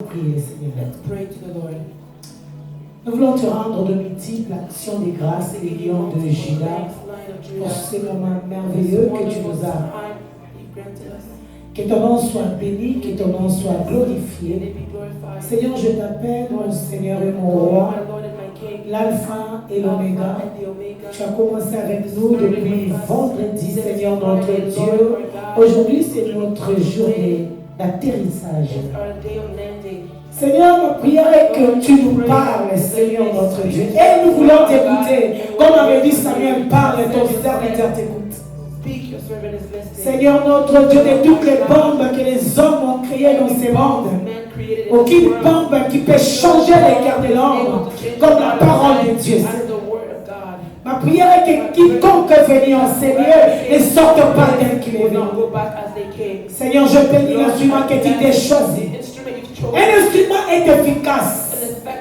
Priez, Seigneur. Let's pray to the Lord. Nous voulons te rendre de multiples actions de grâce et les lions de Juda pour ce moment merveilleux que tu nous as. Que ton nom soit béni, que ton nom soit glorifié. Seigneur, je t'appelle mon Seigneur et mon roi, l'alpha et l'oméga. Tu as commencé avec nous depuis vendredi, Seigneur notre Dieu. Aujourd'hui, c'est notre journée d'atterrissage. Seigneur, ma prière est que tu nous parles, Seigneur notre Dieu. Et nous voulons t'écouter. Comme avait dit Samuel, parle, ton serviteur t'écoute. Seigneur notre Dieu, de toutes les bombes que les hommes ont créées dans ces mondes, aucune bombe qui peut changer les cœurs de l'homme comme la parole de Dieu. Ma prière est que quiconque est venu enseigner ne sorte pas tel qu'il est venu. Seigneur, je bénis l'instrument que tu t'es choisi. Un instrument est efficace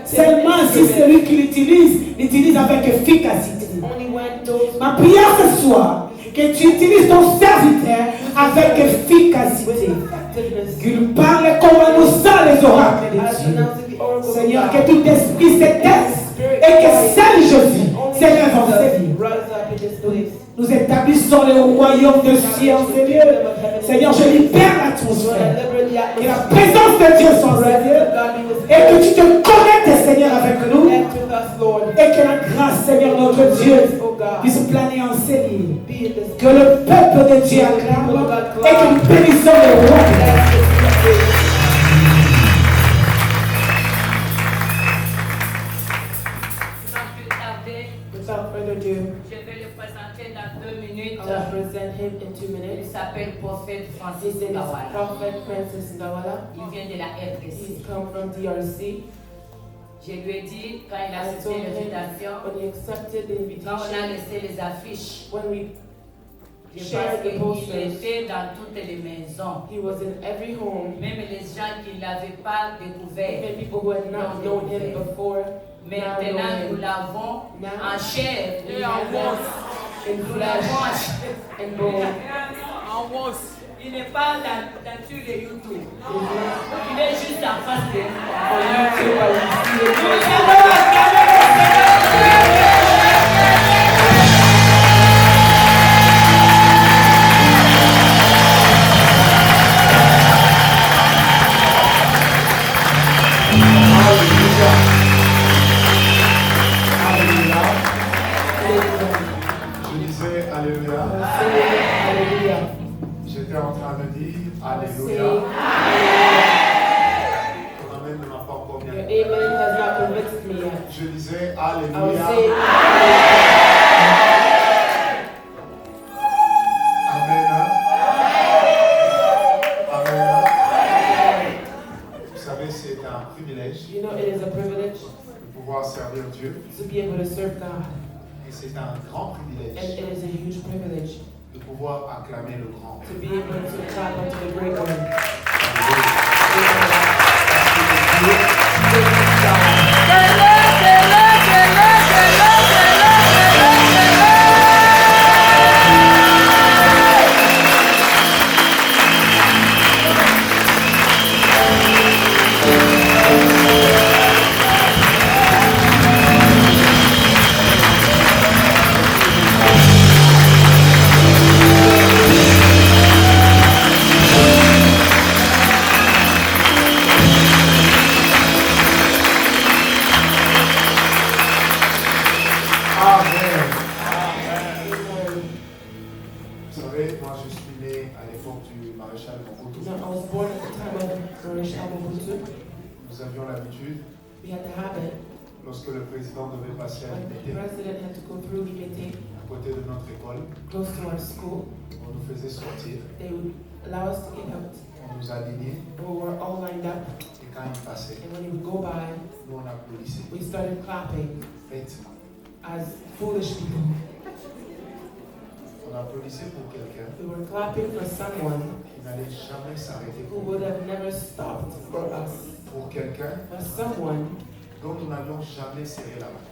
seulement si celui qui l'utilise avec efficacité. Ma prière ce soir, que tu utilises ton serviteur avec efficacité. Qu'il parle comme un sang les oracles de Dieu. Seigneur, que tout esprit s'éteisse et que seul Jésus s'élève en ces vies. Nous établissons le royaume de ciel, Seigneur. Seigneur, je libère l'atmosphère. Que la présence de Dieu soit Dieu. Et que tu te connectes, Seigneur, avec nous. Et que la grâce, Seigneur, notre Dieu, puisse planer en ces lieux. Que le peuple de Dieu acclame. Et que nous bénissons le roi. Je vais le présenter dans 2 minutes. Il s'appelle prophète Francis Ndawala. Il vient de la RDC. Je lui ai dit, quand il a accepté l'invitation, quand on a laissé les affiches, je pense qu'il était dans toutes les maisons. Même les gens qui ne l'avaient pas découvert. Maintenant, nous l'avons en chair et en os. Nous l'avons en chair en os. Il n'est pas dans tous les YouTube. Il est juste en face de nous. Nous allons acclamer le Seigneur. J'étais en train de dire Alléluia. Ton amen ne m'a pas encore bien compris. Je disais Alléluia. Amen. Amen. Vous savez, c'est un privilège de pouvoir servir Dieu. Et c'est un grand privilège de pouvoir acclamer le grand. Nous avions l'habitude, lorsque le président devait passer à l'unité, à côté de notre école, on nous faisait sortir, on nous alignait, et quand il passait, nous on applaudissait bêtement. On applaudissait pour quelqu'un qui n'allait jamais s'arrêter pour quelqu'un dont nous n'allions jamais serrer la main.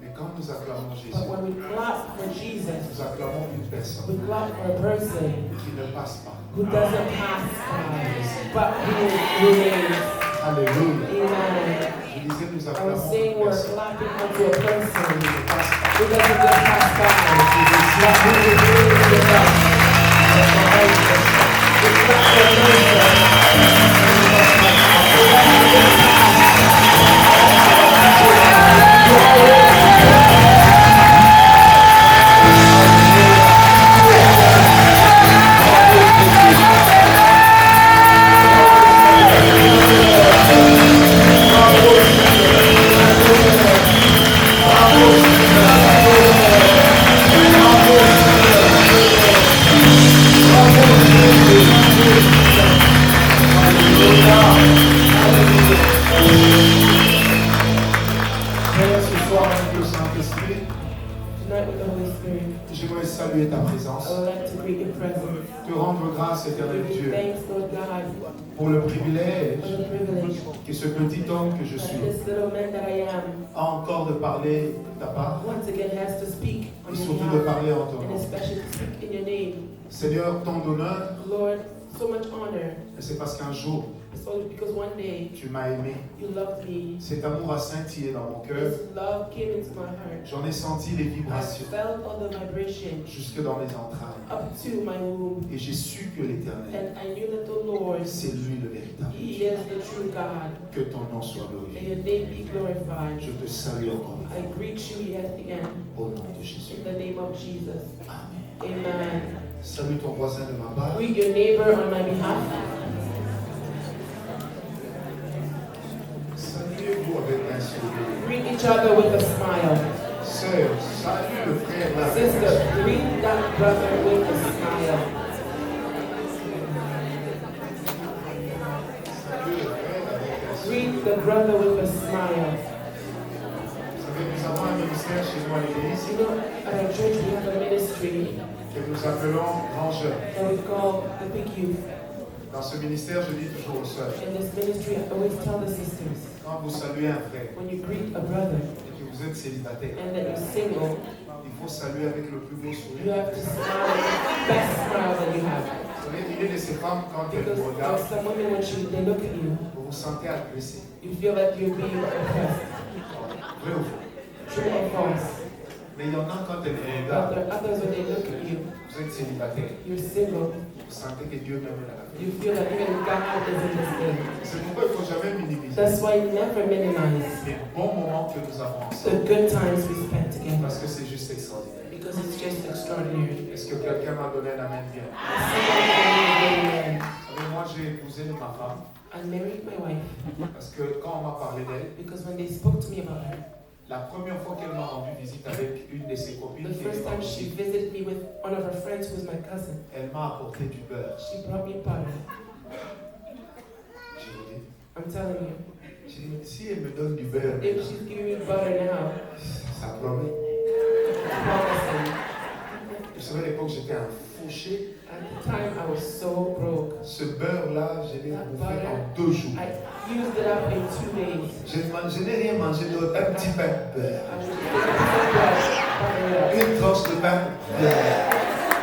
Mais quand nous acclamons Jésus, nous acclamons une personne qui ne passe pas, who doesn't pass by, but who remains. Alléluia. Amen. Je disais, nous I was acclamons saying une we're personne clapping unto a person qui ne passe pas. who doesn't just pass by, but who remains with us. It's not a J'aimerais saluer ta présence, te rendre grâce, éternel Dieu, pour le privilège que ce petit homme que je suis a encore de parler de ta part et surtout de parler en ton nom. Seigneur, ton honneur, c'est parce qu'un jour, because one day tu m'as aimé. you loved me. Cet amour a scintillé dans mon cœur. This love came into my heart. J'en ai senti les I vibrations felt all the vibration jusque dans mes entrailles. up to my womb. Et j'ai su que l'Éternel, And I knew that the Lord, c'est lui le véritable. He is the true God. Que ton nom soit May glorifié. your name be glorified. Je te salue encore I greet you yet again au nom de Jésus. in the name of Jesus. Amen. Amen. Salue ton voisin de ma part. Greet your neighbor on my behalf. Saluez-vous avec un sourire. Greet each other with a smile. Sœur, salue le frère là. Sister, greet that brother with a smile. Salue le frère avec un sourire. Greet the brother with a smile. Vous savez, nous avons un ministère chez nous à l'église You know, at our church we have a ministry que nous appelons Grand Jeune. that we call the Big Youth. Dans ce ministère, je dis toujours aux sœurs, In this ministry, I always tell the sisters, quand vous saluez un frère when you greet a brother et que vous êtes célibataire, and that you're single, il faut saluer avec le plus beau you sourire. have to smile with the best smile that you have. Vous savez, il y a de ces femmes, quand elles Because vous there are regardent, some women, when they look at you, vous vous sentez agressé. you feel like you're being oppressed. Vrai ou faux? True or false? Mais il y en a quand elles vous But regardent, there are others, when they look at you, vous êtes célibataire, you're single, vous sentez que Dieu même est à la you feel like even God is in this thing. C'est pourquoi il ne faut jamais minimiser That's why never minimize les bons moments que nous avons the ensemble. good times we spend together. Parce que c'est juste extraordinaire. Because it's just extraordinary. Est-ce que quelqu'un m'a donné un amen bien? Someone Vous savez, moi j'ai épousé ma femme I married my wife parce que quand on m'a parlé d'elle, because when they spoke to me about her, la première fois qu'elle m'a rendu visite avec une de ses copines, the qui first était time she mariée, visited me with one of her friends who was my cousin, elle m'a apporté du beurre. she brought me butter. Je vous dis, I'm telling you, j'ai dit, si elle me donne du beurre, if she's giving me butter now, ça promet. it's promising. Vous savez, à l'époque, j'étais un fauché. At the time, I was so broke. Ce beurre-là, je l'ai That bouffé butter, en 2 jours. I used it up in 2 days. Je n'ai rien mangé d'autre, un petit pain de beurre. I would take a piece of bread, butter it up. Une tranche de pain de beurre.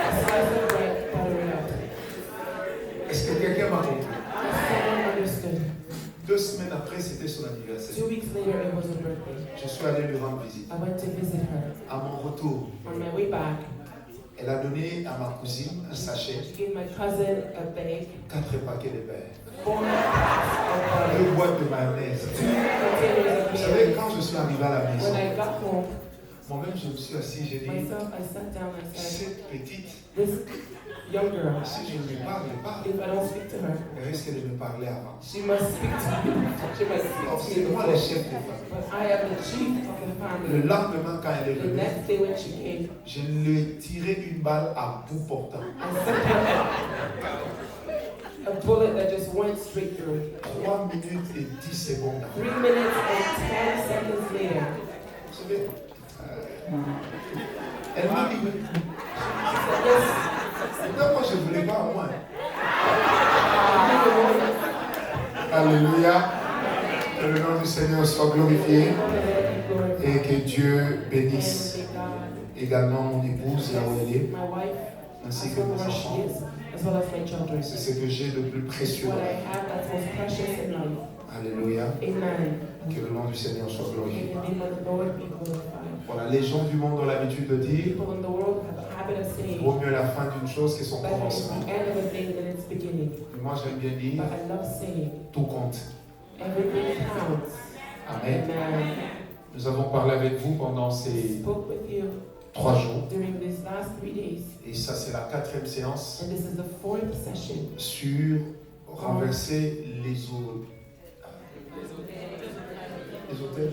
A slice of bread, butter it up. Est-ce que quelqu'un m'a compris? Someone understood. 2 semaines après, c'était son anniversaire. 2 weeks later, it was her birthday. Je suis allé lui rendre visite. I went to visit her. À mon retour, On my way back, elle a donné à ma cousine un sachet, she gave my cousin a bag, 4 paquets de beurre, 4 packs of 2 boîtes de mayonnaise. butter, 2 containers of Vous savez, mayonnaise. quand je suis arrivé à la When maison, I got home, moi-même je me suis assis, j'ai dit, myself, I sat down and said, cette petite, this young girl, si je ne lui parle pas, if I don't speak to her, elle risque de me parler avant. she must speak to me. She must Or, speak c'est to me moi le before. chef de famille. But I am the chief of the Le family. lendemain, quand elle est The venue, next day when she came, je lui ai tiré une balle à bout portant. I sent her a bullet that just went straight through. 3 minutes et 10 secondes. 3 minutes and 10 seconds later, Vous savez, elle m'a dit, she said, yes, pourquoi moi je ne voulais pas moins? Alléluia. Que le nom du Seigneur soit glorifié et que Dieu bénisse également mon épouse là où elle est, my wife, ainsi as que for mes where she enfants. is, as well as my children. C'est ce que j'ai de plus précieux. What I have that's most precious in life. Alléluia. Amen. Que le nom du Seigneur soit glorifié. May the name of the Lord be glorified. Voilà, les gens du monde ont l'habitude de dire People in the world have a habit of saying, vaut mieux la fin d'une chose que son better is commencement. the end of a thing than its beginning. Mais moi j'aime bien dire But I love saying, tout compte. everything counts. Amen. Amen. Nous avons parlé avec vous pendant I ces spoke with you 3 jours. during these last 3 days, Et ça c'est la 4e séance and this is the 4th session sur renverser les eaux. Les hôtels,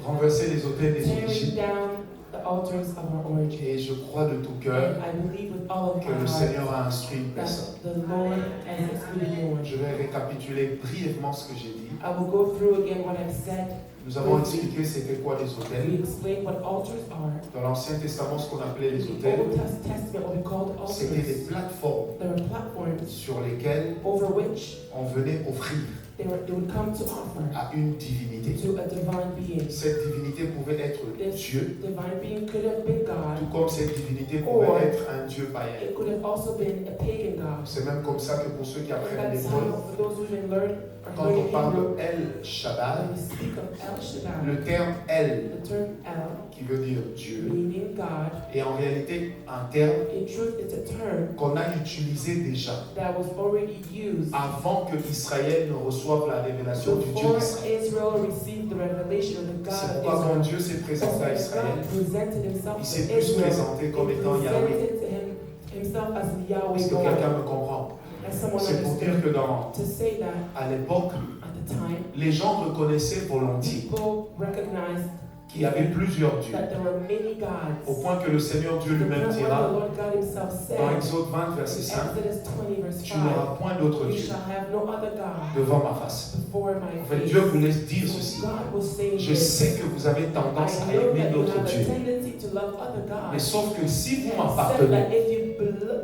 renverser les hôtels des tearing origines. down the altars of our origin. Et je crois de tout cœur And I believe with all of que my le heart Seigneur a instruit une that personne. the Lord has instructed more. Je vais récapituler brièvement ce que j'ai dit. I will go through again what I've said. Nous avons expliqué c'était quoi les We hôtels. explain what altars are. Dans l'Ancien Testament, ce qu'on appelait les In the hôtels, Old Testament, what we called c'était des altars, plateformes there are platforms sur lesquelles over which on venait offrir they would come to offer à une divinité. to a divine being. Cette divinité pouvait être This Dieu, divine being could have been God. tout comme cette divinité pouvait être un Dieu païen. It could have also been a pagan god. C'est même comme ça que pour ceux qui And apprennent that's l'hébreu, how, for those who didn't learn or quand learn on parle Hebrew, de El Shaddai, when we speak of El Shaddai, le terme El, the term El, qui veut dire Dieu, meaning God, est en réalité un terme in truth it's a term qu'on a utilisé déjà that was already used avant que Israël ne reçoive la révélation du Dieu before d'Israël. Israel received the revelation of the God C'est of pourquoi quand Israel. Dieu s'est présenté à Israël, God presented himself il to s'est plus Israel. présenté comme He étant Yahweh. presented to himself as Yahweh Est-ce que God. quelqu'un me comprend? As someone C'est pour dire understood. que To say that à l'époque, at the time, les gens reconnaissaient volontiers people recognized qu'il y avait plusieurs dieux, that there were many gods. au point que le Seigneur Dieu To the lui-même point where the dira Lord God himself said dans Exode 20, verset in 5, Exodus 20 verse tu 5, n'auras point d'autre you Dieu shall have no other God devant ma face. before my En fait, face. Dieu voulait dire ceci. So God was saying Je this. sais que vous avez tendance à I know aimer that you d'autres have a dieux, tendency to love other mais gods. sauf que si vous Except m'appartenez, that if you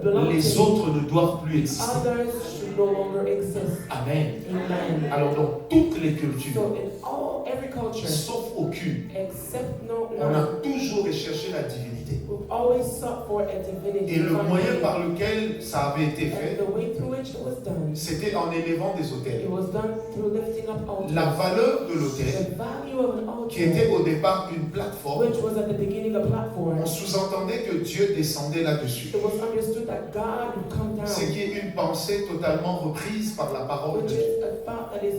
belong les to me, autres ne doivent plus exister. others should no longer exist. Amen. Amen. Alors dans toutes les cultures, So in every culture, sauf aucune, except on a none, toujours recherché la divinité. we've always sought for a divinity. Et le divine moyen being. par lequel ça avait été And fait, the way through which it was done, c'était en élevant des autels. it was done through lifting up altars. La valeur de l'autel, The value of an qui altar, était au départ une plateforme, which was at the beginning a platform, on sous-entendait que Dieu descendait là-dessus. it was understood that God would come down, Ce qui est une pensée totalement reprise par la parole de which Dieu. is a thought that is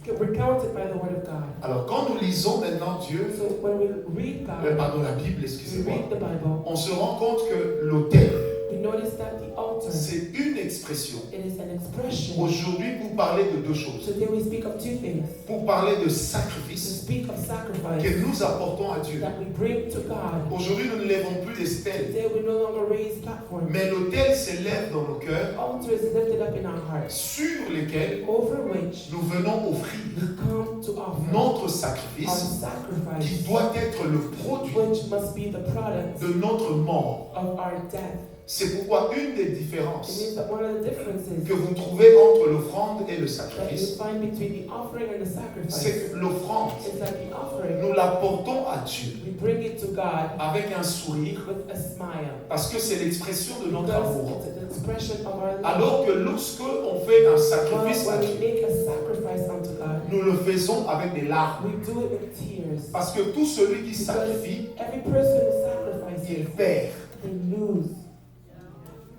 recounted by the word of God. Alors quand nous lisons maintenant Dieu, So when we read God, pardon, la Bible, we excusez-moi, read the Bible, on se rend compte que l'autel, we notice that the altar, c'est une expression. it is an expression. Aujourd'hui, pour parler de deux choses. Today we speak of two things. Pour parler de To sacrifice speak of sacrifice que nous apportons à Dieu. that we bring to God. Aujourd'hui, nous ne lèvons plus des stèles, Today we no longer raise platforms. mais l'autel s'élève dans nos cœurs Altar is lifted up in our hearts, sur lesquels over which nous venons offrir we come to offer notre our sacrifice sacrifice, qui doit être le produit which must be the product de notre mort. of our death. C'est pourquoi une des It différences means that one of the differences que vous trouvez entre l'offrande et le that you sacrifice, find between the offering and the c'est sacrifice que l'offrande, is that the offering, nous l'apportons à Dieu we bring it to God avec un sourire with a smile. parce que c'est l'expression de notre Because amour. it's an expression of our love. Alors que lorsque on fait un But sacrifice à when we Dieu, make a sacrifice unto God, nous le faisons avec des larmes. we do it with tears. Parce que tout celui qui sacrifie, Every person who il sacrifices, perd. they lose.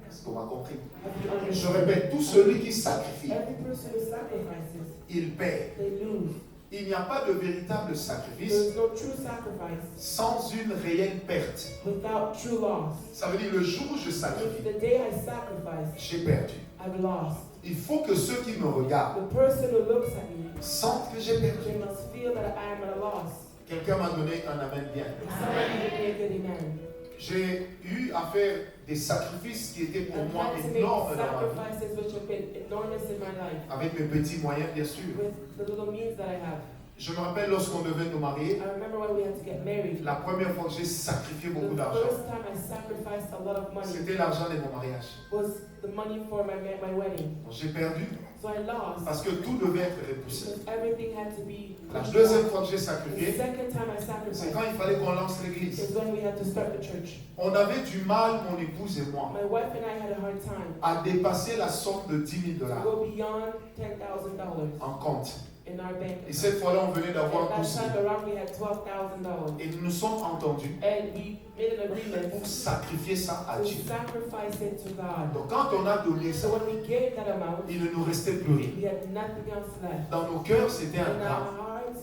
Est-ce qu'on m'a compris? Have you Je understood? répète, tout celui qui sacrifie, Every person who sacrifices, il perd. they lose. Il n'y a pas de véritable There sacrifice is no true sacrifice sans une réelle perte. without true loss. Ça veut dire le jour où je If sacrifie, the day I sacrifice, j'ai perdu. I've lost. Il faut que ceux qui me regardent The person who looks at me, sentent que j'ai perdu. they must feel that I am at a loss. Quelqu'un m'a donné un amen bien. Somebody give me a good amen. J'ai eu à faire des sacrifices qui étaient pour I've moi had to make énormes dans ma vie. sacrifices which have been enormous in my life Avec mes petits moyens, bien sûr. with the little means that I have. Je me rappelle lorsqu'on devait nous marier, I remember when we had to get married. la première fois que j'ai sacrifié beaucoup The d'argent, first time I sacrificed a lot of money c'était l'argent de mon mariage. was the money for my wedding. J'ai perdu, So I lost. Parce que tout devait être repoussé. Because everything had to be La deuxième fois que j'ai sacrifié, the second time I c'est sacrificed. quand il fallait qu'on lance l'église. Is when we had to start the church. On avait du mal, mon épouse et moi, My wife and I had a hard time à dépasser la somme de $10 000 to go beyond $10,000 en compte. in our bank. Et cette fois-là, on venait d'avoir And that 12 time 000. around we had $12,000. Et nous nous sommes entendus And we made an agreement pour sacrifier ça à to Dieu. sacrifice it to God. Donc quand on a donné ça, So when we gave that amount, il ne nous restait plus rien. we had nothing else left. Dans nos cœurs, c'était un In drame. our hearts,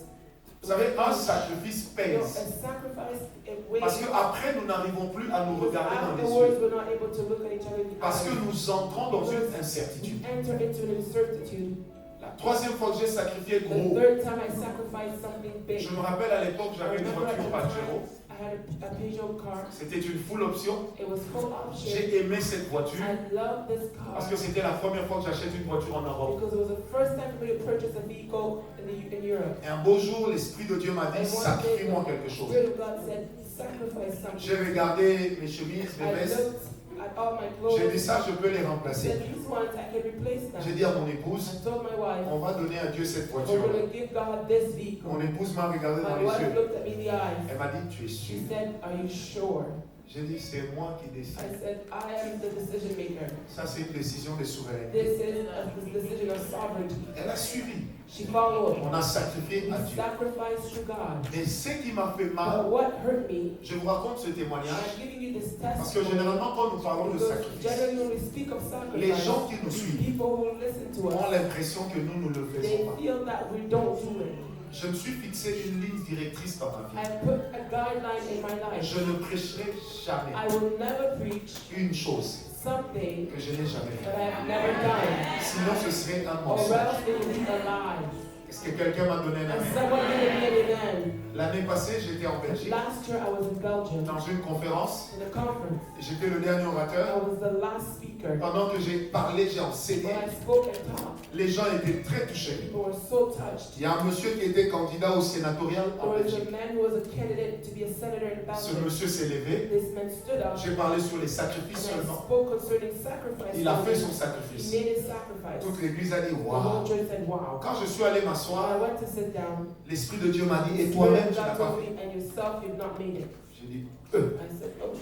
Vous savez, un sacrifice you know, a pèse. sacrifice, it weighs. Parce qu'après, nous n'arrivons plus à nous Because regarder dans les afterwards, yeux. we're not able to look at each other in the Parce que eyes. nous entrons dans une incertitude. Enter into an incertitude. La troisième fois que j'ai sacrifié The gros, third time I sacrificed something big. je me rappelle à l'époque, j'avais une voiture Pajero. I had a Peugeot car. C'était une full option. It was full option. J'ai aimé cette voiture I love this car parce que c'était la première fois que j'achète une voiture en Europe. because it was the first time for me to purchase a vehicle in Europe. Et un beau jour, l'Esprit de Dieu m'a dit, And one day, sacrifie-moi quelque the chose. Spirit of God said, sacrifice something. J'ai regardé mes chemises, mes I vestes. looked at all my clothes. J'ai dit ça, je peux les I remplacer. said, these ones, I can replace them. J'ai dit à mon épouse, I told my wife, on va donner à Dieu cette we're voiture. going to give God this vehicle. Mon épouse m'a regardé dans My les wife yeux. looked at me in the eyes. Elle m'a dit, tu es sûr? She said, are you sure? J'ai dit, c'est moi qui décide. I said, I am the decision maker. Ça, c'est une décision de souveraineté. This is a decision of sovereignty. Elle a suivi. She followed. On a sacrifié We à Dieu. sacrificed to God. Mais ce qui m'a fait But mal, what hurt me, je vous raconte ce témoignage, I'm giving you this parce que testimony, généralement, quand nous parlons de because sacrifice, generally when we speak of les sacrifice, gens qui nous suivent people who listen to ont us, l'impression que nous ne le they faisons pas. feel that we don't do it. Je me suis fixé une ligne directrice dans ma vie. I put a guideline in my life. Je ne prêcherai jamais I will never preach une chose something que je n'ai jamais that faite. I have never done, Sinon, ce serait un or mensonge. else it will be a lie. Est-ce que quelqu'un m'a donné un And amen? someone gave me an amen. L'année passée, j'étais en Belgique Last year I was in Belgium dans une conférence. in a conference. J'étais le dernier I orateur. was the last speaker. Pendant que j'ai parlé, j'ai enseigné. When I spoke and talked, Les gens étaient très touchés. people were so touched. Il y a un monsieur qui était candidat au sénatorial en There was Belgique. a man who was a candidate to be a senator in Ce Belgium. monsieur s'est levé. This man stood up J'ai parlé sur les sacrifices and I seulement. spoke concerning sacrifice. Il a fait son He sacrifice. made his sacrifice. Toute l'église a dit The waouh. whole church said, wow. Quand je suis allé When I m'asseoir, went to sit down, l'Esprit de Dieu m'a dit, et the toi-même, Spirit tu of n'as God pas told fait. me, and yourself, you've not made it. J'ai dit, I said, oh,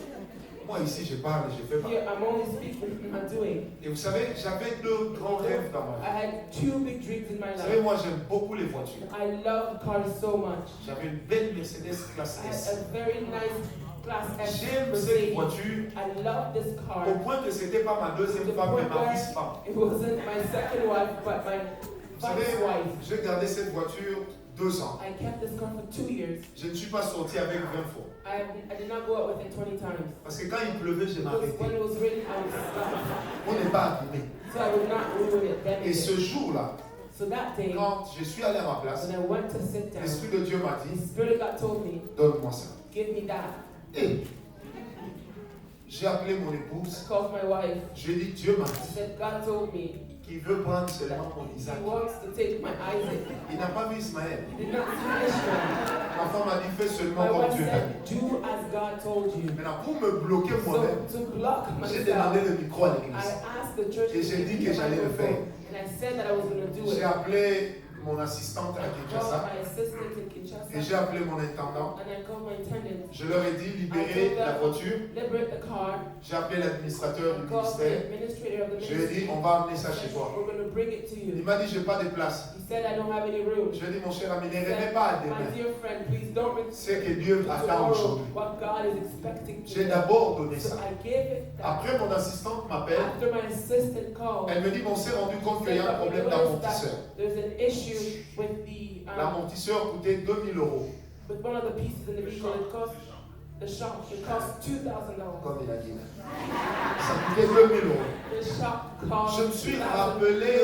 moi ici, je parle et je fais pas. here, I'm only speaking, I'm not doing. Et vous savez, j'avais deux grands rêves dans ma I vie. had two big dreams in my Vous savez, life. moi, j'aime beaucoup les voitures. I love cars so much. J'avais une belle Mercedes classe I S. had a very nice Class S J'aime cette Mercedes. voiture I love this car. au point que c'était pas ma deuxième femme, mais ma vice-femme. It wasn't my second wife, but my Vous savez, vice wife. j'ai gardé cette voiture 2 ans. I kept this car for 2 years. Je ne suis pas sorti avec 20 fois. I did not go out with it 20 times. Parce que quand il pleuvait, je Because m'arrêtais. when it was raining, I would stop. On n'est pas abîmé. So I would not ruin it. Et ce jour-là, So that day, quand je suis allé à ma place, when I went to sit down, l'Esprit de Dieu m'a the dit, Spirit of God told me, donne-moi ça. give me that. Et j'ai appelé mon I épouse. called my wife. Je lui ai dit, Dieu m'a I dit said, God told me qu'il veut prendre seulement mon He Isaac. wants to take my Isaac. Il n'a pas vu Ismaël. He did not see Ishmael. Ma femme m'a dit, fais seulement My comme wife Dieu t'a dit. said, do as God told you. Maintenant, pour me bloquer moi-même, So to block j'ai myself, demandé le micro à I l'église. asked the church Et j'ai dit give que me j'allais le faire. microphone. And I said that I was going to do it. J'ai appelé mon assistante à I called Kinshasa my assistant in Kinshasa. et j'ai appelé mon intendant. And I called my attendant. Je leur ai dit, libérez la voiture. Liberate the car. J'ai appelé l'administrateur I du called the ministère. administrator of the Je lui ai dit, ministry. on va amener ça chez toi. We're going to bring it to Il you. m'a dit, j'ai pas de place. He said, I don't have any room. Je lui ai dit, mon cher ami, ne He rêvez said, pas à my demain. dear friend, please don't C'est que Dieu attend tomorrow aujourd'hui. what God is expecting J'ai today. d'abord donné So ça. I gave it that. Après, mon assistante m'appelle. After my assistant called, Elle me dit, on s'est rendu compte qu'il y a un problème d'amortisseur. there's an issue with the L'amortisseur coûtait 2000 euros, with one of the pieces in the vehicle. It cost the shock. It cost $2,000. comme il a dit. Ça coûtait 2000 euros. The shock cost. Je me suis $2,000. rappelé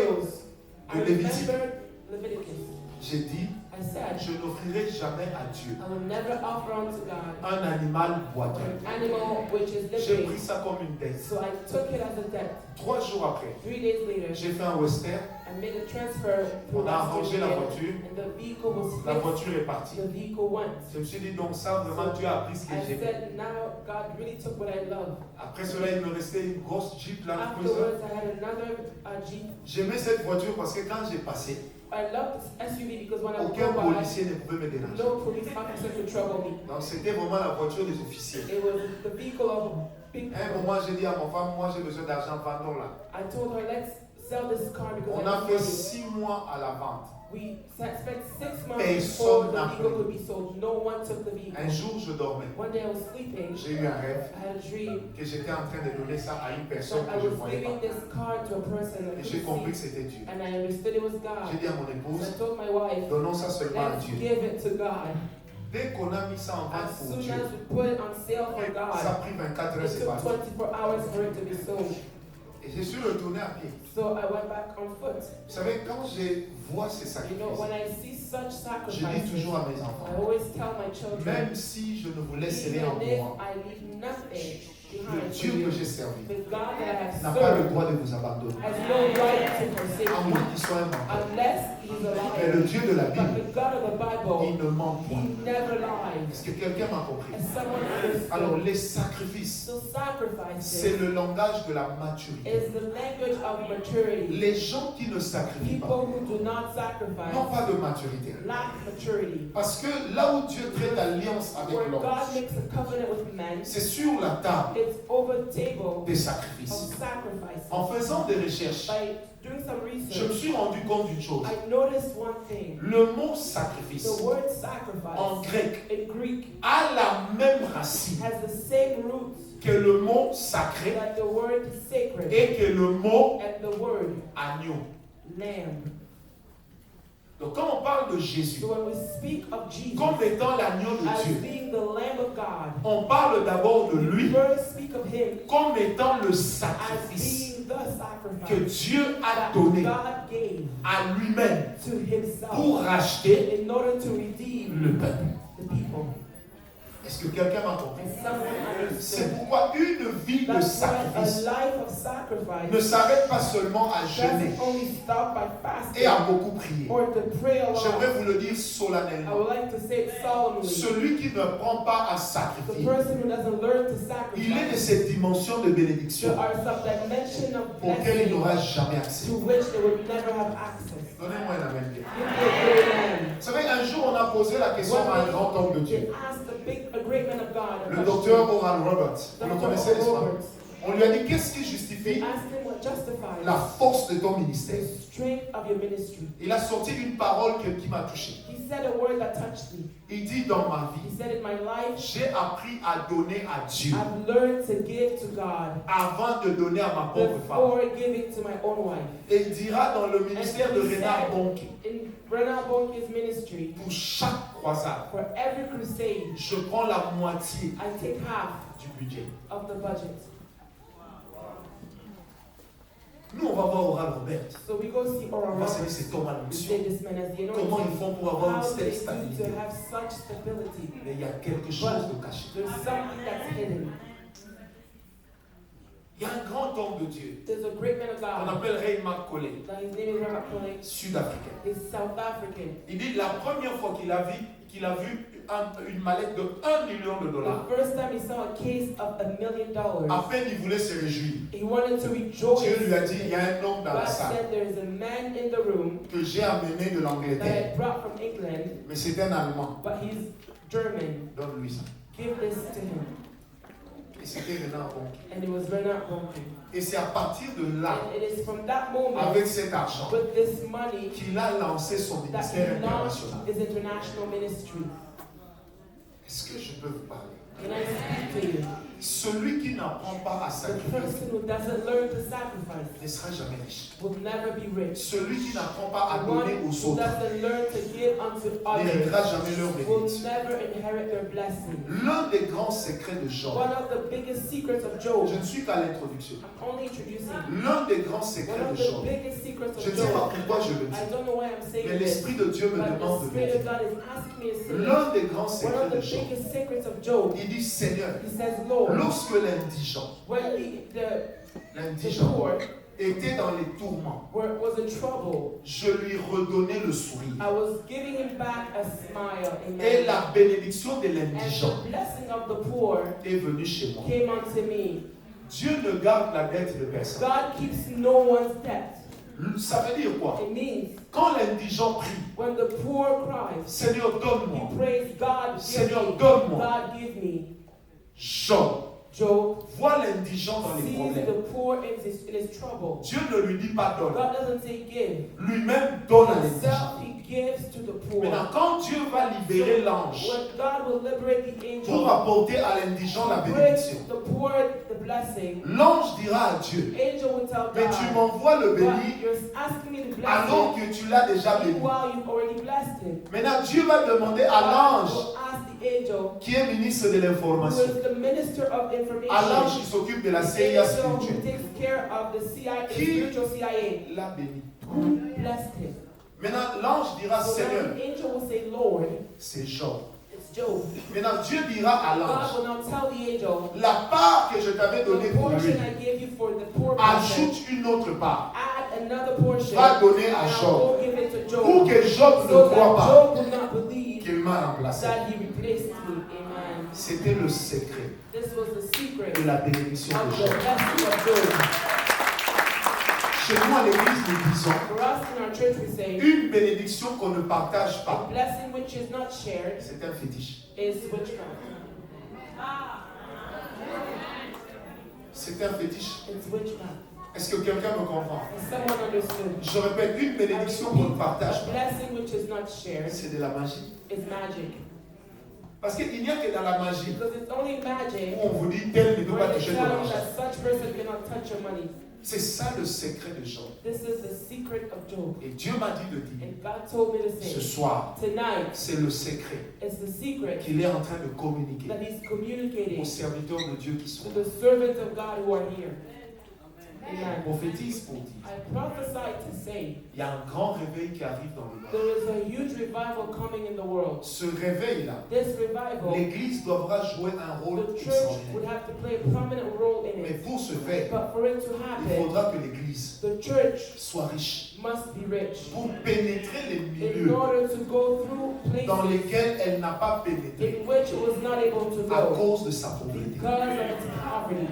I de Lévitique. remembered Leviticus. J'ai dit, I said, je n'offrirai jamais à Dieu I will never offer unto God un animal boiteux. an animal which is J'ai pris living. ça comme une dette. So I took it as a debt. 3 jours après, 3 days later, j'ai fait un western. I I made a transfer On a arrangé la voiture. and the vehicle was La fixed. voiture est partie. The vehicle went. Je me suis dit, donc ça, vraiment, Dieu a pris ce que I j'ai fait. said, now God really took what I love. Après cela, il me restait une grosse Jeep Land Cruiser. Afterwards, I had another Jeep. J'aimais cette voiture parce que quand j'ai passé, I love this SUV because when I aucun go by, policier ne pouvait me déranger. no police officer could trouble me. Donc c'était vraiment la voiture des officiers. It was the vehicle of big À un moment, j'ai dit à ma femme, moi j'ai besoin d'argent, vendons là. I told her, let's sell this car because On I a need fait money. 6 mois à la vente. We spent 6 months Personne before the n'a vehicle pris. could be sold. No one took the vehicle. Un jour, je dormais. One day I was sleeping. J'ai eu un rêve I had a dream. que j'étais en train de donner ça à une So personne I que je ne was voyais giving pas. this car to a person I Et j'ai couldn't compris que see. c'était Dieu. And I understood it was J'ai God. dit à mon So épouse, I told my wife, donnons ça seulement à let's Dieu. give it to God. Dès qu'on a mis ça en vente As pour soon Dieu, as we put it on sale for ça a God, pris 24 heures, it c'est took parti. 24 hours for it to be sold. Et je suis retourné à pied. So I went back on foot. Vous savez, quand je vois ces You know, sacrifices, when I see such je dis sacrifices, toujours à mes I enfants, always tell my children, même si je ne vous laisse rien en even if moi, I leave nothing le behind for Dieu que you, j'ai servi the God that I have n'a pas le served droit de vous abandonner. has no right to forsake À you moins qu'il soit un menteur. unless he's Mais alive. le Dieu de la But Bible, the God of the il Bible, ne ment he point. never lies. Est-ce que quelqu'un m'a compris? As someone Alors, understood, les sacrifices, so c'est sacrifices le langage de la maturité. is the language of maturity. Les gens qui ne sacrifient pas People who do not n'ont sacrifice pas de maturité. lack maturity. Parce que là où Dieu traite alliance avec Where l'homme, God makes a covenant with men, c'est sur la table it's over the table des of sacrifices. sacrifices. En faisant des recherches, By doing some je me research, suis rendu compte d'une chose. I noticed one thing. Le mot sacrifice The word en sacrifice grec in Greek a la même racine has the same roots que le mot sacré that the word sacred et que le mot and the word agneau. lamb. Donc quand on parle de Jésus So when we speak of Jesus comme étant l'agneau de as Dieu, being the Lamb of God, on parle d'abord de we lui first speak of him comme étant le as sacrifice being the que sacrifice Dieu a that donné God gave à lui-même to himself pour racheter in order to redeem le peuple. the people. Est-ce que quelqu'un m'a compris? And someone C'est understood. pourquoi une vie de That's why a sacrifice life of ne sacrifice s'arrête pas seulement à jeûner doesn't only stop by et fasting à beaucoup prier. or to pray a lot. J'aimerais vous le dire I solennellement. would like to say it solemnly. Celui qui ne prend pas à The sacrifier, person who doesn't learn to il est de sacrifice, cette dimension de there bénédiction are some dimension of auquel il n'aura blessing jamais accès. to which they would never have access. Donnez-moi un amen bien. Give me a great man. Vous savez, un jour on a posé la question à un grand homme de They Dieu, asked a great man of God, le docteur Oral Roberts. Vous le connaissez, n'est-ce pas? Roberts. On lui a dit, qu'est-ce qui They justifie asked him what justifies la force de ton the ministère? strength of your ministry. Il a sorti une parole qui m'a touché. He said a word that touched me. Il dit, dans ma He vie, said, in my life, j'ai appris à donner à Dieu I've learned to give to God avant de donner à ma pauvre femme. before giving to my own wife. Et il dira dans le ministère de Renard Bonke, In Renard Bonke's ministry, pour chaque croisade, for every crusade, je prends la moitié I take half du budget. of the budget. Nous, on va voir Oral Robert. So we go see Oral On va se dire, Roberts. c'est comment We l'onction. say this man as the Comment ils anointing. font pour avoir une How telle they do stabilité. to have such stability. Mais il y a quelque chose de caché. There's something that's hidden. Il y a un grand homme de Dieu. There's a great man of On God. appelle Ray McCauley, Now his name is Robert Coley. sud-africain. He's South African. Il dit la première fois qu'il a vu une mallette de $1 million. The first time he saw a case of $1 million, À peine il voulait se réjouir. he wanted to rejoice. Dieu lui a dit, il y a un homme dans la God salle said there is a man in the room que j'ai amené de that l'Angleterre. I brought from England, Mais c'est un Allemand. but he's German. Donne-lui ça. Give this to him. Et c'était Renard Bonke. And it was Renard Bonke. Et c'est à partir de là, And it is from that moment, avec cet argent, with this money, qu'il a lancé son that ministère he launched international. his international ministry. Est-ce que je peux vous parler? Can I speak to you? Celui qui n'apprend pas à The sacrifier person who doesn't learn to sacrifice ne sera jamais riche. will never be rich. Celui qui n'apprend pas à The one donner aux who autres doesn't learn to give unto n'héritera others jamais leur will bénédiction. never inherit their blessing. L'un des grands secrets de Job, One of the biggest secrets of Job, je ne suis qu'à l'introduction. I'm only introducing. L'un des grands One secrets of de the Job, biggest secrets je of ne sais pas Job. pourquoi je le I dis, don't know why I'm saying mais this, l'Esprit de Dieu me but demande the de Spirit le of dire. God is asking me to say this. L'un des grands One secrets of the de Job, biggest secrets of Job, il dit Seigneur, he says, Lord, lorsque l'indigent, when the l'indigent, poor, était dans les tourments, was in trouble, je lui redonnais le sourire. I was giving him back a smile. Amen. Et la bénédiction de And l'indigent the blessing of the poor est venue chez moi. came unto me. Dieu ne garde la dette de personne. God keeps no one's debt. Ça veut dire quoi? It means Quand l'indigent prie, when the poor cries, Seigneur, donne-moi. he prays, God, give Seigneur, me. donne-moi. God, give me. Job voit l'indigent dans les Sees problèmes. the poor in his trouble. Dieu ne lui dit pas donne. God doesn't say give. Lui-même donne à l'indigent. Himself, he gives to the poor. Maintenant, quand Dieu va libérer l'ange When God will liberate the angel, pour apporter à l'indigent la bring bénédiction, the poor the blessing, l'ange dira à Dieu, angel will tell mais God, tu m'envoies le "God, béni you're asking me to bless alors him, que tu l'as déjà béni. meanwhile you've already blessed him." Maintenant, Dieu va demander à God l'ange will ask the angel, qui est ministre de who l'information, is the minister of à information, l'ange qui s'occupe de la the CIA angel who spirituelle, takes care of the CIA, the Qui- spiritual CIA, l'a béni. who blessed him. Maintenant, l'ange dira, So now Seigneur, the angel will say, Lord, c'est Job. it's Job. Maintenant, Dieu dira à God l'ange, will now tell the angel, la part que je t'avais donnée the pour lui, portion I gave you for the poor person, ajoute une autre part. add another portion, Va donner à and Job. I'll go give it to Job, Pour que Job so ne croit that pas Job will not believe qu'il m'a remplacé. that he replaced me. Amen. C'était le secret This was the secret de la bénédiction of de the Job. blessing of Job. Chez nous à l'église, nous disons, For us in our church, we say, une bénédiction qu'on ne partage a pas, blessing which is not shared c'est un fétiche. is witchcraft. C'est un fétiche. It's witchcraft. Est-ce que quelqu'un me comprend? Has someone understood? Je répète, une bénédiction qu'on ne partage A pas, blessing which is not shared c'est de la magie. is magic. Parce qu'il n'y a que dans la magie Because it's only magic où on vous dit tel ne peut pas where they toucher tell ton you argent. that such person cannot touch your money. C'est ça le secret de Job. This is the secret of Job. Et Dieu m'a dit de dire, And God told me to ce say, soir, tonight, c'est le secret it's the secret qu'il est en train de communiquer that He's communicating aux serviteurs de Dieu qui sont to là. the servants of God who are here. Amen. Prophétise pour dire, I prophesy to say, il y a un grand réveil qui arrive dans le monde. there is a huge revival coming in the world. Ce réveil-là, This revival, l'Église devra jouer un rôle the church would extraordinaire. have to play a prominent role in Mais it. pour ce faire, But for it to il happen, faudra que l'Église the church soit riche must be rich. pour pénétrer les In milieux order to go through dans places lesquels elle n'a pas pénétré in which it was not able to à go cause de sa pauvreté. because of its poverty.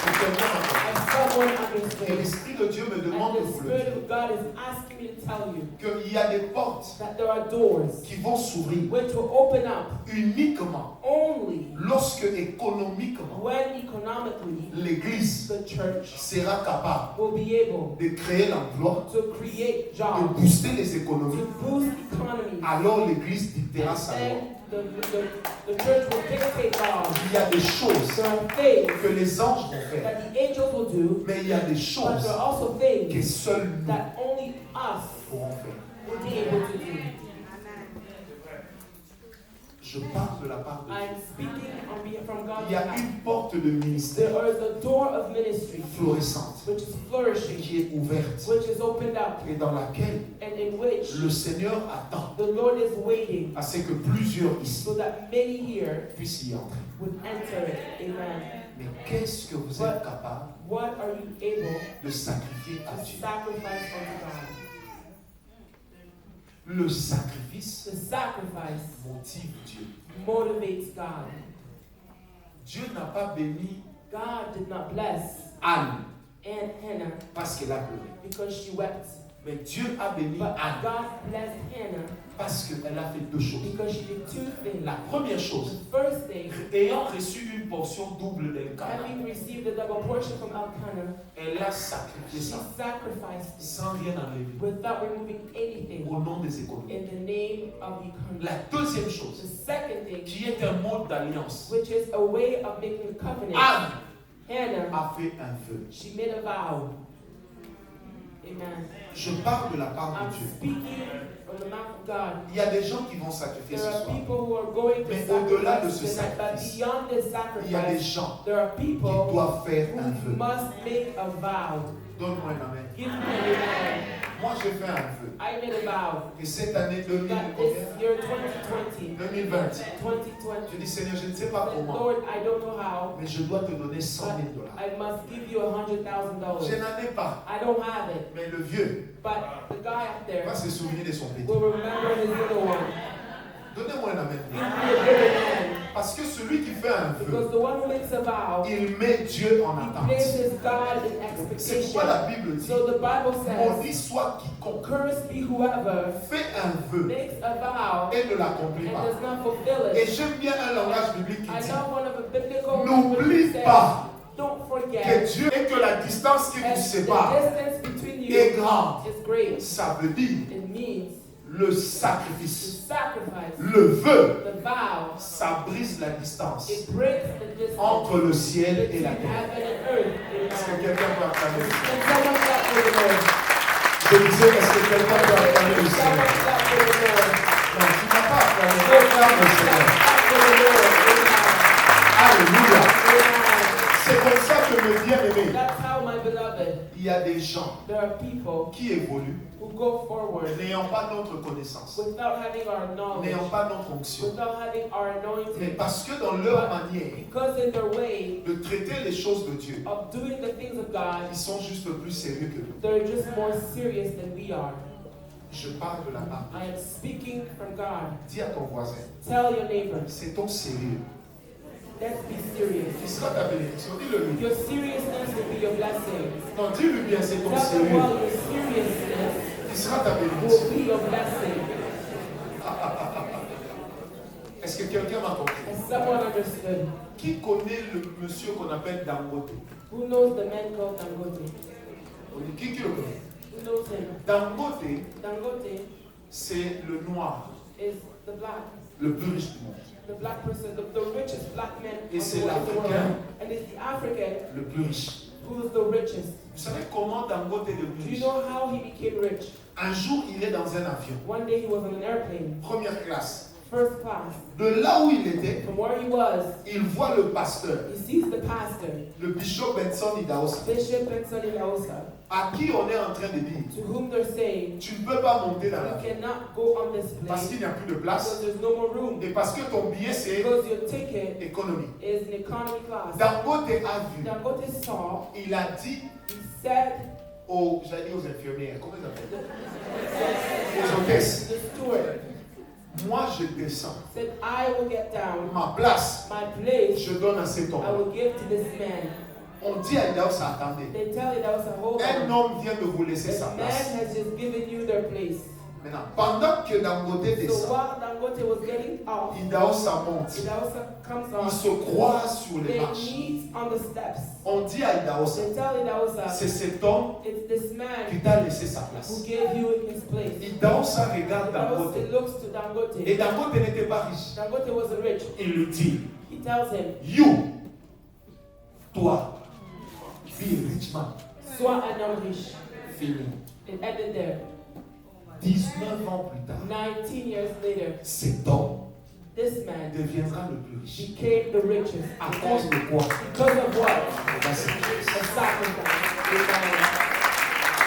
C'est quelqu'un As someone Et understands, l'Esprit de Dieu me demande and de the vous le Spirit dire, of God is asking me to tell you qu'il y a des portes that there are doors qui vont s'ouvrir which will open up uniquement only lorsque économiquement when economically l'Église the church sera capable will be able de créer l'emploi, to create de jobs, booster les to économies. boost economies. Alors l'Église dictera sa loi. Then the church will dictate laws. Il y a des choses There are things que les anges vont faire, that the angels will do, mais il y a des but choses there are also que things seuls nous that only us pourrons faire. will be able to do. Je parle de la part de Dieu. I'm speaking from God. Il y a une porte de ministère There is a door of ministry florissante which is flourishing, qui est ouverte which is opened up, et dans laquelle and in which le Seigneur attend the Lord is waiting à ce que plusieurs ici so that many here puissent y entrer. would enter it. Amen. Mais qu'est-ce que vous êtes capable What are you able de sacrifier à to Dieu? sacrifice unto God? Le sacrifice The sacrifice motive Dieu. motivates God. Dieu n'a pas béni God did not bless Anne Aunt Hannah parce qu'elle a pleuré. because she wept, Mais Dieu a béni but Anne God blessed Hannah parce qu'elle a fait deux choses. because she did two things. La première chose, The first thing, ayant reçu une portion double d'Elkanah, having received a double portion from Elkanah, elle a sacrifié she ça sacrificed it sans rien enlever without removing anything au nom des économies. in the name of the La economy. deuxième The chose, second thing, qui est un mode d'alliance, which is a way of making a covenant, Anne Hannah, a fait un vœu. she made a vow. Amen. Je parle de la part I'm de Dieu. speaking from the mouth of God. Il y a des gens qui vont sacrifier There ce are soir. people who are going to Mais au-delà de sacrifice ce tonight, but sacrifice, beyond this Il y a des sacrifice, gens there are qui people doivent faire un who vœu. must make a vow. Donne-moi un amen. Give me an amen. Moi, j'ai fait un vœu. I made a vow. Et cette année 2020, That this year 2020, 2020, 2020, je dis Seigneur, je ne sais pas comment, Lord, I don't know how, mais je dois te donner 100 000 but dollars. I must give you $100,000. Je n'en ai pas, I don't have it, mais le vieux but the guy up there va se souvenir de son petit. will remember his little one. Donnez-moi un amen. Give me a good amen. Parce que celui qui fait un vœu, Because the one who makes a vow, il met Dieu en he attente. places God in C'est expectation. pourquoi la Bible dit, So the Bible maudit says, soit quiconque cursed be whoever fait un vœu makes a vow et ne l'accomplit and pas. does not fulfill Et it. j'aime bien un langage biblique qui I dit, know one of the biblical n'oublie says, pas don't que forget, Dieu et que la distance qui and vous the sépare distance between you est grande. is great. Ça veut dire It means le the sacrifice, sacrifice, le vœu, the vow. ça brise la distance It breaks the distance entre le ciel et between la terre. heaven and earth. Est-ce que Amen. quelqu'un peut acclamer? Can someone clap for the Lord? Je disais, est-ce que quelqu'un peut acclamer le Can someone Seigneur? clap for the Lord? Non, tu n'as pas acclamé. Acclame le Seigneur. Clap for the Lord. Alléluia. Amen. C'est comme ça que mes bien-aimés, That's how, my beloved, il y a des gens there are people qui évoluent who go forward n'ayant pas notre connaissance, without having our knowledge, n'ayant pas notre onction, without having our mais anointing, parce que dans leur manière because in their way de traiter les choses de Dieu, of doing the things of God, ils sont juste plus sérieux que nous. they're just more serious than we are. Je parle de la part. I am speaking from God. Dis à ton voisin, Tell your neighbor, c'est ton sérieux let's be serious. qui sera ta bénédiction. Dis-le lui. Your seriousness will be your blessing. Non, dis-lui bien, c'est ton Tell them sérieux well, your seriousness qui sera ta will bénédiction. be your blessing. Est-ce que quelqu'un m'a compris? Has someone understood? Qui connaît le monsieur qu'on appelle Dangote? Who knows the man called Dangote? On dit, qui le connaît? Who knows him? Dangote, Dangote c'est le noir, is the black, le plus riche du monde, the black person, the richest black man Et on c'est the world. l'Africain. And it's the African le plus riche. who is the richest. Vous savez comment Dangote est Do devenu you riche? know how he became rich? Un jour, il est dans un avion, One day he was on an airplane, première classe. first class. De là où il était, From where he was, il voit le pasteur, he sees the pastor, le bishop Benson Idahosa, Bishop Benson Idahosa, à qui on est en train de dire, to whom they're saying, tu ne peux pas monter dans you l'avion cannot go on this parce plane qu'il n'y a plus de place because there's no more room. et parce que ton billet c'est Because your ticket économie. is in economy class. Dangote a vu, Dangote saw, il a dit he said, j'allais dire aux infirmières, comment ils appellent? Aux hôtesses, the steward moi je descends, said, I will get down. ma place, My place je donne à cet I homme. will give to this man. On dit à Idahosa, attendez, They tell you that was a hold un on. homme vient de vous laisser sa The man place. has just given you their place. Maintenant, pendant que Dangote So descend, while Dangote was getting off, Idahosa monte, Idahosa comes il on. se croise sur les They marches. meet on the steps. On dit à Idahosa, They tell Idahosa, c'est cet homme it's this qui man t'a laissé sa who place. gave you his place. Idahosa regarde Dangote. Idahosa looks to Dangote. Et Dangote n'était pas riche. Dangote wasn't rich. Il lui dit, He tells him, you, toi, be a rich man. sois un homme riche. Fini. It ended there. 19 ans plus tard, 19 years later, cet homme this man deviendra le plus riche. became the richest. À cause de quoi? Because of what? La sacrifice. A sacrifice. Amen.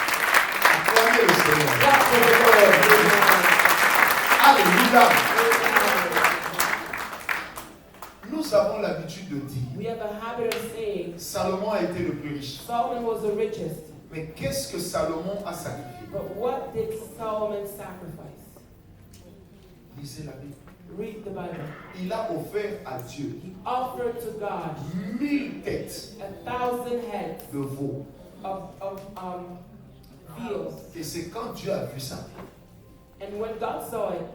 Acclamez le Seigneur. Clap for the Lord. Alléluia. Amen. Nous avons l'habitude de dire, We have a habit of saying Salomon a été le plus riche. Solomon was the richest. Mais qu'est-ce que Salomon a sacrifié? But what did Solomon sacrifice? Lisez la Bible. Read the Bible. Il a offert à Dieu He offered to God 1000 têtes 1,000 heads de veaux. of veals. Et c'est quand Dieu a vu ça, And when God saw it,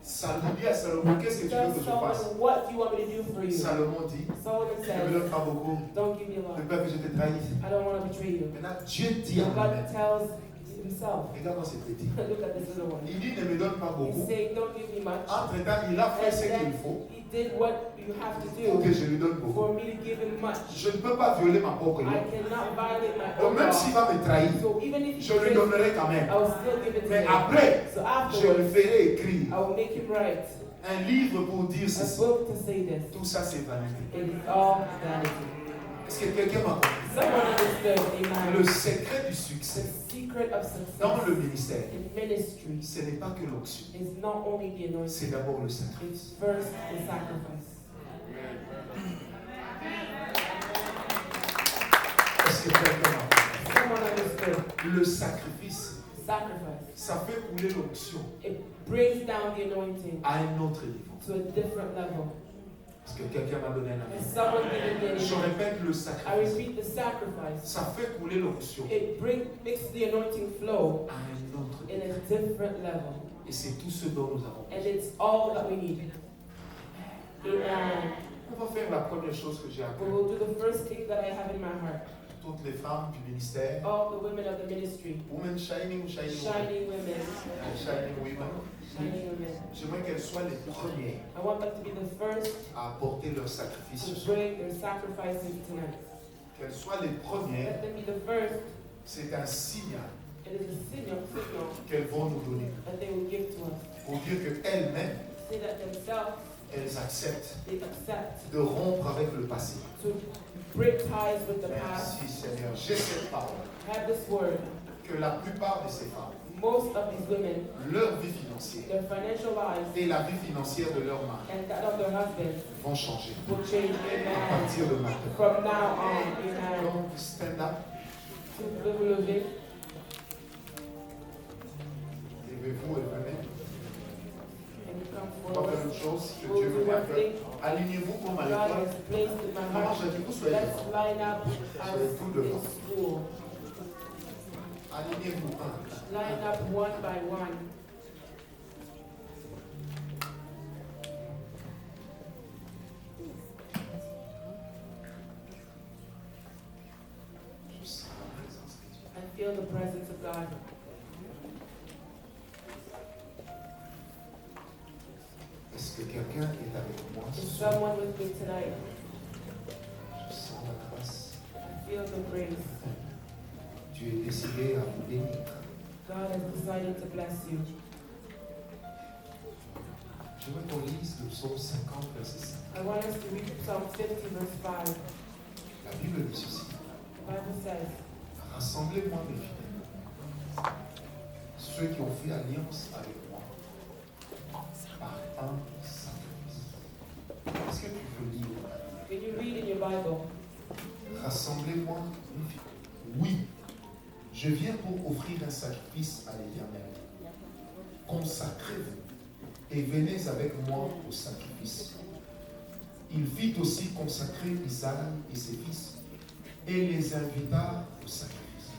Salomon dit à Salomon, qu'est-ce que he tu veux told que je fasse? Solomon, what do you want me to do for you? Salomon dit, Solomon ne me said, donne pas beaucoup, don't give me a lot. de peur que je te trahisse. I don't want to betray you. Maintenant, Dieu dit à And lui-même, God tells himself, regarde-moi ce petit. look at this little one. Il dit, ne me donne pas He's beaucoup. saying, don't give me much. Entre-temps, il a fait And ce qu'il then faut he did what you have to pour que do je lui donne beaucoup. for me to give him much. Je ne peux pas violer ma propre I loi. cannot violate my Donc own même law. s'il va me trahir, So even if he je lui betrays me, donnerai quand même. I will still give it to Mais him. après, So je lui afterwards, ferai écrire I will make him write un livre pour dire a ceci. book to say this. Tout ça, c'est vanité. It is all vanity. Est-ce que quelqu'un m'a compris? Someone understood, Le amen. secret du The succès, secret dans le ministère, ce n'est pas que l'onction. C'est d'abord le sacrifice. Est-ce que quelqu'un a le sacrifice, ça fait couler l'onction à un autre niveau. Est-ce que quelqu'un m'a donné un avis? Je répète, le sacrifice, ça fait couler l'onction à un autre niveau. Et c'est tout ce dont nous avons besoin. On va faire la première chose que j'ai appris. Toutes les femmes du ministère. Women shining, shining women. Shining women. J'aimerais qu'elles soient les premières à apporter leur sacrifice. Qu'elles soient les premières. C'est un signal qu'elles vont nous donner. Pour dire qu'elles-mêmes, elles acceptent de rompre avec le passé. Merci Seigneur. J'ai cette parole. Que la plupart de ces femmes, leur vie financière et la vie financière de leur mari vont changer à partir de maintenant. Donc, stand up. Levez-vous et venez. On va faire une chose que Dieu veut faire. Alignez-vous comme à l'école. Maman, j'ai dit que vous soyez tout devant. Alignez-vous. Line up one by one. I feel the presence of God. Est-ce que quelqu'un est avec moi? Is someone with me tonight? Je sens la grâce. I feel the grace. Tu es décidé à vous bénir. God has decided to bless you. Je veux qu'on lise le psaume 50, verset 5. I want us to read Psalm 50, verse 5. La Bible dit ceci. The Bible says, rassemblez-moi mes fidèles, ceux qui ont fait alliance avec moi, par un sacrifice. Est-ce que tu veux lire? Can you read in your Bible? Rassemblez-moi mes fidèles. Oui, je viens pour offrir un sacrifice à l'Éternel. Consacrez-vous et venez avec moi au sacrifice. Il fit aussi consacrer Isaac et ses fils et les invita au sacrifice.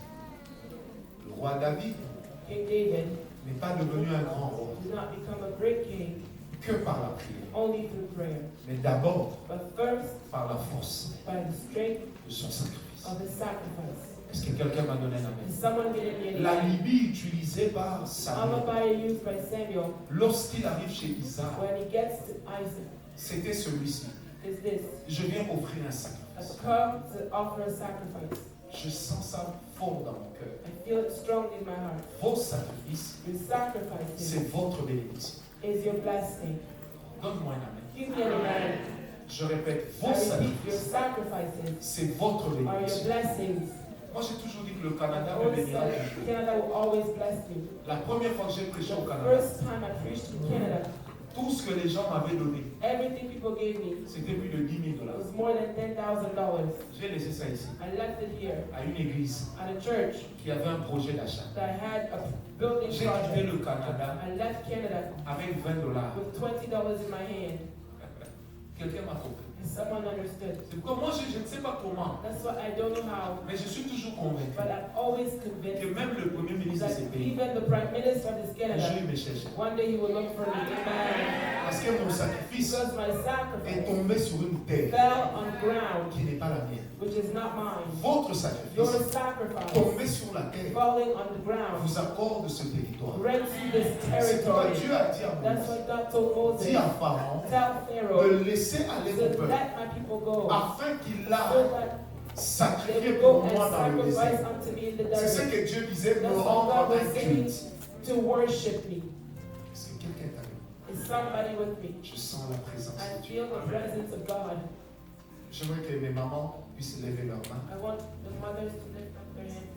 Le roi David n'est pas devenu un grand roi que par la prière, mais d'abord par la force de son sacrifice. Est-ce que quelqu'un m'a donné un amen? La Libye utilisée par Samuel lorsqu'il arrive chez Isaac, c'était celui-ci. Je viens offrir un sacrifice. Je sens ça fort dans mon cœur. Vos sacrifices, c'est votre bénédiction. Donne-moi un amen. Je répète, vos sacrifices, c'est votre bénédiction. Moi, j'ai toujours dit que le Canada me bénira toujours. La première fois que j'ai prêché au Canada, tout ce que les gens m'avaient donné, c'était plus de $10,000. J'ai laissé ça ici, à une église qui avait un projet d'achat. J'ai quitté le Canada avec $20. Quelqu'un m'a compris. Someone understood. C'est pourquoi moi je ne sais pas comment. That's why I don't know how. Mais je suis toujours convaincu. But I'm always convinced. Que même le premier ministre de ce pays. Even the prime minister of this Canada. Je me cherche. One day he will look for me. Parce que mon sacrifice est tombé sur une terre fell on ground qui n'est pas la mienne. Which is not mine. Votre sacrifice Your sacrifice tombé sur la terre falling on the ground vous accorde ce territoire. Rents you this C'est pourquoi territory. Dieu a dit à That's what God told Moses. Dit à Pharaon de laisser aller mon peuple afin qu'il a sacrifié pour moi dans le désert. C'est ce que Dieu disait, me rendre un culte. To worship me. Est-ce que quelqu'un est avec moi? Is somebody with me? Je sens la présence I de Dieu. feel the presence of God. J'aimerais que mes mamans puissent lever leurs mains. I want the mothers to lift up their hands.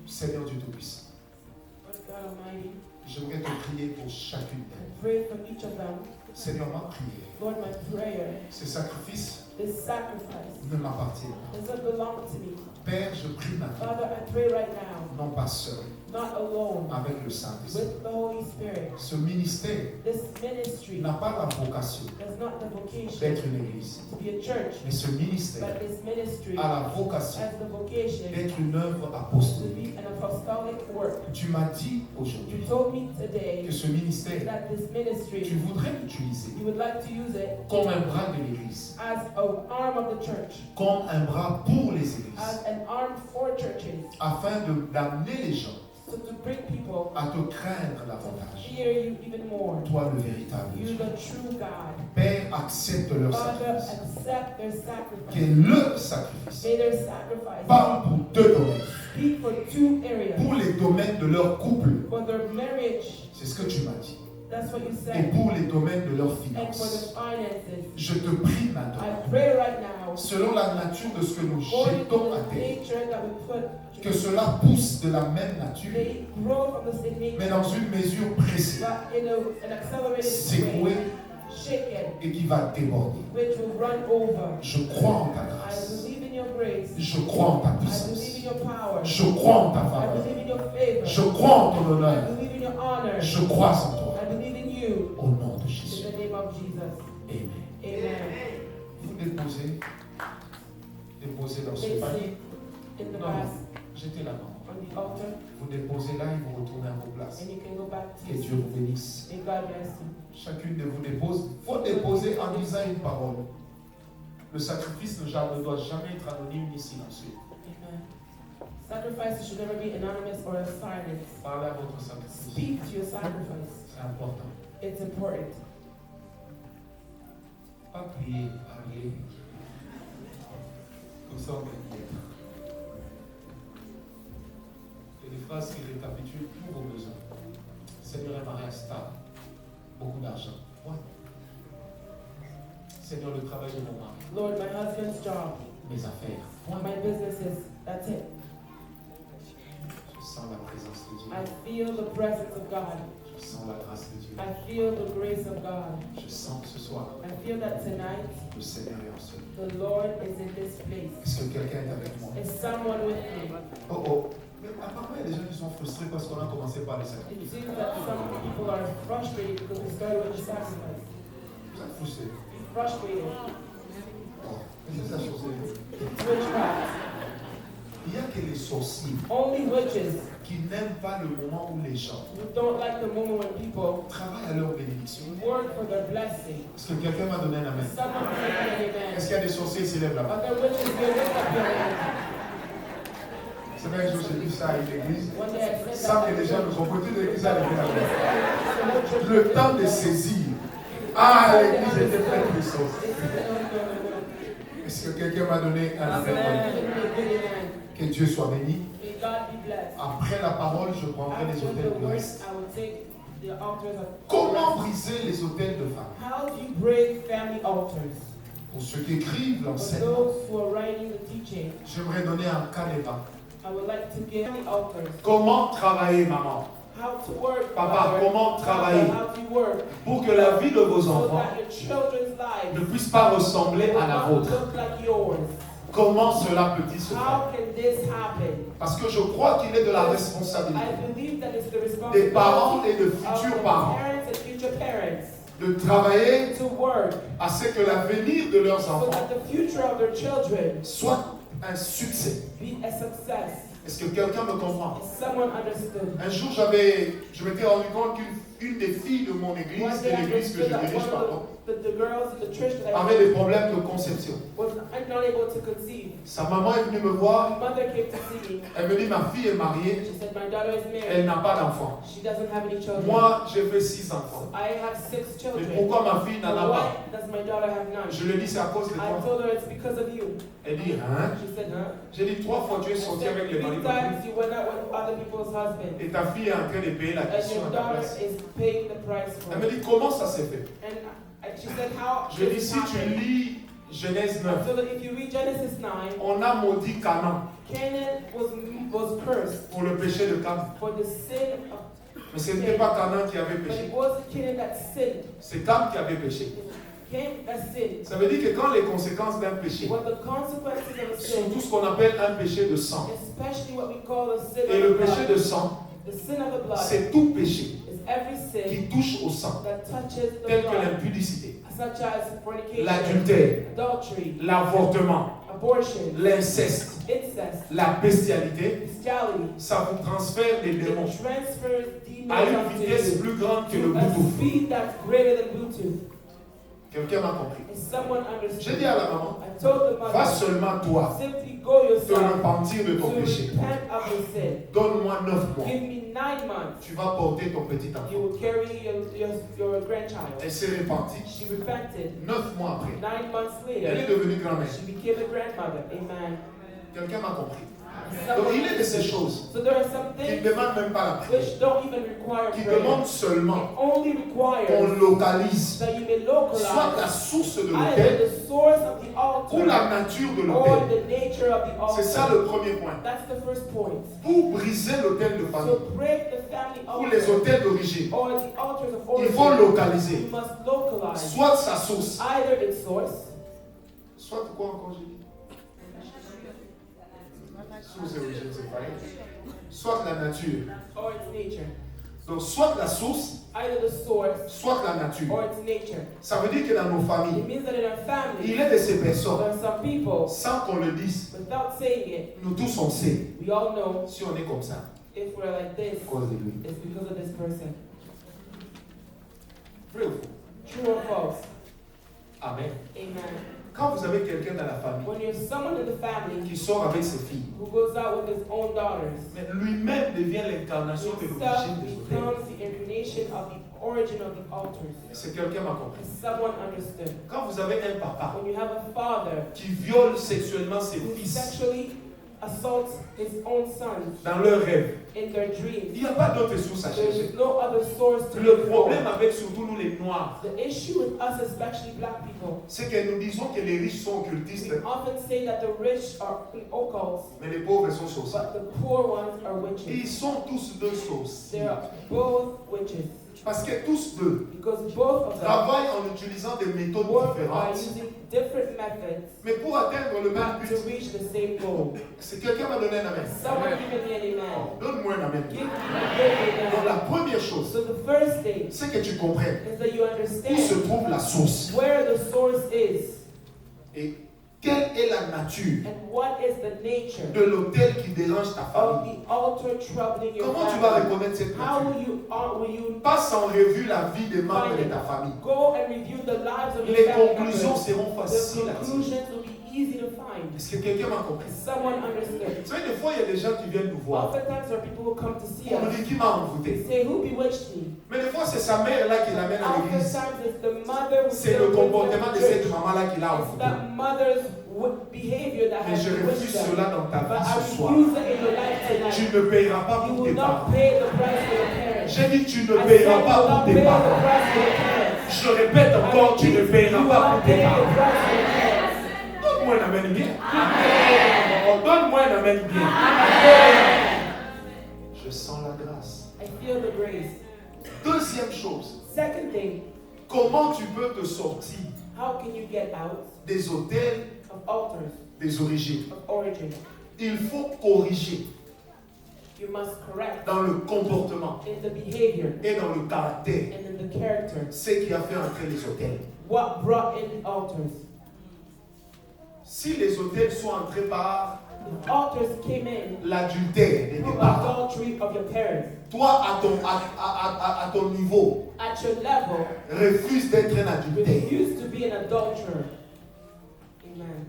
Seigneur Dieu Tout-Puissant, j'aimerais te prier pour chacune d'elles. Seigneur, ma prière, ces sacrifices ne m'appartiennent pas. Père, je prie maintenant, non pas seul, avec le Saint-Esprit. Ce ministère n'a pas la vocation d'être une église, mais ce ministère a la vocation d'être une œuvre apostolique. Tu m'as dit aujourd'hui que ce ministère, tu voudrais l'utiliser comme un bras de l'église, comme un bras pour les églises, afin d'amener les gens à te craindre davantage. Toi, le véritable Dieu. Père, accepte leur sacrifice. Que leur sacrifice parle pour deux domaines. Pour les domaines de leur couple. C'est ce que tu m'as dit. Et pour les domaines de leurs finances. Je te prie maintenant, selon la nature de ce que nous jetons à terre, que cela pousse de la même nature, mais dans une mesure précise, secouée et qui va déborder. Je crois en ta grâce. Je crois en ta puissance. Je crois en ta faveur. Je crois en ton honneur. Je crois en toi. Au nom de Jésus. Amen. Vous déposez dans ce panier. Non, jetez la main. Vous déposez là et vous retournez à vos places. Que Dieu vous bénisse. Chacune de vous dépose. Il faut déposer en disant une parole. Le sacrifice ne doit jamais être anonyme ni silencieux. Sacrifice should never be anonymous or silent. Parlez à votre sacrifice. Speak to your sacrifice. C'est important. It's important. Pas prier, parler. Comme ça, on va dire. Il y a des phrases qui récapitulent tous vos besoins. Seigneur, un mariage stable. Beaucoup d'argent. Ouais. Seigneur, le travail de mon mari. Lord, my husband's job. Mes affaires. My businesses. That's it. Je sens la présence de Dieu. I feel the presence of God. Je sens la grâce de Dieu. I feel the grace of God. Je sens que ce soir, I feel that tonight, le Seigneur est en ce lieu. the Lord is in this place. Est-ce que quelqu'un est avec moi? Is someone with me? Oh. Mais apparemment, il y a des gens qui sont frustrés parce qu'on a commencé par les It sacrifices. seems that some people are frustrated because we started with the sacrifice. Vous êtes frustrés. Frustrated. Oh. C'est ça, chose. Witchcraft. Il n'y a que les sorciers Only witches qui n'aiment pas le moment où les gens who don't like the moment when people travaillent à leur bénédiction. work for their blessing. Est-ce que quelqu'un m'a donné un amen? Someone say an amen. Est-ce qu'il y a des sorciers qui s'élèvent là-bas? Are there witches here? Lift up your hand. C'est vrai que j'ai dit ça à une église. One day I said Ça that. que les gens nous ont côté de l'église à l'église. Le temps de saisir. Ah, l'église était pleine de sorciers. Est-ce que quelqu'un m'a donné un amen? Que Dieu soit béni. Après la parole, je prendrai les autels de reste. Comment briser les autels de femmes? How do you break family altars? Pour ceux qui écrivent For l'enseignement, those who are writing the teaching, j'aimerais donner un canevas. I would like to give the altars. Comment travailler, maman? How to work, Papa, mother. comment travailler How to work pour que la vie de vos so enfants that your children's lives ne puisse pas ressembler à la will vôtre? look like yours. Comment cela peut-il se faire? How can this happen? Parce que je crois qu'il est de la I responsabilité believe that it's the des responsibility parents et de of futurs the parents parents and future parents de travailler to work à ce que l'avenir de leurs so enfants that the future of their children soit un succès. be a success. Est-ce que quelqu'un me comprend? Is someone understood? Un jour, je m'étais rendu compte qu'une des filles de mon église, One de day I l'église que je understood that dirige, one pardon, of the girls in the church that I avait des problèmes de conception. was not able to conceive. Sa maman est venue me voir, My mother came to see me. elle me dit ma fille est mariée, She said, my daughter is elle married. n'a pas d'enfant. She doesn't have any children. Moi, j'ai fait 6 enfants. I have 6 Mais children. pourquoi ma fille n'en a Why pas? does my daughter have none? Je lui ai dit c'est à cause de I toi. told her it's because of you. Elle dit hein? She said, huh? J'ai dit 3 fois tu es I sorti said, avec les 3 maris times you went out with other people's husbands. et ta fille est en train de payer la And question your à ta daughter place. is paying the price for Elle me it. dit comment ça s'est fait? And she said, how Je did dis this si tu happen? lis Genèse 9, So that if you read Genesis 9, on a maudit Canaan. Canaan was cursed pour le péché de Cam. for the sin of Mais ce n'était pas Canaan qui avait But péché. it wasn't Canaan that sinned. C'est Cam qui avait péché. Cain that sinned. Ça veut dire que quand les conséquences d'un péché When the consequences of a sont sin, tout ce qu'on appelle un péché de sang. especially what we call a sin Et of le the péché blood, de sang, the sin of the blood c'est tout péché is every sin qui touche au sang, that touches the tel que blood, l'impudicité, such as fornication, l'adultère, adultery, l'avortement, abortion, l'inceste, incest, la bestialité. bestiality. Ça vous transfère des démons It transfers demons à une onto vitesse you plus grande que le to a Bluetooth. speed that's greater than Bluetooth. Quelqu'un m'a compris. And someone J'ai understood. dit à la maman, I told the va mother, seulement toi simply go te yourself repentir de to ton péché. repent of your sin. Donne-moi 9 mois. Give me 9 months. Tu vas porter ton petit You enfant. will carry your grandchild. Elle s'est repentie. She repented. 9 mois après, 9 months elle later, est devenue grand-mère. she became a grandmother. Amen. Quelqu'un m'a compris. Donc il est de ces choses So there are some qui ne things demandent même pas la prière, which don't even require qui prayer. demandent seulement It only qu'on requires localise that you may soit la localize source de either l'autel the source of the ou altar la nature de or l'autel. the nature of the C'est ça altar. le premier point. That's the first point. Pour briser l'autel de famille To break the family ou les altar hôtels d'origine, or the altars of il faut origin, localiser you must localize soit sa source, either its source, soit quoi encore j'ai dit? Source et origine, c'est pareil. Soit la nature. or its nature. Donc soit la source, Either the source soit la nature. or its nature. Ça veut dire que dans nos It familles, means that in our family, il est de ces personnes, there are some people, sans qu'on le dise, without saying it, nous tous on sait, we all know si on est comme ça, if we're like this, à cause de lui. it's because of this person. Vrai ou faux? True or false? Amen. Amen. Quand vous avez quelqu'un dans la famille When you're someone in the family qui sort avec ses filles, who goes out with his own daughters, mais lui-même devient l'incarnation de himself l'origine des hôtels. becomes the incarnation of the origin of the altars. C'est quelqu'un m'a compris. Someone understood. Quand vous avez un papa When you have a father qui viole sexuellement ses who fils sexually assaults his own sons dans leurs rêves, in their dreams, il n'y a pas d'autre source à chercher. there's no other source to Le look for. problème avec surtout nous les Noirs, The issue with us, especially black people, c'est que nous disons que les riches sont occultistes, we often say that the rich are occults, mais les pauvres sont sorciers. but the poor ones are Ils witches. sont tous deux sorciers. They are both witches. Parce que tous deux Because both of them travaillent en utilisant des méthodes work by différentes. using different methods Mais pour atteindre le même to but, reach the same goal. c'est quelqu'un m'a donné un amen. Someone give me an amen. Donne-moi un amen. Give me an Donc amen. la première chose, So the first thing c'est que tu comprennes is that you où se understand trouve la source where the source is et quelle est la nature and what is the nature de l'autel qui dérange ta of famille. the altar troubling your Comment tu vas family. reconnaître cette How nature? will you Passe en revue la vie des membres de ta famille. go and review the lives of your Les family conclusions members? seront The faciles à tirer. conclusions will be easy to find. Est-ce que quelqu'un m'a compris? Someone understood. Vous savez, des fois, il y a des gens qui viennent nous voir. Oftentimes there are people who come to see On me us. dit qui m'a They envoûté. say, who bewitched me? Mais des fois, c'est sa mère là qui l'amène à l'église. Oftentimes it's the mother who C'est still le brings them comportement to de cette church. maman là qui l'a It's envoûté. that mother's behavior that Mais has je refuse bewitched them. cela dans ta But vie I ce soir. refuse it in your life Tu tonight. ne payeras pas You pour will tes not parents. pay the price for your parents. J'ai dit tu ne I said you payeras will pas pour not tes pay the parents. price for your parents. Je répète I encore, tu ne repeat, payeras you will pas not pour tes pay the parents. price for your parents. Donne-moi un amen bien. Oh, donne-moi un amen bien. Je sens la grâce. I feel the grace. Deuxième chose, Second thing, comment tu peux te sortir how can you get out des hôtels of altars des origines? of origin? Il faut corriger You must correct dans le comportement in the behavior et dans le caractère and in the character ce qui a fait entrer les hôtels. what brought in the altars. Si les hôtels sont entrés par The altars came in l'adultère de tes through parents, adultery of your parents. toi à ton niveau, At your level, refuse d'être un adultère. refuse to be an adulterer. Amen.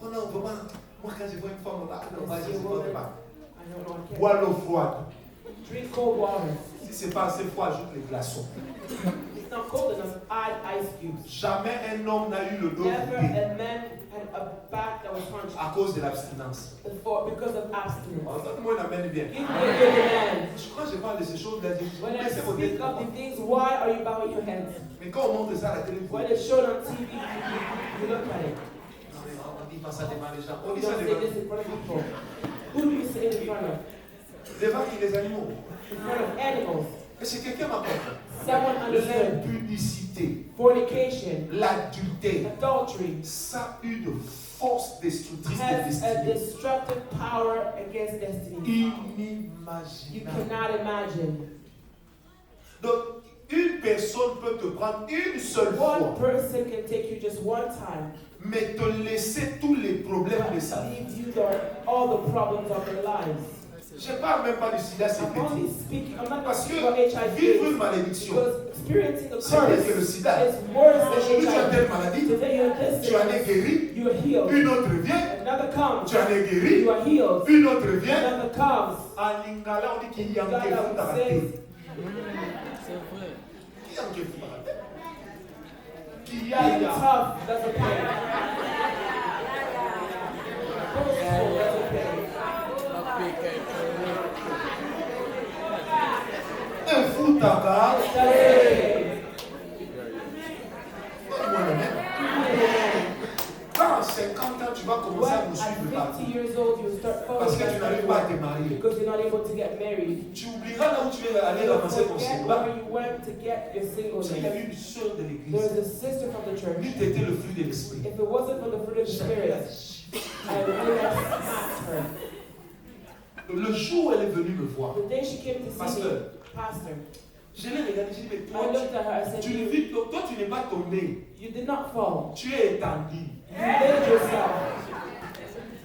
Oh non, vraiment, moi quand je vois une femme là, non, Yes, je ne you supporte will. pas. I don't know. I can't. Bois l'eau froide. Drink cold water. Si c'est pas assez froid, ajoute les glaçons. It's not cold enough. Add ice cubes. Jamais un homme n'a eu le dos Never coupé a man had a back that was hunched à cause de l'abstinence. because of abstinence. Oh, donne-moi une amène bien. Give me a good man. Je crois que je parle de ces choses là. When I speak of the things, why are you bowing your heads? Mais quand on montre ça à la télé, When it's shown on TV, you look at it. on dit pas ça devant les gens. On dit You ça don't say devant this in front of people. Who do you say it in front of? devant les animaux. In front of animals. Est-ce que quelqu'un m'a compris? Someone understood. L'impudicité, Fornication, l'adultère, adultery ça a une force destructrice de has a destinée. destructive power against destiny. You Inimaginable. cannot imagine. Donc, une personne peut te prendre une seule One fois, person can take you just one time, mais te laisser tous les problèmes de sa vie. leave you all the problems of their lives. Je ne parle même pas du sida, c'est I'm only petit. speaking, I'm not Parce que speaking about vivre une HIV, malédiction, because experiencing a c'est pire que le curse sida. is worse Aujourd'hui, tu as than telle HIV. maladie, Today you're tu en es this, guéri, you're healed. une autre vient, Another comes, tu en es guéri, you are healed. une autre vient. Another comes. En lingala, on dit qu'il y a un God kéfou dans la says, tête. Qui a un kéfou dans la tête? Qui y a, being y a. tough doesn't pay. Boastful doesn't pay. Un fou tabac. Hey. Quand à 50 ans, tu vas commencer à When nous at suivre partout. 50 years old you start Parce que tu n'arrives pas à te following marier. because you're not able to get married. Tu oublieras là où tu es allé You ramasser ton forget célibat. where you went to get your Il y a singleness. eu une sœur de l'église. There's a sister from the church. Lui, t'étais le fruit de l'esprit. If it wasn't for the fruit of the Spirit, I would have smacked her. Le jour où elle est venue me voir, The day she came to see me, Pasteur, Pastor, je l'ai regardé, j'ai dit, mais I toi, looked at her, I said, tu ne vis, toi, tu n'es pas tombé. you did not fall. Tu es étendu. You laid yourself.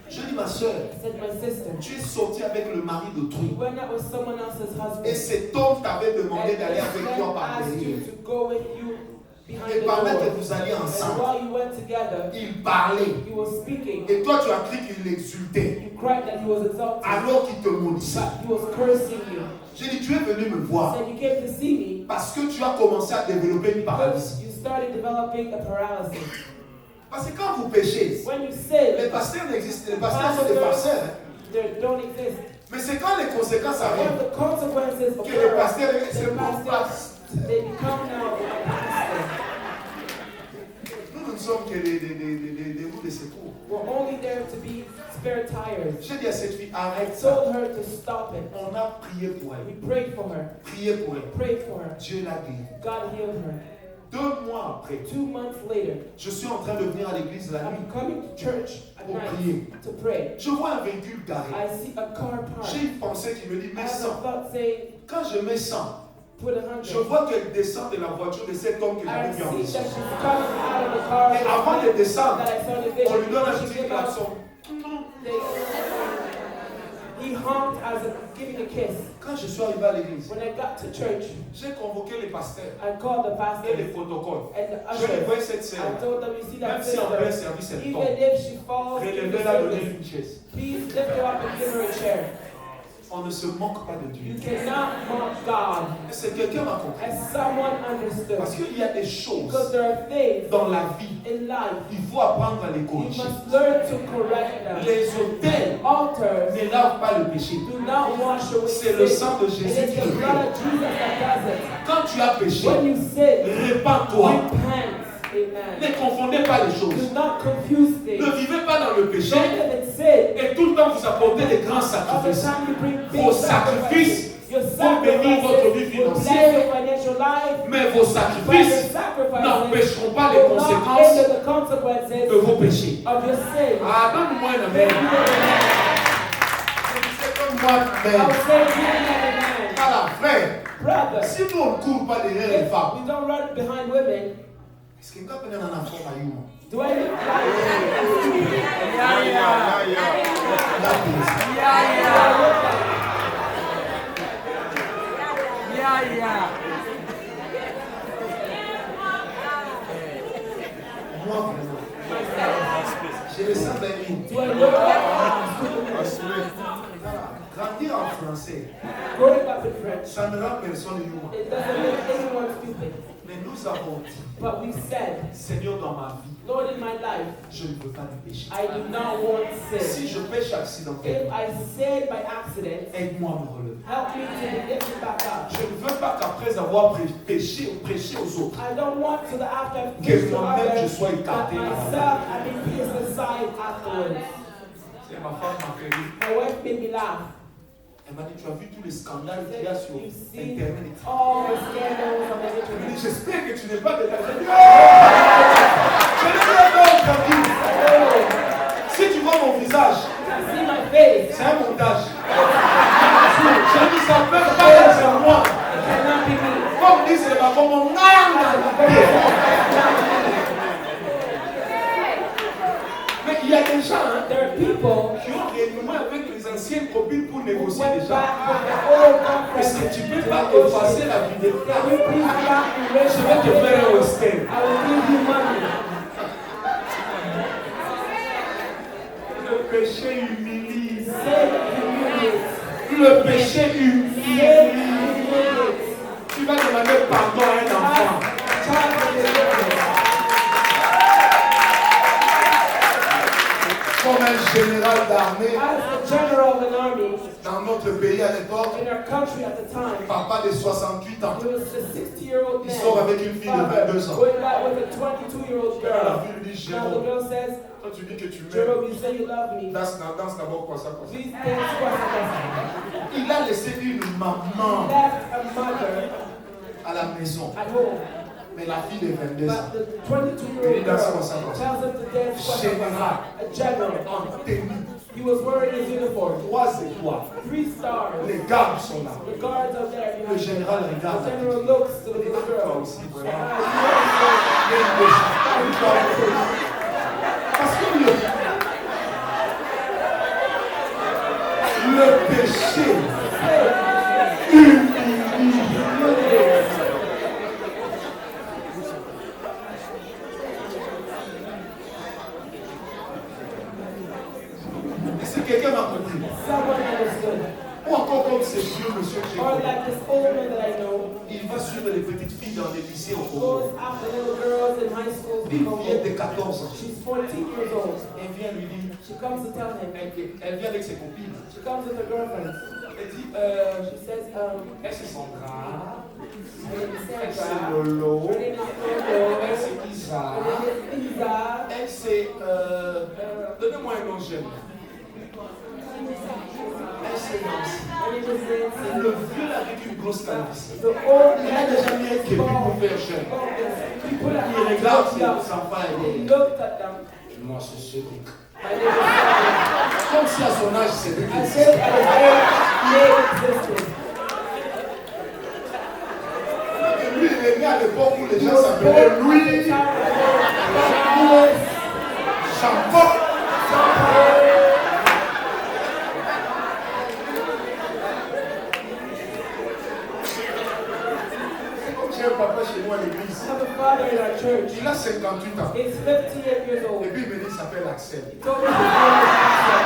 Je dis, ma soeur, I said, my sister, tu es sorti avec le mari d'autrui. you went out with someone else's Et husband. cet homme t'avait demandé And d'aller this avec man toi par asked you derrière. to go with you behind Et the pendant que door. vous alliez And ensemble, while you went together, il parlait. he was speaking. Et toi, tu as cru qu'il exultait. You cried that he was exalted, Alors qu'il te maudissait. but he was cursing you. J'ai dit, tu es venu me voir. Said you came to see me Parce que tu as commencé à développer une paralysie. because you started developing a paralysis. Parce que quand vous péchez, When you les sin, pasteurs n'existent, les pasteurs sont des farceurs. Hein. they don't exist. Mais c'est quand les conséquences When arrivent the consequences que les occur, pasteurs the se pastors, passent. they become now a pastor. Nous ne sommes que des roues de secours. We're only there to be spare tires. J'ai dit à cette fille, I arrête ça. told her to stop it. On a prié pour We elle. prayed for her. Prié pour elle. Prayed for her. Dieu l'a guérie. God healed her. 2 mois après, 2 months later, je suis en train de venir à l'église la nuit I'm coming to church at pour night prier. to pray. Je vois un véhicule garé. I see a car parked. J'ai une pensée qui me dit, I mets have a 100. thought saying, Quand je mets 100, put je 100. vois qu'elle descend de la voiture de cet homme que I j'avais vu en see vision. that she's coming out of the car. Et avant de descendre, That I saw the on lui vision. donne un She petit came out, klaxon. he honked as a giving a kiss. Quand je suis arrivé à l'église, When I got to church, j'ai convoqué les pasteurs I called the et pastor les protocoles. and the Je les usher. vois cette I sœur. told them, you see Même that si en plein sister, service elle even tombe, if she falls in the relevez-la, donnez service, une chaise. please lift her up and give her a chair. On ne se moque pas de You Dieu. cannot mock God. C'est quelqu'un m'a compris. As someone understood. Parce qu'il y a des Because choses there are things dans la vie, in life il faut apprendre à les you corriger. must learn to correct them. Les autels Altars ne lavent pas le péché. do not wash away C'est sin. le sang de It Jésus is qui the le blood fait. of Jesus that does it. Quand tu as péché, When you sin, répands-toi. repent. Ne Amen. confondez pas les Do choses. not confuse things. Ne vivez pas dans le péché Don't live in sin. et tout le temps vous apportez des grands All the sacrifices. time you bring Vos big sacrifices. sacrifices Your vont bénir votre vie sacrifices will bless financière, your financial life. mais vos But your sacrifices sacrifices n'empêcheront pas les will not conséquences hinder the consequences de vos péchés. of your sin. Ah, donne-moi un amen. Donne-moi un I amen. will say amen. Voilà, frère, Brother, si nous on ne court pas derrière les if femmes, we don't run behind women, est-ce que quand on est en enfant, à you, do I look like moi vraiment, je le sens bien you. do I look like Voilà, grandir en français, growing up in French? ça ne rend personne humain. It doesn't make anyone stupid. Mais nous avons dit, But we said, Seigneur, dans ma vie, Lord, in my life, je ne veux pas du péché. I do not want sin. Si je pêche If accidentellement, I sin by accident, aide-moi à me relever. help me to be lifted back up. Je ne veux pas qu'après avoir péché ou prêché aux autres, I don't want to the after I've que preached to moi-même je others, sois that écarté. myself I be pierced aside afterwards. C'est ma femme m'a fait rire. My wife made me laugh. Elle m'a dit, tu as vu tous les scandales She qu'il y a said, sur you've seen Internet. all the scandals on the Elle m'a internet. dit, j'espère que tu n'es pas de ta vie. Je n'ai pas entendu. Si tu vois mon visage, See my face. c'est un montage. Je dis, ça ne peut pas être moi. It cannot be me. Comme disent les bacons, mon âme. Mais il y a des gens There are people qui ont réunion avec les anciennes copines pour who négocier went déjà. back with their old Est-ce girlfriend que tu to peux pas negotiate. effacer la vidéo? Can you please back and raise Je vais te faire un western. I will give you money. Le péché humilie. Sin humiliates. Le péché humilie. Sin humiliates. Tu vas demander pardon à un enfant. Child of deliverance. Comme un général d'armée As the general of an army dans notre pays à l'époque, in our country at the time, papa de 68 ans, he was a 60-year-old il man. sort avec une fille de 22 ans. Going back with a 22-year-old La girl. fille lui dit, Now the Jérôme, girl says, quand tu dis que tu m'aimes, Jerome, you say you love me. danse d'abord quoi ça. Please dance kwasa. Il a laissé une maman Left a mother à la maison, at home. mais la fille de 22 ans, But the 22-year-old girl tells him to dance kwasa. A general. en tenue, He was wearing his uniform. 3 étoiles, 3 stars. les gardes sont là. The guards are there. Le behind him. général The regarde. general looks to the little Toi girl. aussi, Ah, vraiment. you also- Parce que le péché humilie. Est-ce que quelqu'un m'a compris? Someone understood. Ou encore comme ces vieux monsieur que j'ai Or connu. like this old man that I know, Il va suivre les petites filles dans les lycées au Congo. goes after little girls in high school. Une fille de 14 ans. She's 14 years old. Elle vient lui dire, She comes to tell him. elle vient avec ses copines. She comes with her girlfriends. Elle dit, She says, elle c'est Sandra, her name is elle c'est Sandra. Lolo, Her name is Lolo. elle c'est Isa, Her name is Lisa. elle c'est, donnez-moi un nom jeune. Elle c'est Nancy. Her name is Nancy. Le vieux avec une grosse calvitie. The old Il a man déjà mis un képi pour faire jeune. He put a Il hand regarde up. ses enfants He et dit, looked at them. moi c'est Cédric. My name is Cedric. Comme si à son âge Cédric I existait. said at his age, he existed. Lui, il est né à l'époque où les He gens was s'appelaient born Louis, at the time of Louis. Jean-Paul. J'ai un papa chez moi à l'église. I have a father in our church. Il a 58 ans. He's 58 years old. Et puis il me dit, il s'appelle Axel. He told me his name is Axel.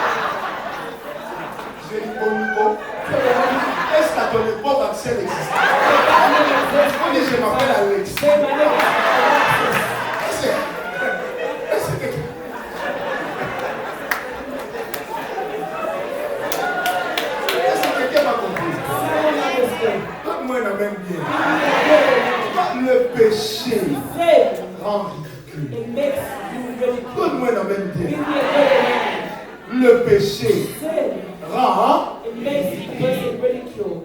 J'ai dit, Nico, est-ce qu'à ton époque Axel existait? On dit, je m'appelle Alex. Say my name is Alexis. Est-ce que quelqu'un m'a compris? Someone understood. Donne-moi un même bien. He Le péché said, rend ridicule. it makes you ridicule. Donne-moi un même Give bien. me a good man. Le péché Sin, rend. it makes the person ridicule.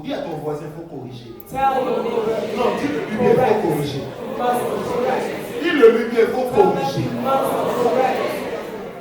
Dis à ton voisin, il faut corriger. Tell your neighbor, Non, dis-le lui bien, il faut corriger. you must correct. Dis-le lui bien, il faut Tell them corriger. you must correct.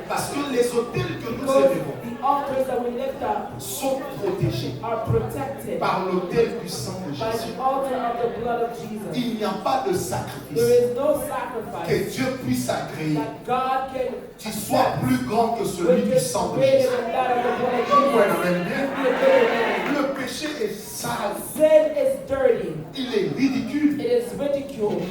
Parce que les hôtels que nous Because élevons the altars that we lift up sont protégés are protected par l'autel puissant de by Jésus. the altar of the blood of Jesus. Il n'y a pas de There sacrifice is no que sacrifice Dieu puisse agréer that God can qui soit plus grand que celui which du is sang de greater Jésus. than that of the blood of Ouais, Jesus. non, mais bien. Be a greater man. Le péché est sale, Sin is dirty. il est ridicule. It is ridicule.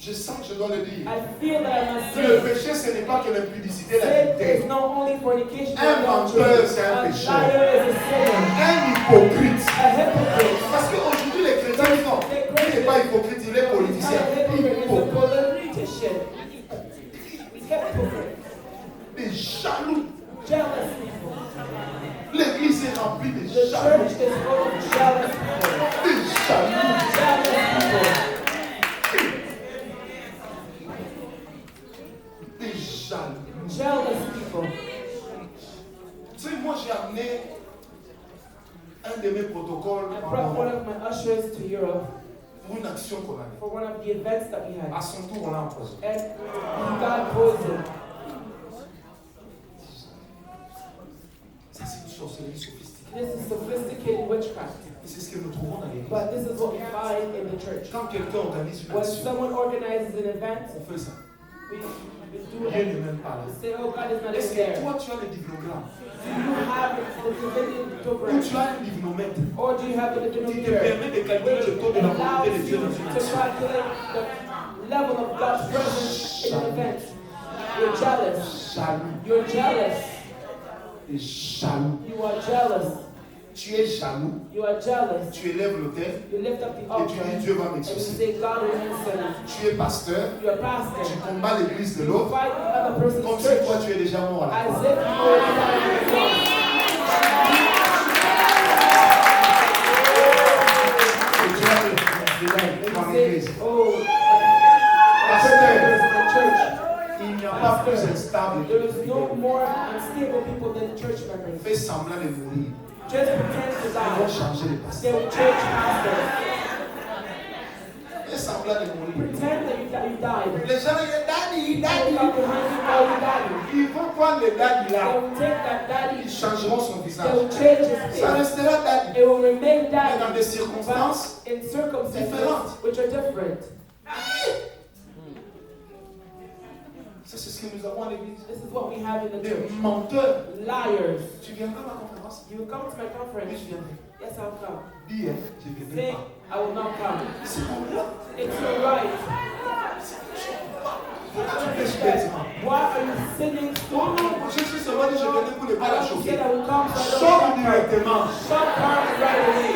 Je sens que je dois le dire. I feel that I must Le say péché, ce n'est pas que l'impudicité, sin l'adultère. is not only fornication Un and menteur, adultery. c'est un A pécheur. liar is a sinner. Un hypocrite. A hypocrite. Parce qu'aujourd'hui, les chrétiens disent non, Dieu n'est pas remplie de The church jaloux. is full of jealous people. Des jaloux. Des jaloux. Jealous people. Tu sais, moi j'ai amené un de mes protocoles I brought one of my ushers to Europe pour une action qu'on avait. for one of the events that we had. À son tour, on l'a empoisonné. And he got poisoned. Ça, c'est une sorcellerie sophistiquée. This is sophisticated witchcraft. Et c'est ce que nous trouvons dans l'église. But this is what we find in the church. Quand quelqu'un organise une When action, someone organizes an event, on fait ça. we do Dieu it. n'est même pas là. We say, oh, God is not Est-ce in que there. toi, tu as le divinogramme? Do you have the divinity Ou program? tu as un divinomètre Or do you have the qui te divinometer? permet de calculer le taux de la volonté Allows de you Dieu dans une to action? calculate the level of God's presence in an event. You're jealous. Jaloux. You're jealous. Tu es jaloux. You are jealous. Tu es jaloux. You are jealous. Tu élèves l'autel You lift up the et tu altar dis Dieu va and you m'exaucer. say, God will answer you. Tu es pasteur. You're a Tu pastor. combats l'église de You l'autre fight the other comme person's si church toi tu es déjà mort à la as croix. if you were the Et tu as le dans l'église. oh, Pasteur, my church. il n'y a pas plus instable que There le is no fidèle. more unstable people than church members. Fais semblant de mourir. Just pretend to Ils vont die. changer les They pasteurs. were church pastors. Fais semblant de mourir. Pretend that you died. Les gens disent Daddy, They will Daddy. come behind you, call you daddy. Ils vont prendre le daddy They là. will take that daddy. Ils changeront son They visage. will change his Ça face. restera daddy. It will remain Mais dans daddy. des circonstances, But in circumstances différentes. which are different. ça c'est ce que nous avons à l'église. This is what we have in the Des church. menteurs. Liars. Tu viendras à ma conférence? You will come to my Oui, conference. je viendrai. Yes, I'll come. Dis, hein, je viendrai Say, pas. I will not come. C'est pour moi. It's your right. Pourquoi tu pêches bêtement? Why are you sinning so Oh non, je suis seulement dit, je venais pour ne pas la I choquer. said I will come, so I don't Sors come. directement. Shut her right away.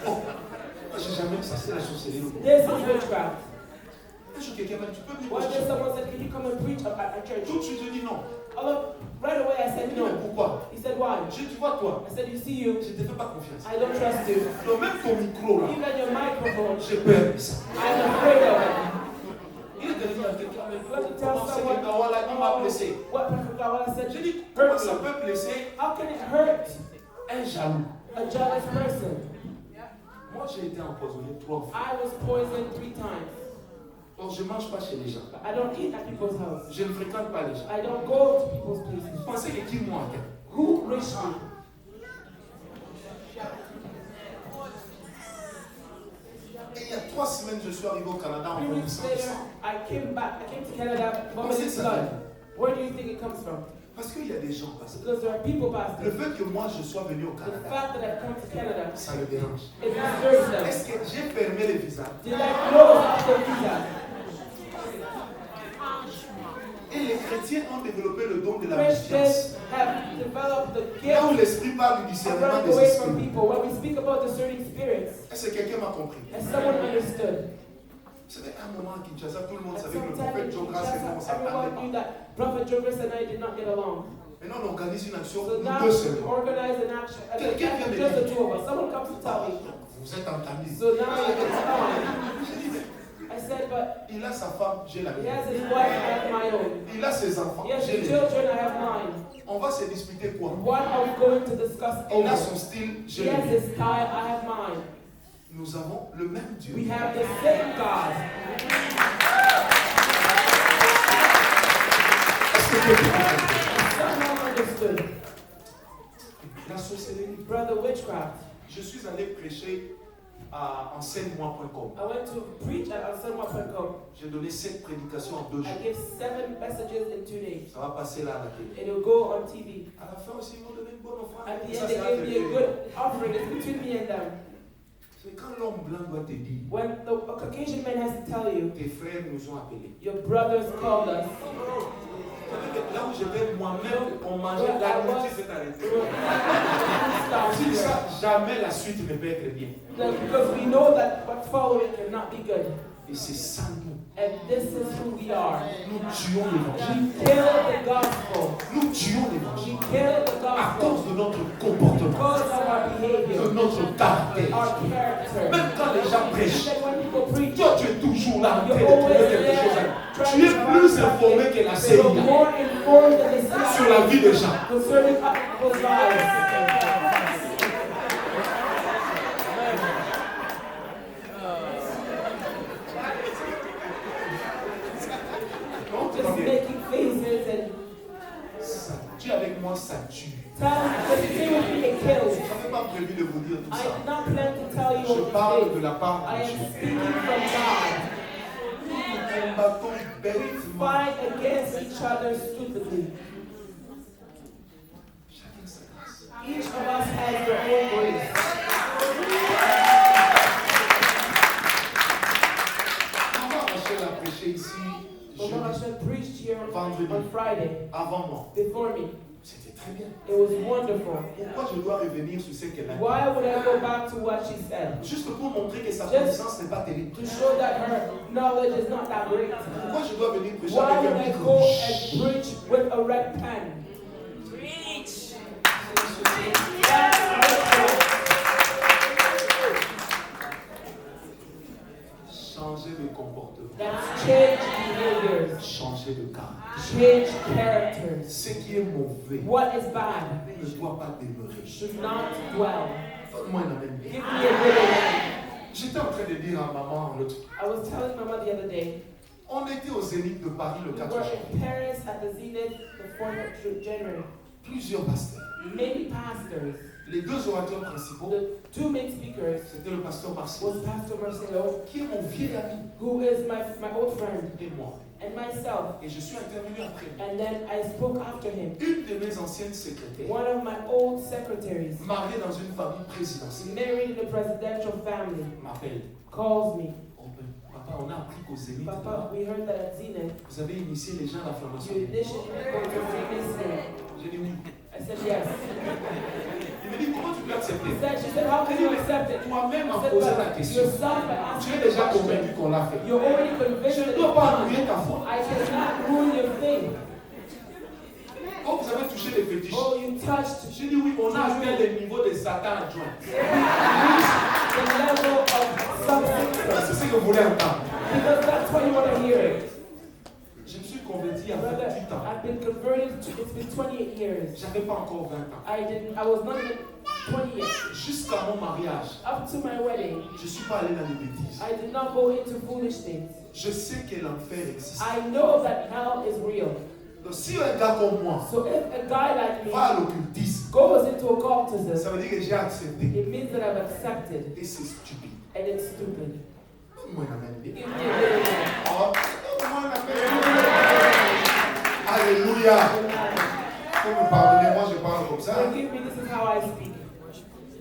Oh, moi j'ai jamais vu ça, c'est la sorcellerie. This is witchcraft. Un jour quelqu'un m'a dit, tu peux venir One day prêcher? someone said, can you come and preach at church? Tout de suite je dis non. Right away I said Il dit, mais no. pourquoi? He said, why? Je dis, tu vois toi, I said, you see you, je ne te fais pas confiance. I don't trust you. Donc même ton micro là, Even your microphone, j'ai peur de ça. I'm afraid of it. Il est devenu à quelqu'un, mais Let me tell comment c'est someone, que Kawala il m'a blessé? what Prophet Kawala said, J'ai dit, comment hurt ça me. peut blesser How can it hurt un jaloux? a jealous person? Moi j'ai été empoisonné 3 fois. I was poisoned 3 times. Donc je ne mange pas chez les gens. I don't eat at people's house. Je ne fréquente pas les gens. I don't go to people's Vous places. pensez que qui moi atteint? Who reached me? Et il y a 3 semaines, je suis arrivé au Canada en 3 weeks connaissant later, ça. I came to Canada, Comment vomiting c'est ça? blood. Where do you think it comes from? Parce qu'il y a des gens, parce que Because there are people le pastors. fait que moi je sois venu au The Canada, fact that I've come to Canada, ça le dérange. it disturbs them. Est-ce que j'ai fermé les visas? Did I close up the visa? Et les chrétiens ont développé le don de la Christians méfiance. have developed the Là où gift l'esprit parle du of discernement running des away from esprits. people. When we speak about discerning spirits, Est-ce que quelqu'un m'a compris? has someone understood? Vous savez, à un moment à Kinshasa, tout le monde At savait que le some time prophète in John Grace et moi, on Kinshasa, s'attendait everyone knew pas. that Prophet Jogres and I did not get along. Maintenant, on organise une action, So nous now deux we seulement. organize an action, Quelqu'un vient de just the dire, two of us. Someone comes to tell me. vous êtes entamés. So now it's on. J'ai dit, mais I said, but il a sa femme, j'ai la he mienne. has his wife, I have my own. Il a ses enfants, He has j'ai his les miens. children, I have mine. On va se disputer quoi? What are we going to discuss Il a over? son style, j'ai He le has mien. his style, I have mine. Nous avons le même Dieu. We have the same God. Est-ce que quelqu'un a compris? Someone understood. La sorcellerie. Brother Witchcraft. Je suis allé prêcher à enseigne-moi.com. I went to preach at anselmo.com. J'ai donné 7 prédications en 2 I jours. gave 7 messages in 2 days. Ça va passer là à la télé. It will go on TV. À la fin aussi, ils m'ont donné une bonne offrande. At the Ça, end, c'est they un gave me a peu- good offering. It's between me and them. C'est quand l'homme blanc doit te dire, When the Caucasian man has to tell you, tes frères nous ont appelés. your brothers called us. Là où j'étais moi-même, on mangeait la nourriture s'est arrêtée. Si ça, jamais la suite ne peut être bien. Because we know that what's following cannot be good. Et c'est ça nous. And this is who we are. Nous tuons l'évangile. We kill the gospel. Nous tuons l'évangile. We kill the À gospel. cause de notre comportement. Because of our behavior. De notre caractère. Our character. Même quand les gens prêchent, Even when people preach, toi tu es toujours là en train de you're trouver always quelque there. chose. Tu es plus informé que la You're CIA more informed than the CIA sur la vie des gens. concerning other people's lives. Just making faces and Ça, tu es avec moi, ça tue. say with me it kills. Je n'avais pas prévu de vous dire tout I ça. did not plan to tell you Je all parle this. de la part I de am Dieu. speaking from God. Nous combattons We bêtement. fight against each other stupidly. Chacun sa grâce. Each of us has their own grace. Maman Rachel a prêché ici But when I jeudi, should preach here vendredi, on Friday avant moi. before me, C'était très bien. it was wonderful. Pourquoi je dois revenir sur ce qu'elle a dit? Why would I go back to what she said? Juste pour montrer que sa connaissance n'est pas terrible. To show that her knowledge is not that great. Pourquoi je dois venir prêcher Why avec would un I micro? go and preach with a red pen? Changer de comportement. That's change behaviors, Changer de caractère. change characters. Ce qui est mauvais What is bad ne doit pas demeurer. should not dwell. Donne-moi un amen. Give me a good amen. J'étais en train de dire à maman l'autre. I was telling Mama the other day, On était au Zénith de Paris le we 4 were juin. in Paris at the Zenith the 4th of January. Plusieurs pasteurs. Many pastors, Les deux orateurs principaux, the two main speakers c'était le pasteur Marcel, was Pastor Marcelo, qui est mon vieil ami, who is my old friend, et moi. and myself. Et je suis intervenu après. And then I spoke after him. Une de mes anciennes secrétaires, One of my old secretaries, mariée dans une famille présidentielle, married in a presidential family, m'appelle. calls me. Oh ben, papa, on a appris qu'au Zénith, Papa, we heard that at Zenith, vous avez initié les gens à la formation. you initially go to famous name. J'ai dit oui. I said yes. Il me dit, comment tu peux accepter? She said, how can you accept it? Toi-même I en said, posant la but question. yourself by Tu asking es the déjà question. convaincu qu'on l'a fait. You're already Je convinced ne that dois it's pas done. annuler ta foi. I cannot ruin your faith. Oh, vous avez touché les fétiches. Oh, you touched J'ai dit oui, on a atteint le niveau de Satan adjoint. the level of something. C'est ce que vous voulez entendre. Because that's what you want to hear it. Je me suis converti il y a Brother, 28 ans. I've been converted to, it's been 28 years. J'avais pas encore 20 ans. I was not even 20 yet. Jusqu'à mon mariage, Up to my wedding, je ne suis pas allé dans les bêtises. I did not go into foolish things. Je sais que l'enfer existe. I know that hell is real. Donc si un gars comme moi So if a guy like va à me l'occultisme, goes into occultism, ça veut dire que j'ai accepté. it means that I've accepted, Et c'est stupide. and it's stupid. Donne-moi un amen. Give me a good amen. Oh, donne-moi un amen. Alléluia. Faut me pardonner, moi je parle comme ça. Forgive me, this is how I speak.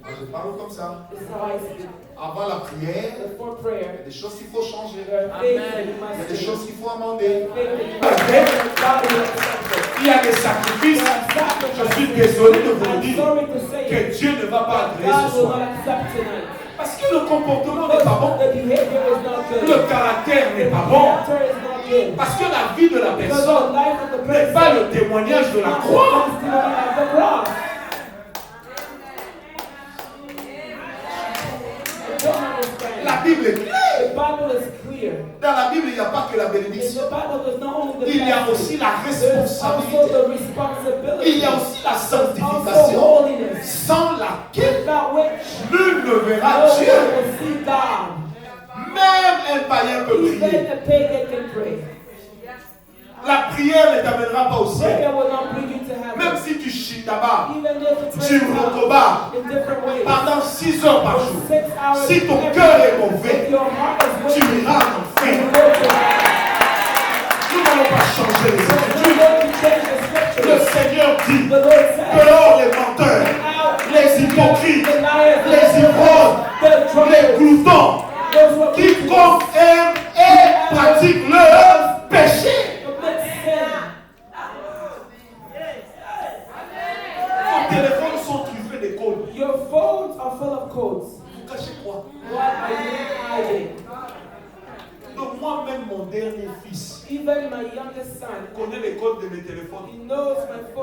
Moi je parle comme ça. This is how I speak. Avant la prière, Before il prayer, y a des choses qu'il faut changer. there are things that you Il y a must des do. choses qu'il faut amender. Things that you must do. God will accept it. Il y a des sacrifices. There are Je suis sacrifices. désolé de vous le I'm dire sorry to say que it. Dieu ne va pas agréer God ce will not soir. accept tonight. Parce que le comportement n'est pas bon. The behavior is not good. Le caractère The n'est pas bon. character is not good. Parce que la vie de la Because personne the life of the n'est person pas le témoignage de la is croix. not the testimony of the cross. I don't understand. La Bible est claire. The Bible is clear. Dans la Bible, il n'y a pas que la In bénédiction. the Bible, there's not only the Il y a blessing, aussi la there's also responsabilité. the responsibility. Il y a aussi la also sanctification. holiness. Sans laquelle Without which nul ne no verra one Dieu. will see God. Même un païen peut Even prier. a pagan can pray. La prière ne t'amènera pas au ciel. Prayer will not bring you to heaven. Même si tu chindabas, Even if it's tu rokobas in different ways. pendant 6 heures par jour. 6 hours Si ton every cœur day. est mauvais, If your heart is tu wicked, iras en you enfer. will go to hell. Nous n'allons pas changer les You're Écritures. going to change the Le scriptures. Seigneur dit, The Lord says, dehors les menteurs, out les hypocrites, the liars, les ivrognes, the les drunkards, gloutons, those who are quiconque aime et pratique leur péché. commit sin. Vos téléphones sont truffés de codes. Your phones are full of codes. Vous cachez quoi? What are you hiding? Ne Even my youngest son, il connaît les codes de mes téléphones. he knows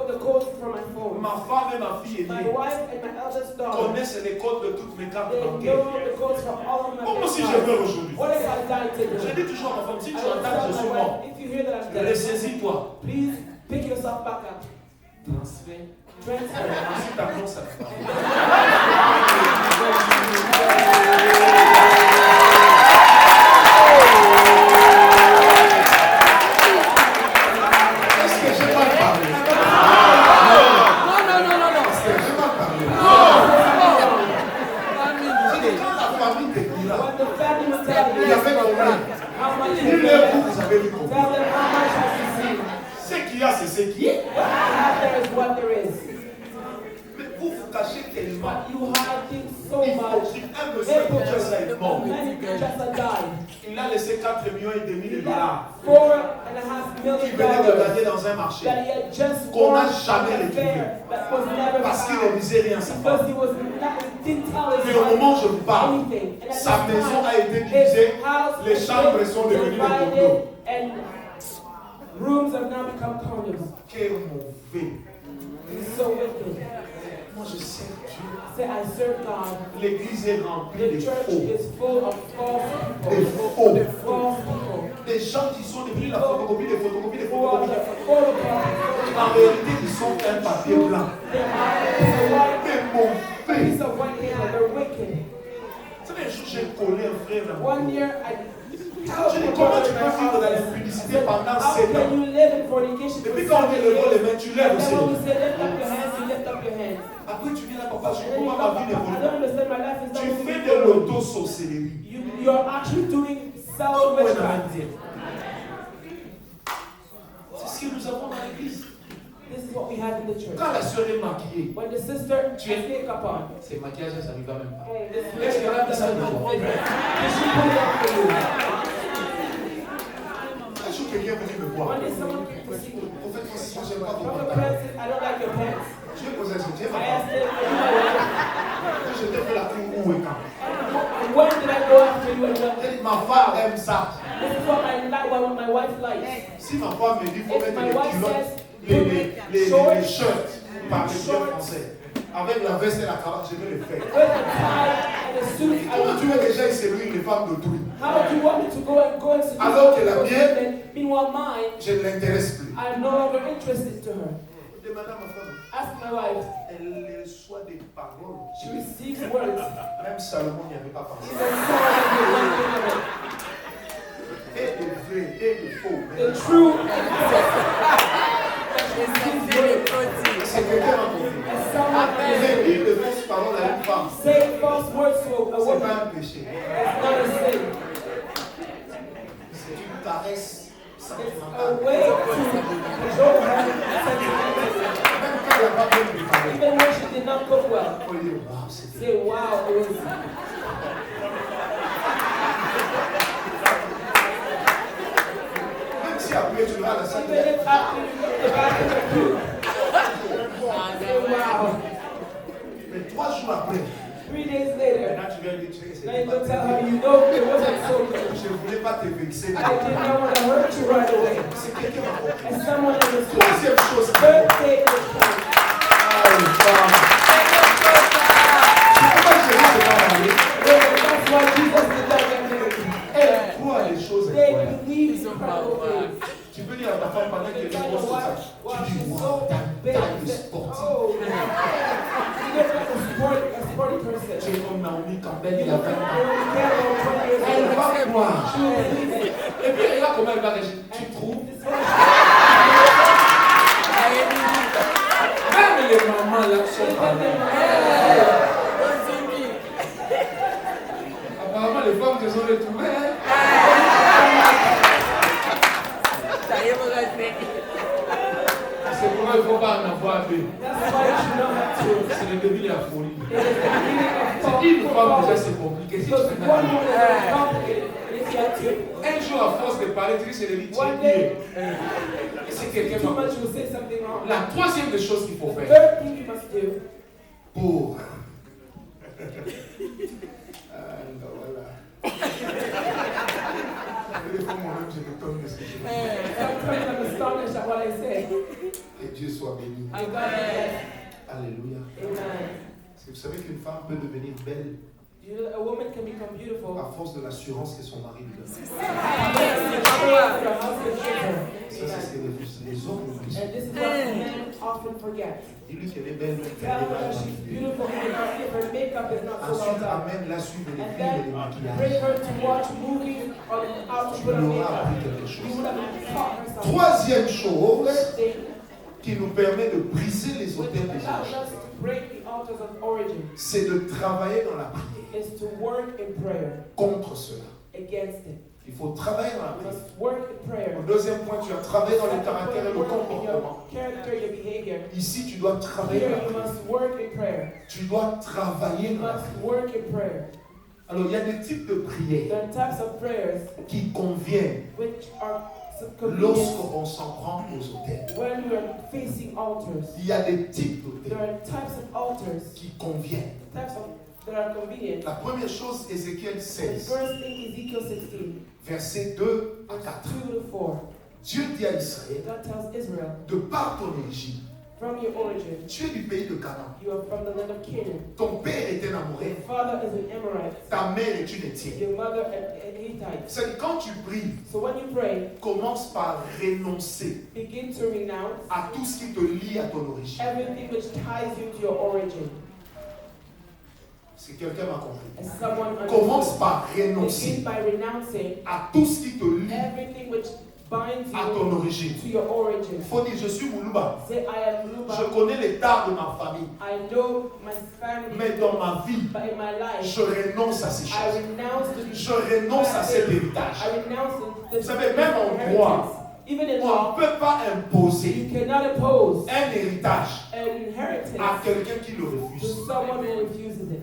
the codes for my phone. Ma femme et ma fille My aînée wife and my eldest daughter, connaissent les codes de toutes mes cartes they bancaires. know the codes for all of my Comment si je bank meurs cards. aujourd'hui? What if I die Je today? dis toujours à ma femme, si I tu will entends que je tell suis my mort, wife, if you hear that I'm dead, ressaisis-toi. please pick yourself back up. Transfert. Transfer. Ensuite, annonce à ta femme. Est-ce que j'ai mal parlé? Non. Est-ce que j'ai mal parlé? C'est que quand la famille te dira, When the family will tell you, il y avait combien? how much you Dis-leur get, vous avez vu combien? tell them how much have you seen. Ce qu'il y a, c'est ce qui est. What you have there is what there is. Mais vous vous cachez tellement. But you hide things so Il much. faut un monsieur qui just est mort. Many just died. Il a laissé 4,5 millions de dollars $4.5 qui venaient de million gagner dans un marché. that he had just Qu'on won n'a jamais on a retrouvé. fair that was never Parce qu'il ne found. disait rien à sa Because femme. he was not, didn't tell his Mais au moment où je vous parle, anything. And at sa this maison time, a été his divisée, house les has chambres been sont devenues des divided condos. and rooms have now become condos. Quel mauvais. It's so wicked. Moi je sais Dieu. Say, I serve God. L'église est remplie The de church faux. is full of false Des people. faux. False people. Des gens qui sont devenus la photocopie des photocopies des Who are photocopies. the photocopies. En réalité, ils sont un papier blanc. They are a white Mais mauvais. piece of white paper. They're wicked. Vous savez, un jour j'ai collé un frère dans mon One dos. year, I Je dis, comment tu peux vivre dans l'impudicité pendant how 7 can ans? you live in fornication for Depuis quand on 7 est levant les years? mains, tu lèves And aussi. then when we say lift up your hands, you lift up your hands. Après, tu viens là, papa, je And then you comprends come ma vie back, I n'évolue don't pas. understand my life is Tu not fais moving de forward. l'auto-sorcellerie. You're actually doing self-witchcraft. C'est ce que nous avons dans l'église. This is what we have in the church. Quand la sœur est maquillée, When the sister has makeup on, c'est maquillage, ça ne lui va même pas. this Est-ce qu'elle a mis ça devant? Did she put it up for you? Un jour, quelqu'un est venu me voir. One day someone came to see me. Prophète Francis, moi, j'aime pas vos Prophet pantalons. Francis, I don't like your pants. Je lui ai posé la question. I asked him, "Are you my wife?" Quand je t'ai fait la cour, où et quand? And when did I go after you and when? Elle dit, ma femme aime ça. This is what my wife likes. Si ma femme me dit, il faut If mettre my les wife culottes, says, les shorts, shirts, par les shorts, français, avec la veste et la cravate, je vais les faire. with a tie and a suit, I Comment tu will veux do que it. j'aille séduire les femmes d'autrui? How do you want me to go and seduce Alors que la those mienne- women? Meanwhile, mine, Je ne l'intéresse plus. I am no longer interested to her. Demandez à ma femme. Ask my wife. Elle reçoit des paroles. She receives words. Même Salomon n'y avait pas pensé. Even Solomon did not think of it. Et le vrai, et le faux. The true C'est quelqu'un a compris. and someone Vous dire de fausses paroles à une femme. say false words to a Ce n'est woman pas un péché. is not a sin. C'est une caresse It's a sentimentale. way to control her sentimentally. Même quand elle n'a pas bien préparé. Even when she did not cook well. Il faut dire, waouh, c'était. Say, wow, it was. Même si après tu vas à la salle de Even if after you look the back in the pew. Say, wow. mais 3 jours après, 3 days later, maintenant tu viens dire, tu sais que now you c'était go pas tell très her, bien. you know, it wasn't so good. Je ne voulais pas te vexer. I did not want to hurt you right away. C'est quelqu'un a compris. And someone understood. Troisième chose. Third thing is time. Ah, les femmes. C'est pourquoi Jésus s'est pas marié. That's why Jesus did not get married. Elle croit les choses They incroyables. believe incredible things. Tu peux dire à ta femme pendant qu'elle est Tell grosse your comme ça. wife, wow, Tu dis, she's waouh, so ta big. taille est sportive. Oh, you look like a sporty person. Tu es comme Naomi Campbell, You il y a look 20 like ans. Naomi Campbell 20 years Elle old. va croire. She will believe it. Et puis là, comment elle va réagir? Tu trouves? This one- Même les mamans là sont pareilles. Apparemment, les femmes se sont retrouvées. C'est pourquoi il ne faut pas en avoir deux. That's why you should not have two. C'est le début de la folie. It is the beginning of C'est une femme déjà, c'est compliqué. Si tu Because fais one ça, woman is very complicated. And if you have two, un jour, à force de parler, tu risques de lui one dire. day, Et c'est quelqu'un too va. much will say something wrong. La troisième des choses qu'il faut faire Third thing you must do. pour. Voilà. Des fois, moi-même, je me tombe de ce que je fais. Que Dieu soit béni. Alléluia. Est-ce que vous savez qu'une femme peut devenir belle a woman can become beautiful à force de l'assurance que son mari lui donne? Ça, c'est ce que les hommes oublient. And this is what men often forget. Dis-lui qu'elle est belle, qu'elle Tell est her belle. she's beautiful, if her makeup is not so well Ensuite, done. amène-la suivre les And films et les then maquillages. bring her to watch movies or how to Tu put on lui auras appris makeup. quelque You chose. would have taught her something. Troisième chose First thing, qui nous permet de briser les which autels des allows anges, us to break the altars of origin, c'est de travailler dans la prière is to work in prayer contre cela. against it. Il faut travailler dans la You prière. must work in prayer. Au deuxième point, tu as travaillé dans le Second caractère et point, le work in your comportement. character, your behavior. Ici, tu dois travailler Here dans la you prière. must work in prayer. Tu dois travailler You dans la must prière. work in prayer. Alors, il y a des types de prières There are types of prayers qui conviennent which are convenient lorsqu'on s'en prend aux autels. when we are facing altars. Il y a des types There d'autels are types of altars, qui conviennent. types of that are convenient. La première chose, Ézéchiel The 16, first thing, Ezekiel 16, versets 2 à 4. 2 to 4. Dieu dit à Israël, God tells Israel, de par ton origine, from your origin, tu es du pays de Canaan. you are from the land of Canaan. Ton père est un Your Amoréen, father is an Amorite. ta mère est une Étienne. Your mother an Hittite. C'est quand tu pries, So when you pray, commence par renoncer begin to renounce à tout ce qui te lie à ton origine. everything which ties you to your origin. Si quelqu'un m'a compris. As someone Commence understood, par renoncer begin by renouncing à tout ce qui te lie everything which binds à ton you origine. to your origin. Il faut dire, je suis Moulouba. Say, I am Je Luba. connais l'état de ma famille. I know my family, Mais dans ma vie, but in my life, je renonce à ces I choses. renounce to these Je renonce à cet héritage. I renounce this Vous savez, même en inheritance. droit, Even in on law, ne peut pas imposer you cannot oppose un héritage an inheritance à quelqu'un qui le to refuse. someone who refuses it.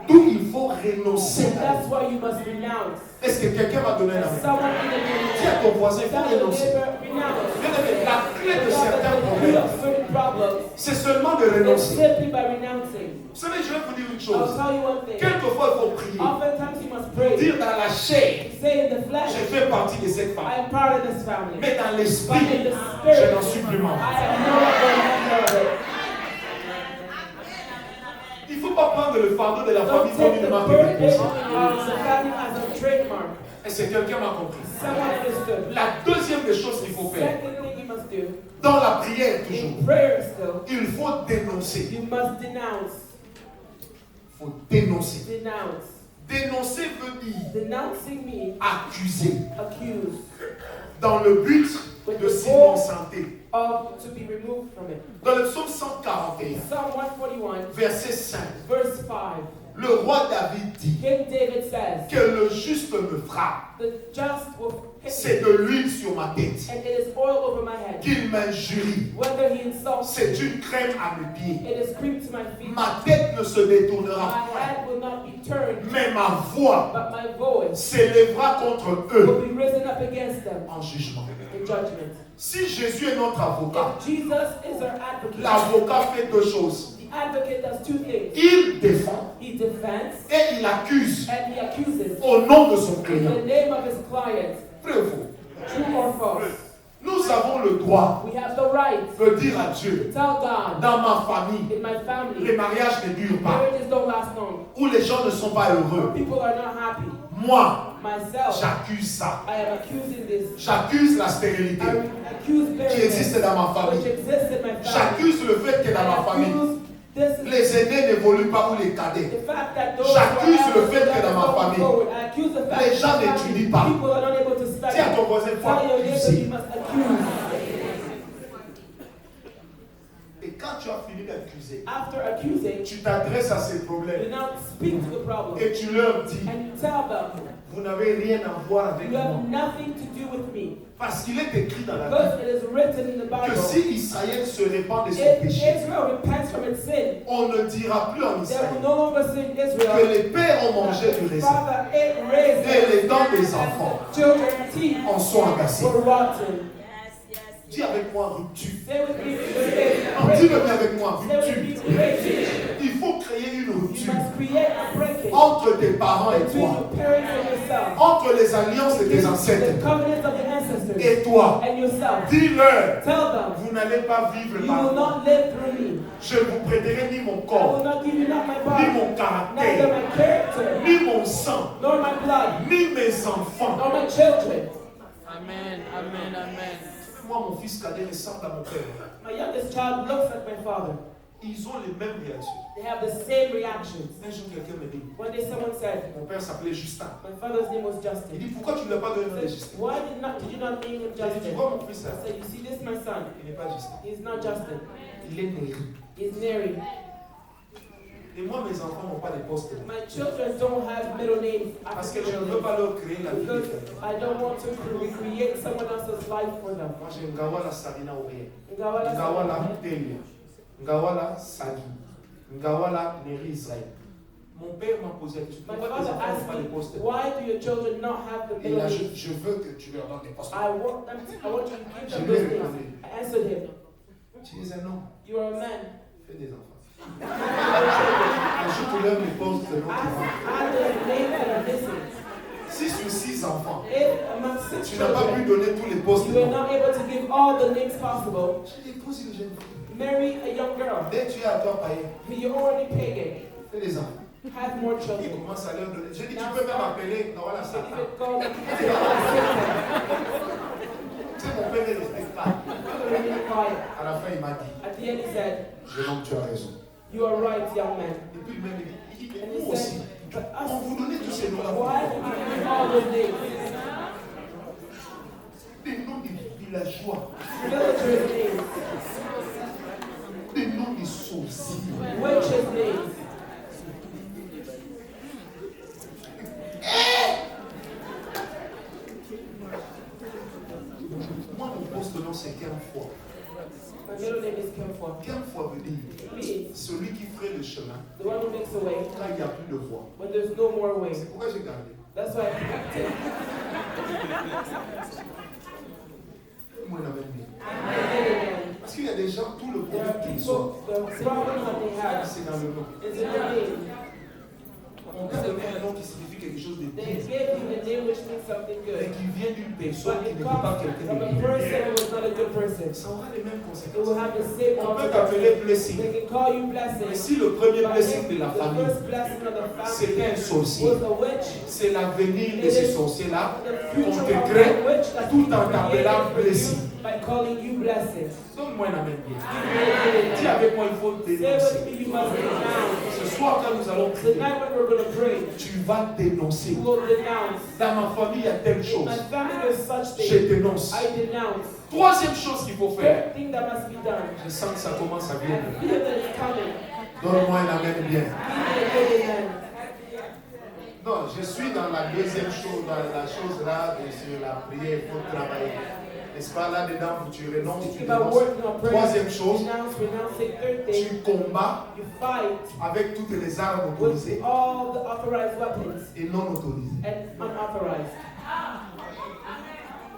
Donc il faut renoncer. And that's why you must renounce. Est-ce que quelqu'un va donner la main? Someone in the Dis à ton voisin, il faut Tell your renoncer. neighbor, renounce. Bien-aimé, la clé de Because certains the root problèmes, of certain problems c'est seulement de is renoncer. simply by renouncing. Vous savez, je vais vous dire une I'll chose. tell you one thing. Quelquefois, il faut prier. Oftentimes you must pray. Dire dans la chair, Say in the flesh, je fais partie de cette I famille. am part of this family. Mais dans But in l'esprit, the je spirit, n'en suis plus I membre. am no longer a member of it. Il ne faut pas prendre le fardeau de la Don't famille comme take une the marque de burden déposition. of the family as a trademark. Et c'est quelqu'un m'a compris. Someone understood. La deuxième des choses qu'il faut faire, Second thing you must do, dans la prière toujours, in prayer still, il faut dénoncer. you must denounce. Il faut dénoncer. Denounce. Dénoncer veut dire Denouncing me, accuser. accuse, Dans le but de s'innocenter. of to be removed from it. Dans le psaume 141, Psalm 141, verset 5, verse 5. le roi David dit King David says, que le juste me frappe. the just will hit C'est me, de l'huile sur ma tête. and it is oil over my head. Qu'il m'injurie. Whether he insults me, C'est une crème à mes pieds. it is cream to my feet. Ma tête ne se détournera My pas. head will not be turned, Mais ma voix but my voice s'élèvera contre will eux be risen up against them en jugement. in judgment. Si Jésus est notre avocat, If Jesus is our advocate, l'avocat fait deux choses. the advocate does two things. Il défend He defends et il accuse and he accuses au nom de son in client. the name of his client, Vrai ou faux? true or false. Nous avons le droit We have the right de dire à Dieu, to tell God, dans ma famille, in my les family, mariages ne durent pas, marriages don't last long, où les gens ne sont pas heureux. people are not happy. Moi, Myself, j'accuse ça. I am accusing this. J'accuse la stérilité I accuse qui barrenness, existe dans ma which famille. exists in my family. J'accuse le fait que dans ma I famille, accuse this, les aînés n'évoluent pas ou les cadets. the fact that those J'accuse who are le fait que dans ma going famille, forward. I accuse the fact les that gens in my family, n'étudient pas. people are not able to study. Dis à ton voisin, il faut Tell your neighbor accuser. you must accuse. Et quand tu as fini d'accuser, After accusing, tu t'adresses à ces you problèmes now speak to the problem et tu leur dis, and you tell them, vous n'avez rien à voir avec you have moi. nothing to do with me. Parce qu'il est écrit dans la Bible Because it is written in the que Bible, si Israël se répand de son if péché, Israel repents from its sin, on ne dira plus en they will Israël no longer sin que Israel. les pères ont mangé du The raisin father ate raisins, et les dents des and enfants the children's teeth en sont agacés. were rotten. Dis avec moi rupture. Say with me, Non, dis-le bien avec moi, say with me, rupture. rupture. Il faut créer une rupture entre tes parents et toi, entre les alliances de tes ancêtres et toi. Dis-leur, vous n'allez pas vivre par moi. Je ne vous prêterai ni mon corps, ni mon caractère, ni mon sang, ni mes enfants. Amen, amen, amen. Moi, mon fils cadet ressemble à mon père. My youngest child looks like my father. Ils ont les mêmes réactions. They have the same reactions. Un jour, quelqu'un me dit, One day someone said, mon père s'appelait Justin. my father's name was Il Justin. dit, pourquoi tu ne l'as pas donné le nom de Justin? Why did you not name him Il dit, tu Justin? vois mon fils I là, said, you see this, my son? il n'est pas Justin. He's not Justin. Il est Néri. He's Neri. Et moi, mes enfants n'ont pas de poste. My children don't have middle names. Parce que je ne veux pas leur créer la vie Because différente. I don't want to recreate someone else's life for them. Moi, j'ai Ngawala Sarina Ourien. Ngawala Ngawala Telia. Ngawala Sagi. Ngawala Néri Israël. Mon père m'a posé la question. My Pourquoi tes father enfants n'ont asked pas de me, poste? why do your children not have the Et middle là, names? je veux que tu leur donnes des postes. I want you to give Je them lui ai those répondu. names. I answered him, Tu es un homme. you are a man. Fais des enfants. Je te lève les postes de notre enfant. Add the names that are missing. 6 ou 6 enfants. If among 6 Tu n'as pas pu children, donner tous les postes. you are not able to give all the names possible, J'ai déposé le jeune fille. marry a young girl. Dès que tu es à toi païen, You're already pagan. fais des enfants. Have more Il children. commence à leur donner. J'ai dit, tu peux même appeler. Non, voilà, You can Satan. even call them Tu sais, mon père ne respecte pas. really quiet. À la fin, il m'a dit, At the end, he said, jeune homme, tu as raison. you are right, young man. Et puis lui-même, il dit, And mais he nous aussi, said, but on us, vous donnait tous ces noms-là. why do you give all those names? Des noms des villageois, Villagers' names, des noms des sorciers. witches' names. Moi, mon poste de nom, c'est 15 fois. My middle name is Kimfwa. 15 fois veut dire Means celui qui ferait le chemin the one who makes a way quand il n'y a plus de voie. when there's no more way. C'est pourquoi j'ai gardé. That's why I kept it. Moi, la même vie. Amen. Parce qu'il y a des gens, tout le There are problème qu'ils sont, people, the problem that they have c'est dans le nom. is in their name. On peut donner un nom qui signifie quelque chose de They bien, gave you the name which means something mais good. qui vient d'une personne But qui it n'est pas comes quelqu'un from de a bien. person who was not a good person. Ça aura les mêmes It will conséquences. have the same On peut t'appeler consequences. blessing. They can call you Mais blessing. si le premier But blessing if de la the famille, first blessing of the c'était un family sorcier, was a witch, c'est l'avenir de ce sorcier-là the qu'on future te of crée that witch that tout you en t'appelant created for blessing. you by calling you blessing. Donne-moi la même bien. Give Dis me avec moi, il faut Say with dénoncer. me, you must denounce. Ce soir, quand nous allons prier, Tonight when we're going to pray, tu vas dénoncer. you will denounce. Dans ma famille, il y a telle In chose. my family there's such Je thing. dénonce. I denounce. Troisième chose qu'il faut faire. Third thing that must be done. Je sens que ça commence à I venir. feel that it's coming. Donne-moi un amen bien. Give me a good amen. Non, je suis dans la deuxième chose, dans la chose là, sur la prière, il faut travailler. N'est-ce pas, là-dedans, tu renonces, tu Think about dénonces. working on prayer. Troisième chose, Renouncing. Third thing, tu combats you fight avec toutes les armes with autorisées all the authorized weapons et non autorisées. and unauthorized.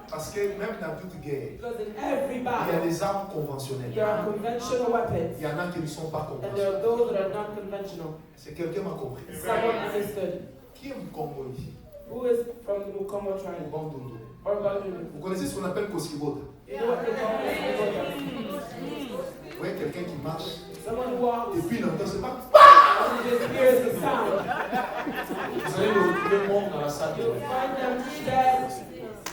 Parce que même dans toute guerre, Because in every il y a battle, des armes conventionnelles. there are conventional weapons Il y en a qui ne sont pas and there conventionnelles. are those that are not conventional. C'est quelqu'un m'a compris. Someone understood. Qui est Mukongo ici? Who is from the Mukomo tribe? Mukongo. Or Bandunu? Vous connaissez ce qu'on appelle Koskibota? You know what they call this? Vous voyez quelqu'un qui marche Someone who walks et puis il entend ce pas. and just hears the sound. Vous allez le retrouver mort dans la salle de You'll bain. find them dead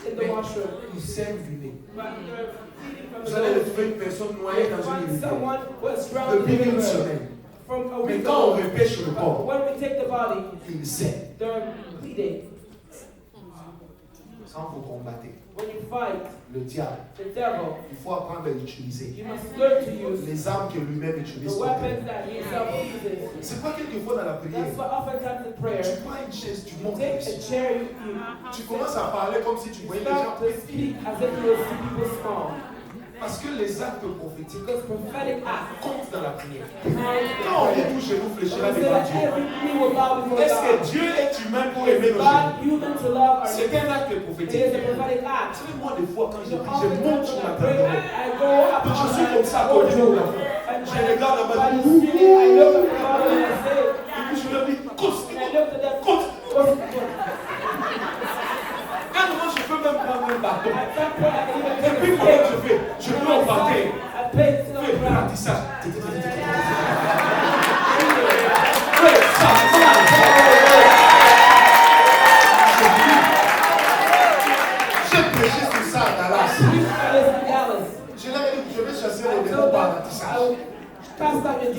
in the washroom. Il saigne du nez. But they're bleeding from Vous the allez nose. retrouver une personne noyée You'll dans une find rivière someone who has drowned in depuis the une river semaine. from a Mais week quand on ago. repêche le But corps, when we take the body, il saigne. they're bleeding. Quand vous combattez When you fight le diable, the devil, il faut apprendre à l'utiliser. you must learn to use Les armes que lui-même the utilise. contre weapons lui. that he himself uses. C'est pas quelquefois dans la prière. That's why oftentimes in prayer, Tu prends une chaise, tu montes take a dessus. chair, Tu commences à parler comme si tu you voyais les gens start to speak as if you will see people small. Parce que les actes prophétiques Because prophetic acts comptent dans la prière. count Quand on in est prayer. tous genoux So fléchis là that devant Dieu, every knee will bow before est-ce que God. Dieu est humain pour aimer Is nos God genoux? human to love our C'est un acte It prophétique. is a prophetic Tu act. sais, moi, des fois, quand je So prie, je monte sur la often when I pray, table. I go up Je on suis comme ça, my côté de la and Je regarde là-bas, by je the dis, Spirit, I look at God and I say,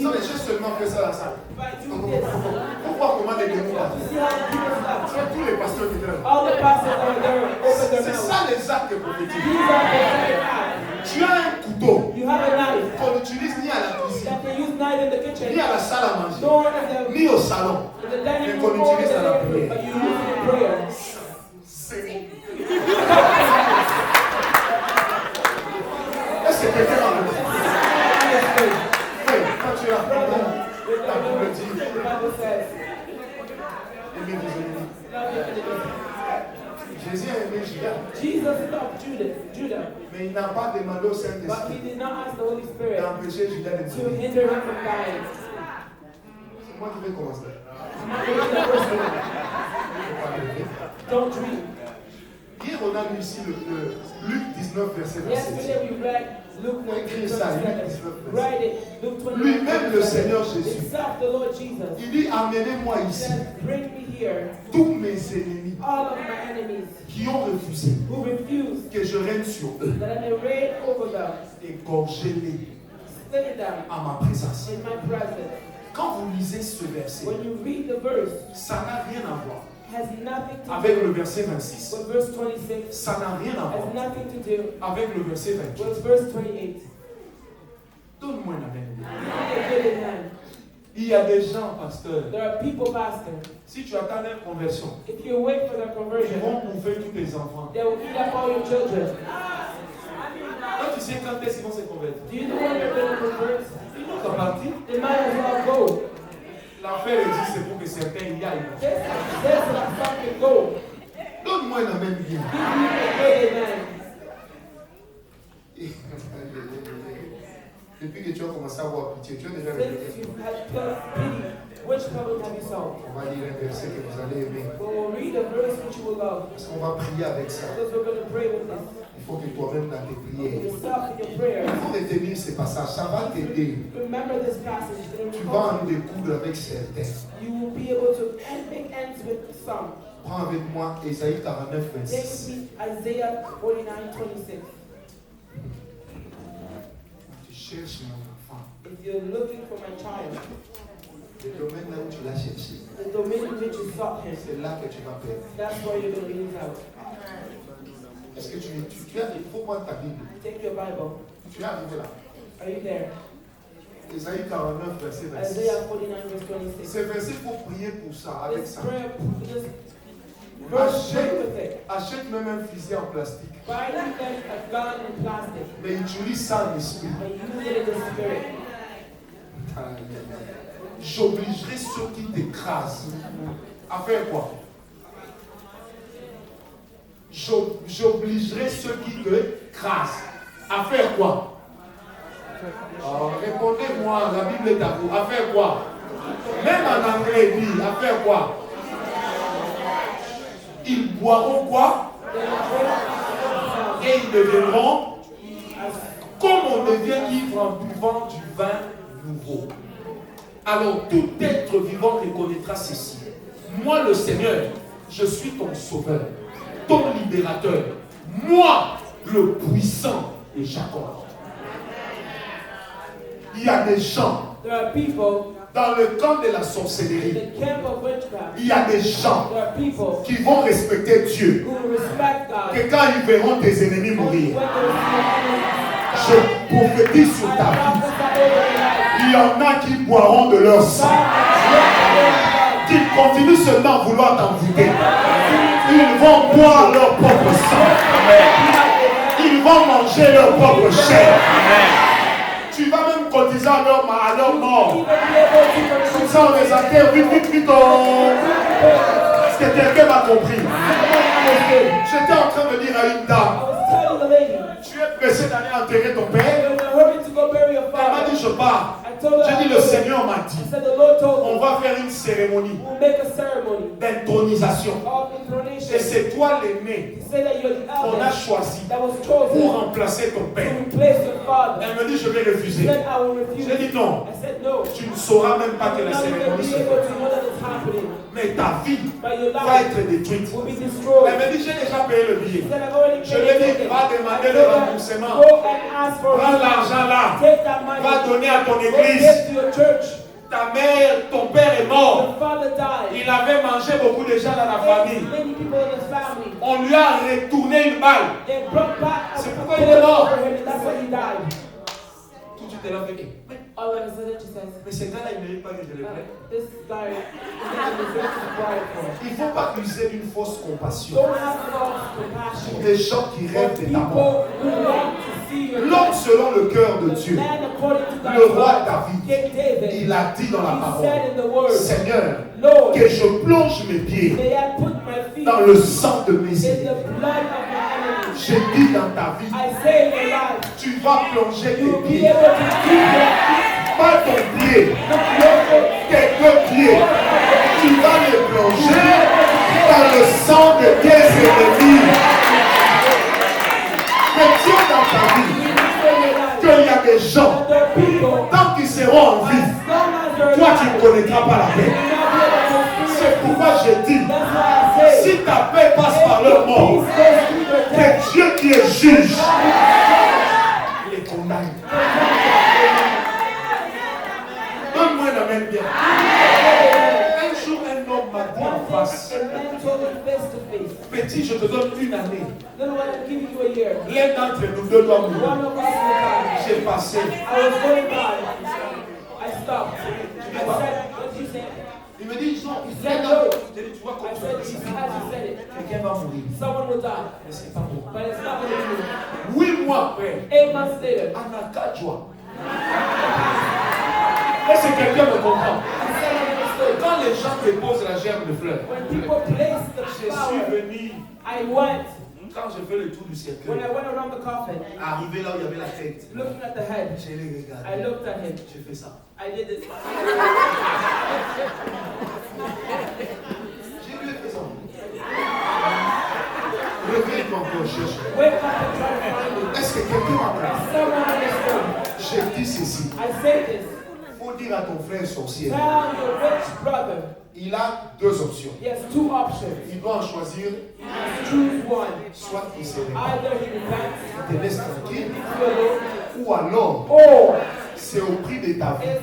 Non, mais j'ai seulement fait ça à la salle. Pour voir comment les démons partent. C'est tous les pasteurs qui viennent. C'est ça les actes prophétiques. Tu as un couteau qu'on n'utilise ni à la cuisine, ni à la salle à manger, ni au salon, mais qu'on utilise à la prière. C'est bon. Est-ce que quelqu'un va me dire? Oui, quand tu as la Bible dit, aimez vos ennemis. Jésus a aimé Judas. Mais il n'a pas demandé au Saint-Esprit d'empêcher Judas de tuer. C'est moi qui vais commencer. Don't dream. Hier, on a lu ici le Luc 19, verset 27. Yesterday we read Luke 19, Write it. Luke 29. Lui-même, le Seigneur Jésus, Himself, the Lord Jesus, il dit, amenez-moi ici bring me here tous mes ennemis all of my enemies qui ont refusé who refuse que je règne sur eux. that I may reign over them. Égorgez-les Slay them à ma présence. in my presence. Quand vous lisez ce verset, When you read the verse, ça n'a rien à voir has nothing to avec do le verset 26. with verse 26. Ça n'a rien à Has voir nothing to do avec le verset 28. with verse 28. Donne-moi un amen. Give it none. Il y a des gens, pasteur, There are people, pastor. si tu attends leur conversion, If you wait for their ils conversion, vont bouffer tous tes enfants. they will eat up all your children. Quand tu sais quand est-ce qu'ils vont se convertir, Do you know when they're going to convert? ils vont partir. They might as well go. L'affaire existe, c'est pour que certains y aillent. There's something go. Donne-moi un amen bien. Depuis que tu as commencé à avoir pitié, tu as déjà répété. Which covenant have you solved? On va lire un verset que vous allez aimer. We'll read a verse which you will love. Parce qu'on va prier avec ça. Because we're going to pray with this. Il faut que toi-même dans tes prières, Stop in your prayer. il faut retenir ces passages. Ça va t'aider. Remember this passage. Tu vas en découdre avec certains. You will be able to make ends with some. Prends avec moi Ésaïe 49, Take 26. with me Isaiah 49:26. Tu cherches mon enfant. If you're looking for my child, Le domaine là où tu l'as cherché, the domain in which you sought him, c'est là que tu vas perdre. that's where you're going to lose out. Est-ce que tu as, il faut prendre ta Bible. Take your Bible. Tu es arrivé là. Are you there? Ésaïe 49, verset 26. Isaiah 49, verse 26. Ce verset, il faut prier pour ça, avec This ça. prayer, this verse, pray with it. Achète même un fusil en plastique. Buy them a gun in plastic, Mais utilise ça en esprit. but use it in the spirit. J'obligerai ceux qui t'écrasent à faire quoi? J'obligerai ceux qui t'écrasent à faire quoi? Oh, répondez-moi, la Bible est à vous. À faire quoi? Même en anglais, il dit, à faire quoi? Ils boiront quoi? Et ils deviendront comme on devient ivre en buvant du vin nouveau. Alors tout être vivant reconnaîtra ceci. Moi le Seigneur, je suis ton sauveur, ton libérateur. Moi le puissant de Jacob. Il y a des gens There are people dans le camp de la in sorcellerie. the camp of witchcraft. Il y a des gens There are people qui vont respecter Dieu. who respect God. Que quand ils verront tes ennemis mourir, When they see je prophétise sur ta vie. Il y en a qui boiront de leur sang, qui continuent seulement à vouloir t'envoûter. Ils vont boire leur propre sang. Ils vont manger leur propre chair. Tu vas même cotiser à leur mort. Comme ça on les enterre vite. Est-ce que quelqu'un m'a compris? J'étais en train de dire à une dame, tu es pressé d'aller enterrer ton père? Elle m'a dit je pars. J'ai dit le Seigneur m'a dit, on va faire une cérémonie d'intronisation. Et c'est toi l'aîné qu'on a choisi pour remplacer ton père. Elle me dit je vais refuser. J'ai dit non, tu ne sauras même pas que la cérémonie se fait. Mais ta vie va être détruite. Elle me dit, j'ai déjà payé le billet. Je lui ai dit, va demander le remboursement. Prends l'argent là. Va donner à ton église. Ta mère, ton père est mort. Il avait mangé beaucoup de gens dans la famille. On lui a retourné une balle. C'est pourquoi il est mort. Tout de suite, elle a fait. Mais ce gars-là, il ne mérite pas que je le plaie. Il ne faut pas user d'une fausse compassion pour des gens qui rêvent de ta mort. L'homme selon le cœur de Dieu, le roi David, il a dit dans la parole, Seigneur, que je plonge mes pieds dans le sang de mes ennemis. J'ai dit dans ta vie, tu vas plonger tes pieds. Pas ton pied, tes deux pieds. Tu vas les plonger dans le sang de tes ennemis. Mais Dieu dans ta vie, qu'il y a des gens, tant qu'ils seront en vie, toi tu ne connaîtras pas la paix. C'est pourquoi je dis, si ta paix passe par leur mort, c'est Dieu qui est juge. Il les condamne. Donne-moi un amen bien. Un jour, un homme m'a dit en face, petit, je te donne une année. L'un d'entre nous deux doit mourir. J'ai passé. Il me dit, non, tu vois comment quelqu'un va mourir. Mais c'est pas moi. 8 mois après, Anakadjoa. Est-ce que quelqu'un me comprend? Quand les gens te posent la germe de fleurs, je suis venu. Quand je fais le tour du cercueil, arrivé là où il y avait la tête, j'ai regardé. J'ai fait ça. J'ai lui fait ça. Réveille ton cloche. Est-ce que quelqu'un m'entend? J'ai dit ceci. Il faut dire à ton frère sorcier. Il a 2 options. Il doit en choisir. Soit il se répand, il te laisse tranquille, ou alors c'est au prix de ta vie,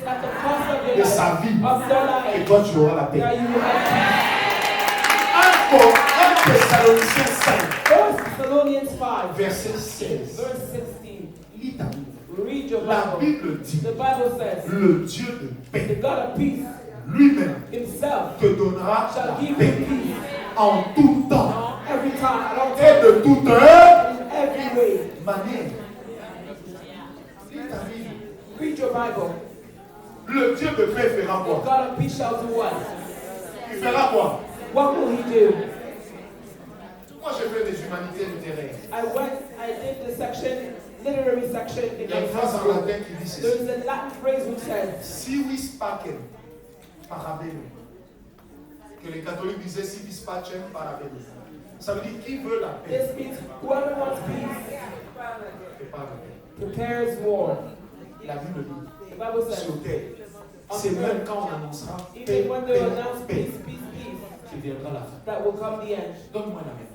de sa vie, que toi tu auras la paix. 1 Thessaloniciens 5, verset 16. Lis ta Bible. La Bible dit, le Dieu de paix lui-même te donnera la paix en tout temps et de toute manière. Lis ta Bible. Read your Bible. Le Dieu de paix fera quoi? God of peace shall do what? Il fera quoi? What will he do? Moi j'ai fait des humanités littéraires. I did the section, literary section in Il y a une phrase en latin qui dit ceci. There's a Latin phrase which says, si vis pacem parabellum. Que les catholiques disaient si vis pacem parabellum. Ça veut dire qui veut la paix. This means whoever wants peace prepares war. La Bible dit. The Bible says, sur terre. C'est même quand on annoncera paix, even when they announce paix, peace, qui viendra la fin. that will come the end. Donne-moi la main.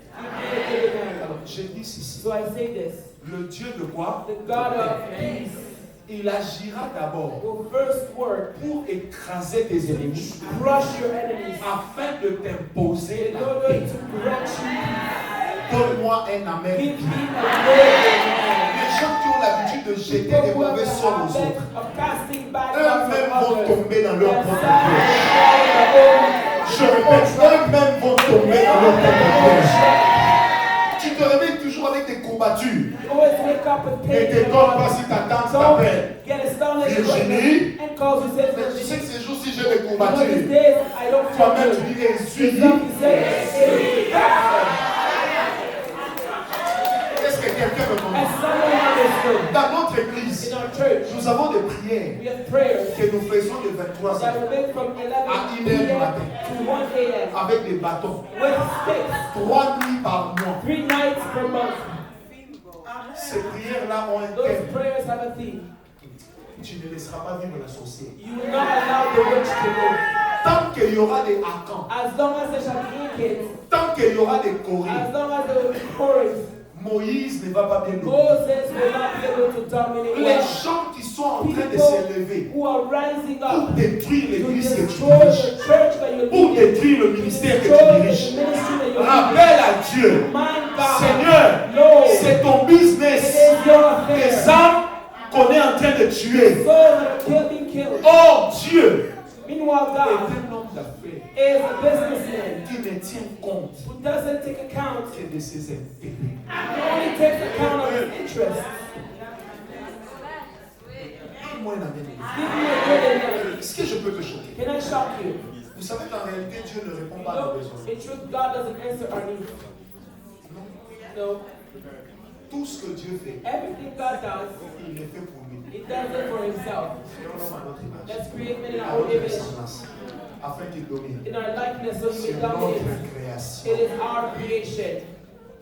Alors, j'ai dit ceci. So I say this. Le Dieu de quoi? The God of peace Il agira d'abord will first work pour écraser tes ennemis, crush your enemies afin de t'imposer in la order paix. to grant you. Donne-moi un amen. Give me a word. Les gens qui ont l'habitude de jeter des mauvais sorts aux autres, eux-mêmes vont tomber dans leur propre piège. Je répète, eux-mêmes vont tomber dans leur propre piège. Tu te réveilles toujours avec des courbatures. Et t'étonnes pas si ta tante t'appelle Virginie. Tu sais que ces jours-ci j'ai des courbatures. Toi-même tu dis suivi. Est-ce que quelqu'un me comprend? Dans notre église, nous avons des prières que nous faisons de 23 heures à 1 heure du matin avec des bâtons. 3 nuits par mois. Ces prières-là ont un thème. Tu ne laisseras pas vivre la sorcière. Tant qu'il qu'il y aura des Acans, as long as there shall be kids, tant qu'il y aura des Corées, as long as there will be Corys, Moïse ne va pas bien dominer. Moses will not be able to dominate. Les gens qui sont en train de s'élever who are rising pour up détruire to l'église que tu destroy diriges, the church that you're pour leading, détruire le to ministère que destroy tu the diriges. ministry that you're Rappelle à Dieu, leading. Man, God, Seigneur, Lord, c'est ton it business. is your affair. Les âmes qu'on est en train de tuer. Souls that are being killed. Oh Dieu Meanwhile, est God un homme d'affaires is a businessman qui ne tient compte who doesn't take account, que de ses intérêts. he only takes account of his interests. Dis-moi un amen. Give me a good analogy. Est-ce que je peux te choquer? Can I shock you? Vous savez qu'en réalité, Dieu ne répond You pas à nos know, besoins. in truth, God doesn't answer our needs. No. Tout ce que Dieu fait, Everything God does, il le fait pour lui. He does it for Himself. Créons l'homme à notre image. Let's create men in À our own notre image, ressemblance, afin qu'il domine. in our likeness, so He C'est may dominate. notre création. It is our creation.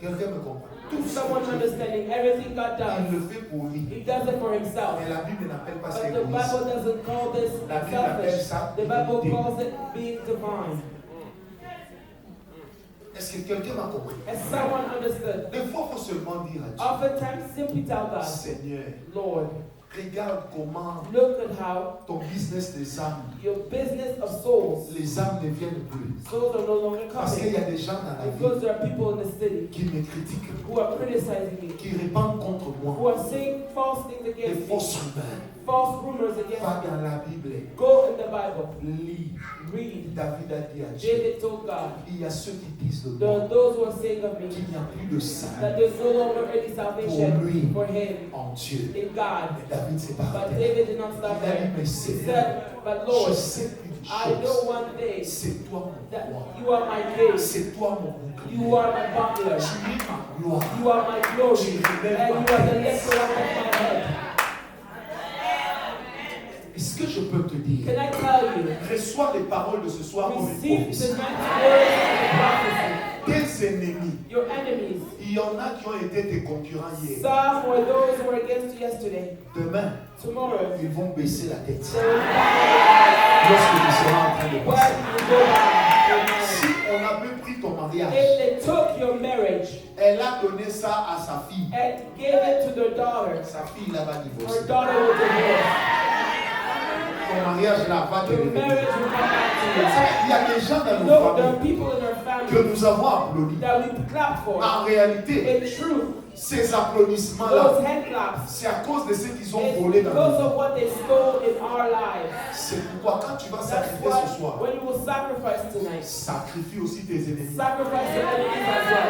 Quelqu'un me comprend? Tout ce Someone que Dieu fait, understanding everything God il does, le fait pour lui. He does it for Himself. Mais la Bible n'appelle pas ça But the égoïsme. Bible doesn't call this La Bible appelle selfish. ça The Bible divinité. calls it being divine. Est-ce que quelqu'un m'a compris? As someone understood, Des fois, il faut seulement dire à oftentimes simply tell Dieu, God, Seigneur, Lord, regarde comment look at how ton business des âmes, your business of souls, les âmes ne viennent plus. souls are no longer Parce qu'il coming. y a des gens dans la vie Because there are people in the city qui me critiquent, who are criticizing me, qui répandent contre who moi are saying false things des against me, fausses rumeurs. false rumors against Va me. dans la Bible, Go in the Bible, lis. read. David a dit à Dieu, David told God, il y a ceux qui disent de there moi are those who are saying of me qu'il n'y a plus de salut that there's no longer any salvation Pour lui. for him en Dieu. in God. Mais David s'est pas But arrêté. David did not stop Il a dit, there. mais He Seigneur, said, but je Lord, sais une I know chose, one thing, c'est toi mon that roi, you are my king, c'est toi mon bouclier, you are my buckler, tu es ma gloire. you are my glory, and you are the lifter up of my head. Est-ce que je peux te dire, Can I tell you, reçois les paroles de ce soir comme une receive prophétie. tonight's words of prophecy. Tes ennemis, Your enemies, il y en a qui ont été tes concurrents hier. some were those who were against you yesterday. Demain, Tomorrow, ils vont baisser la tête they will bow lorsque tu seras en train de when passer. you go down. Si on avait pris ton mariage, If they took your marriage elle a donné ça à sa fille. and gave it to their daughter, Sa fille là va her divorcer. daughter will divorce. Ton mariage là va te Your révéler. marriage will come back to Il y a des gens dans you. nos No, there are familles people in our que family nous avons applaudis. that we clap for. En réalité, In truth, ces applaudissements-là, those hand claps c'est à cause de ce qu'ils ont is volé dans because nos of vies. what they stole in our lives. C'est pourquoi quand tu vas That's sacrifier why ce soir, when you will sacrifice tonight, sacrifie aussi tes ennemis. sacrifice your enemies as well.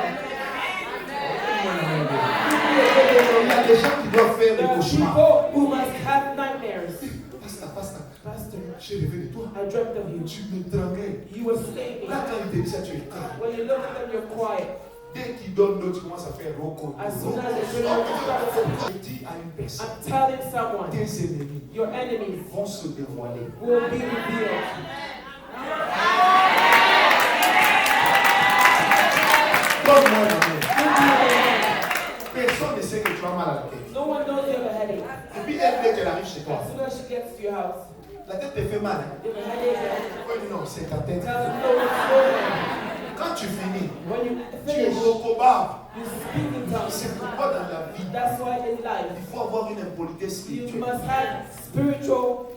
Il y a des gens qui doivent faire There des are cauchemars. people who must have nightmares. Pasteur, Pastor, j'ai rêvé de toi. I dreamt of you. Tu me tranglais. You were sleeping. Là, quand il te dit ça, tu es calme. When you look at them, you're quiet. Dès qu'il donne l'autre, tu commences à faire rocco. As soon as they bring out the start, Je dis à une personne, I'm telling someone, tes ennemis your enemies vont se dévoiler. will be revealed. Donne-moi un amen. Personne ne sait que tu as mal à la tête. No one knows you have a headache. Et puis elle, dès qu'elle arrive chez toi, As soon as she gets to your house, la tête te fait mal. Hein? you have a headache. Oui, non, c'est ta tête. Tell them, no, it's over. Quand tu finis, When you tu es finish, rocobar. you speak in tongues. C'est pourquoi dans la vie, That's why in life, il faut avoir une impolitesse you spirituelle. must have spiritual,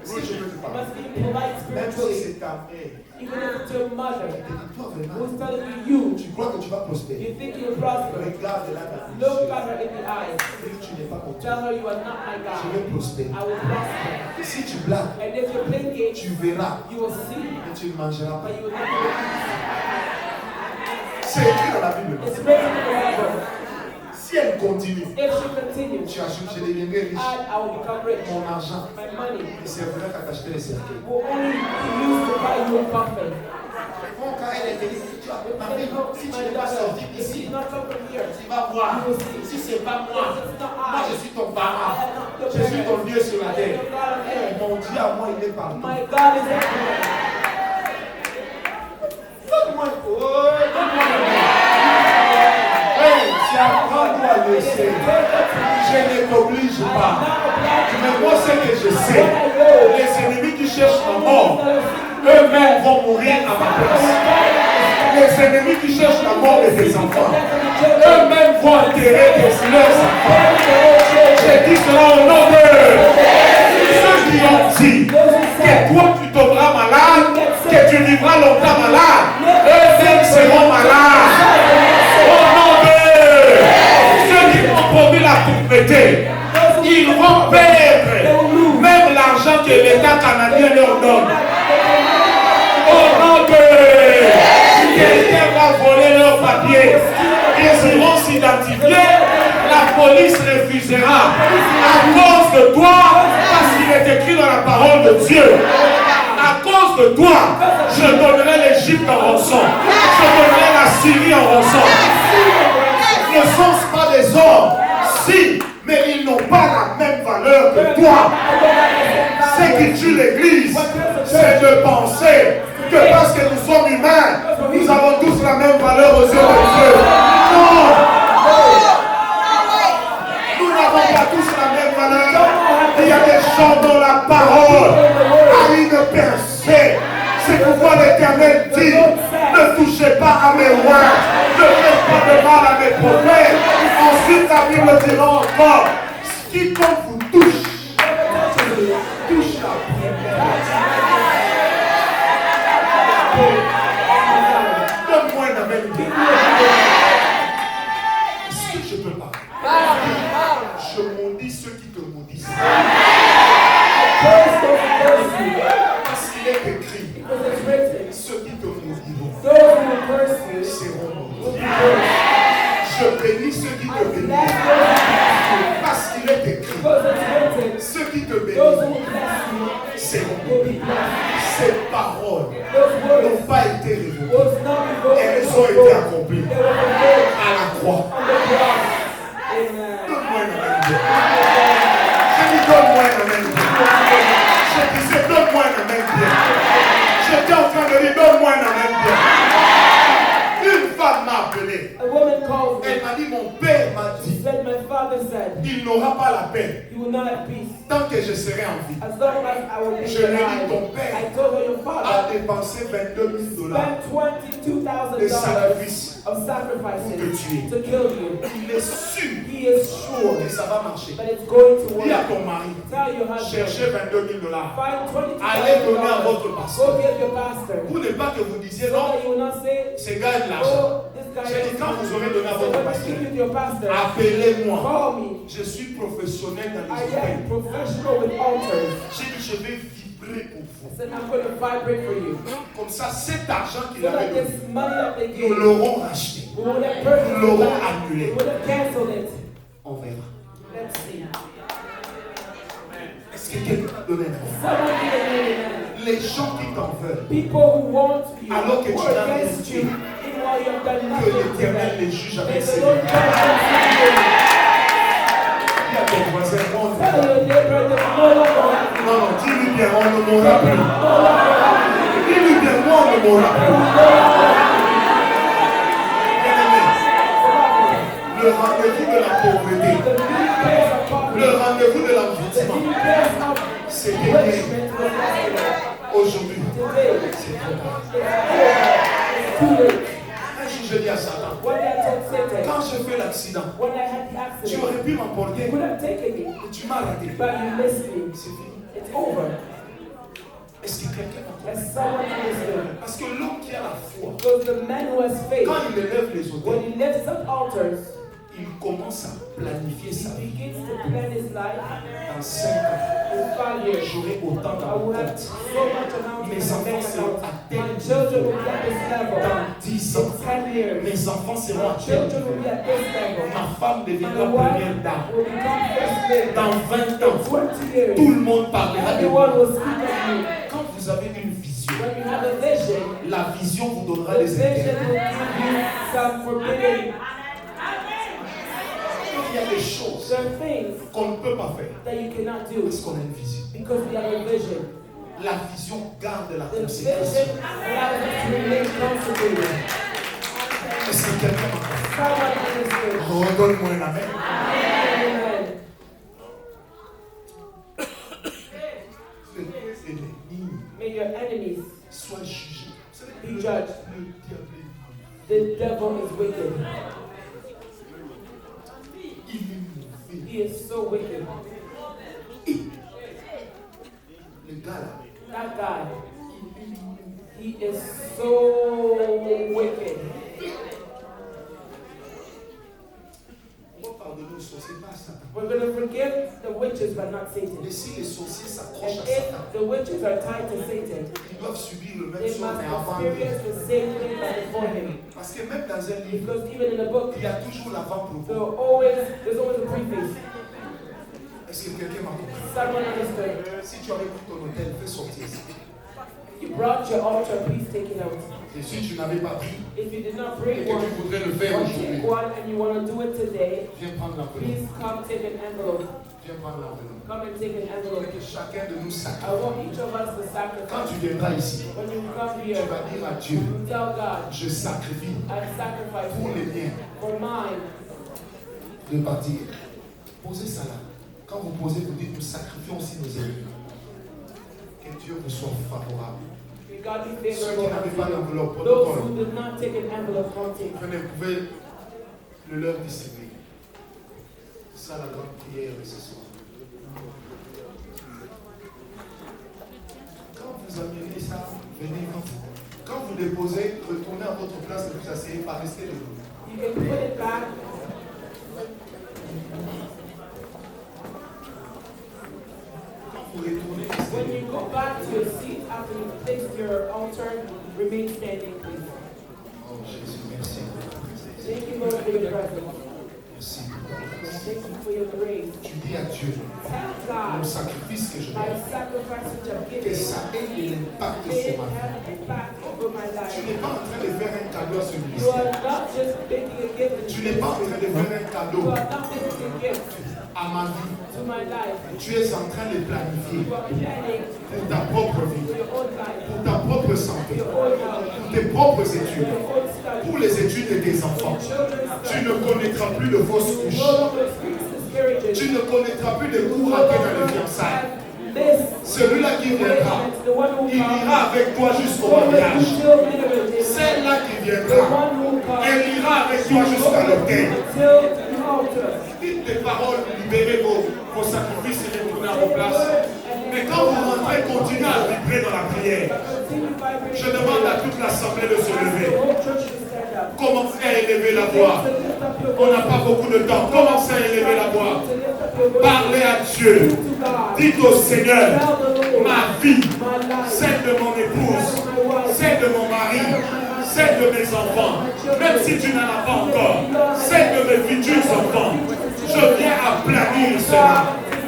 Est-ce que je peux te you parler? must be polite Même si spiritually. c'est ta mère, Even if it's your mother elle te dit, toi vraiment, who's telling you, tu crois que tu vas prospérer. you think you'll prosper. Regarde-la dans les Look yeux. at her in the eyes. Dis, tu n'es pas mon Dieu. Tell her you are not my Je God. vais prospérer. I will prosper. Et si tu blagues, And if you're playing games, tu verras, you will see, mais tu ne mangeras but pas. you will not be able to. C'est écrit dans la Bible. It's written in the Bible. Si elle continue, If she continues, tu ajoutes, je deviendrai riche. I will become rich. Mon argent My money ne servira qu'à t'acheter les cercueils. will only be used to buy you a coffin. Bon, quand elle est venue, tu vas, ma fille, si tu n'es pas sorti If d'ici, you not come from here, tu vas voir. Si c'est pas moi, moi je suis ton parent. Je suis ton Dieu sur la terre. Mon Dieu à moi, il est partout. my God is everywhere. Donne-moi donne-moi le nom. Hey, tu apprends à laisser. Je ne t'oblige pas. Mais moi, ce que je sais, les ennemis qui cherchent ma mort, eux-mêmes vont mourir à ma place. Les ennemis qui cherchent la mort de tes enfants, eux-mêmes vont enterrer leurs enfants. J'ai dit cela au nom de ceux qui ont dit que toi tu tomberas malade, que tu vivras longtemps malade, eux-mêmes seront malades. Au nom de ceux qui ont promis la pauvreté, ils vont perdre même l'argent que l'État canadien leur donne. Au nom de quelqu'un va voler leurs papiers, ils iront s'identifier, la police refusera à cause de toi, parce qu'il est écrit dans la parole de Dieu. À cause de toi, je donnerai l'Égypte en rançon, je donnerai la Syrie en rançon. Ne sont pas des hommes, si, mais ils n'ont pas la même valeur que toi. Ce qui tue l'Église, c'est de penser que parce que nous sommes humains, nous avons tous la même valeur aux yeux de Dieu. Non! Nous n'avons pas tous la même valeur. Il y a des gens dont la parole a une percée. C'est pourquoi l'Éternel dit, ne touchez pas à mes rois, ne faites pas de mal à mes prophètes. Ensuite, la Bible dira encore, quiconque vous touche, touche la donne-moi un amen. Est-ce que je peux parler? Je maudis ceux qui te maudissent. Parce qu'il est écrit, ceux qui te maudiront seront maudits. Je bénis ceux qui te bénissent. Parce qu'il est écrit, ceux qui te bénissent seront maudits. Ces paroles n'ont pas été révélées. Elles ont été accomplies à la croix. Donne-moi un amen. Je dis donne-moi un amen. Je disais donne-moi un amen bien. J'étais en train de dire donne-moi un amen bien. Une femme m'a appelé. Elle m'a dit mon père m'a dit il n'aura pas la paix tant que je serai en vie. Je lui ai dit ton père a dépensé $22,000 de sacrifice pour te tuer. Il est sûr que ça va marcher. Dis à ton mari, cherchez $22,000. Allez donner à votre pasteur. Pour ne pas que vous disiez non, c'est gars de l'argent. J'ai dit quand vous aurez donné à votre pasteur, appelez-moi. Je suis professionnel dans les hôtels. J'ai dit je vais vibrer pour vous. Comme ça, cet argent qu'il avait donné, nous l'aurons racheté. Nous l'aurons annulé. On verra. Est-ce que quelqu'un a donné un amen? Les gens qui t'en veulent, alors que tu n'as rien fait, que l'Éternel les juge avec ses mains. Dis à ton voisin, non, dis-lui bien, on ne mourra plus. Dis-lui bien, moi, on ne mourra plus. Le rendez-vous de la pauvreté, le rendez-vous de l'envoûtement, c'est gagné. Aujourd'hui, c'est trop tard. Un jour, je dis à Satan, quand je fais l'accident, tu aurais pu m'emporter, tu m'as raté. C'est fini. Est-ce que quelqu'un m'entend? Parce que l'homme qui a la foi, quand il élève les autels, il commence à planifier sa vie. Dans 5 ans, j'aurai autant dans mon compte. Mes enfants seront à tel niveau. Dans 10 ans, mes enfants seront à tel niveau. Ma femme deviendra première dame. Dans 20 ans, tout le monde parlera de moi. Quand vous avez une vision, la vision vous donnera les intérêts. Il y a des choses qu'on ne peut pas faire parce qu'on a une vision. La vision garde la consécration. Est-ce que quelqu'un m'a redonne-moi un amen. C'est des lignes. May your enemies soient jugés. be judged. The devil is wicked. He is so wicked. That guy, he is so wicked. We're going to forgive the witches, but not Satan. And if the witches are tied to Satan, they must experience the same thing before him. Because even in the book, there's always a preface. Someone understood. You brought your altar, please take it out. Et si tu n'avais pas pris, if you did not bring et que tu voudrais le faire aujourd'hui, and you want to do it today, viens prendre l'enveloppe. Please come take an envelope. Viens prendre l'enveloppe. Come and take an envelope. Que chacun de nous sacrifie. I want each of us to sacrifice. Quand tu viendras ici, when you come here, tu vas dire à Dieu, tell God, je sacrifie pour les miens, for mine, de partir. Posez ça là. Quand vous posez, vous dites, nous sacrifions aussi nos ennemis. Que Dieu vous soit favorable. Ceux qui n'avaient pas d'enveloppe, protocole, venez, vous pouvez le leur distribuer. C'est ça la grande prière de ce soir. Quand vous amenez ça, venez vite. Quand vous déposez, retournez à votre place et vous asseyez, pas rester debout. When you go back to your seat after you place your altar, remain standing, please. Oh Jésus, merci. Thank you, Lord, for your presence. Merci. Thank you for your grace. Tu dis à Dieu, mon sacrifice que je donne, que ça ait de l'impact sur ma vie. Tu n'es pas en train de faire un cadeau à ce ministère. Tu n'es pas en train de faire un cadeau à ma vie. Tu es en train de planifier pour ta propre vie, pour ta propre santé, pour tes propres études, pour les études de tes enfants. Tu ne connaîtras plus de fausses couches. Tu ne connaîtras plus de coups ratés dans les fiançailles. Celui-là qui viendra, il ira avec toi jusqu'au mariage. Celle-là qui viendra, elle ira avec toi jusqu'à l'autel. Dites des paroles, libérez vos sacrifices et retournez à vos places. Mais quand vous rentrez, continuez à vibrer dans la prière. Je demande à toute l'assemblée de se lever. Commencez à élever la voix. On n'a pas beaucoup de temps. Commencez à élever la voix. Parlez à Dieu. Dites au Seigneur, ma vie, celle de mon épouse, celle de mon mari, celle de mes enfants, même si tu n'en as pas encore, celle de mes futurs enfants, je viens aplanir cela.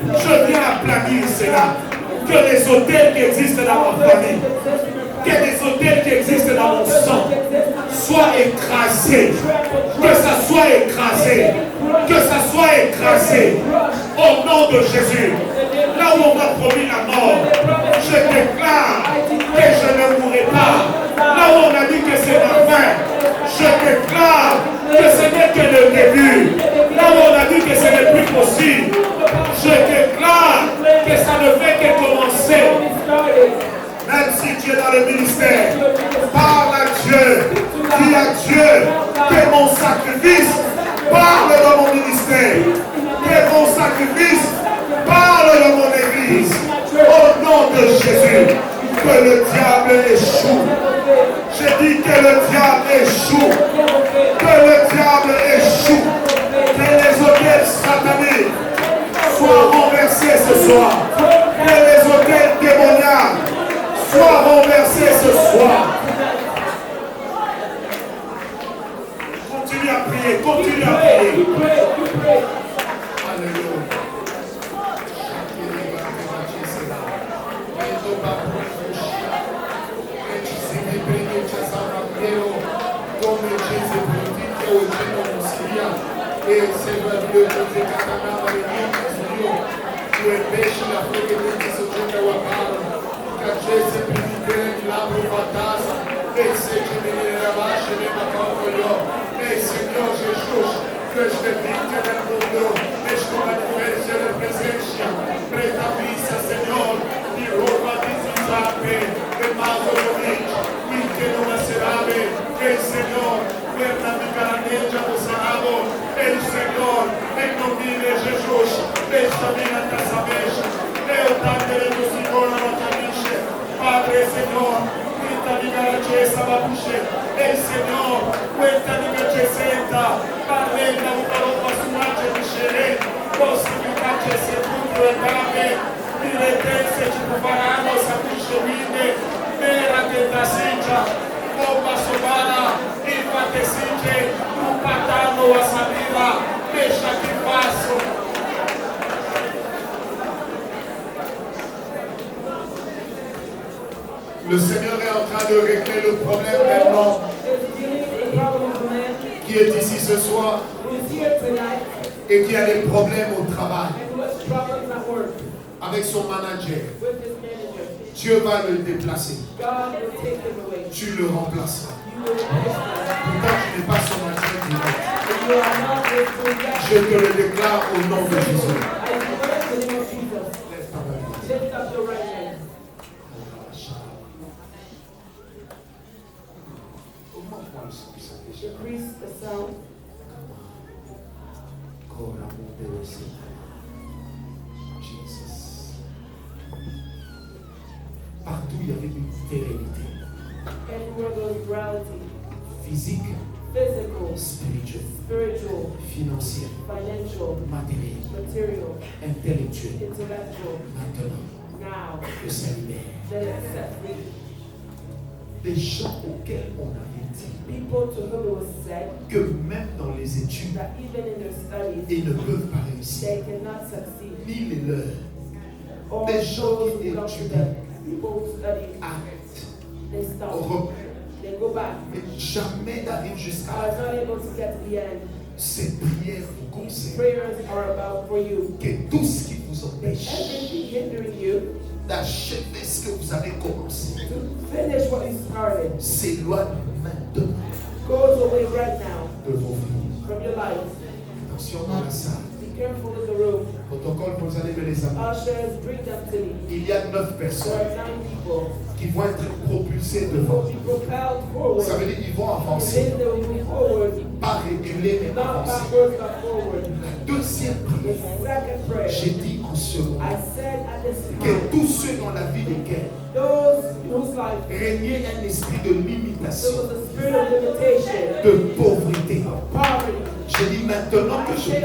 Je viens aplanir cela. Que les autels qui existent dans ma famille, que les autels qui existent dans mon sang soient écrasés. Que ça soit écrasé. Que ça soit écrasé. Au nom de Jésus. Là où on m'a promis la mort, je déclare que je ne mourrai pas. Là où on a dit que c'est ma fin, je déclare que ce n'est que le début. Là où on a dit que ce n'est plus possible, je déclare que ça ne fait que commencer. Même si tu es dans le ministère, parle à Dieu. Dis à Dieu que mon sacrifice parle de mon ministère. Que mon sacrifice parle de mon église. Au nom de Jésus, que le diable échoue. Je dis que le diable échoue. Que le diable échoue. Que les autels sataniques soient renversés ce soir. Que les autels démoniaques soient renversés ce soir. Continue à prier, continue à prier. Alléluia. Signor Jesus, queste vite del mondo, questo manifesto della presenza, preta vista, Signor, di Roma di Giuseppe, Padre, Señor, questa di Garacesa va a bouger. Et Seigneur, questa di Garacesa, parle da un parola su mangia di scere, posso di Garacesa tutto e dame, mi retese ci preparano, sapisce vide, mera che da singia, bomba sobana, infatti singe, un patano a salira, deixa che passo. Le Seigneur est en train de régler le problème maintenant qui est ici ce soir et qui a des problèmes au travail avec son manager. Dieu va le déplacer. Tu le remplaceras. Pourtant, tu n'es pas son manager direct. Je te le déclare au nom de Jésus. Lève ta main. Increase the sound. Jesus. Partout il y avait une stérilité. Everywhere there was reality. Physique, physical, spiritual, financière, financial, material, intellectuel. intellectual. Maintenant, Now, que ça libère. let it set free. Des gens auxquels on avait dit People to whom it was said que même dans les études, that even in their studies, ils ne peuvent pas réussir, they cannot succeed. ni les leurs. Or Des gens those qui who come to étudient, them, people who study, arrêtent, they stop, reprennent, they go back, mais jamais n'arrivent jusqu'à la are fin. not able to get to the end. Cette prière vous conseille Prayers are about for you. que tout ce qui vous empêche Everything hindering you d'achever ce que vous avez commencé to finish what you started s'éloigne maintenant goes away right now de vos vies. from your life. Attention dans la salle. Be careful in the room. Protocole, vous allez me les amener. Ushers, bring them to me. Il y a 9 There personnes are 9 people qui vont être propulsées who devant. will be propelled forward. Ça veut dire qu'ils vont And avancer, then they will move forward, pas reculer, mais not avancer. backwards but forward. La deuxième The prière, second prayer, j'ai dit en ce moment I said at this que time, tous ceux dans la vie desquels those whose life régnait un esprit de there limitation, was a spirit of limitation, de pauvreté. poverty. Je dis maintenant que je parle,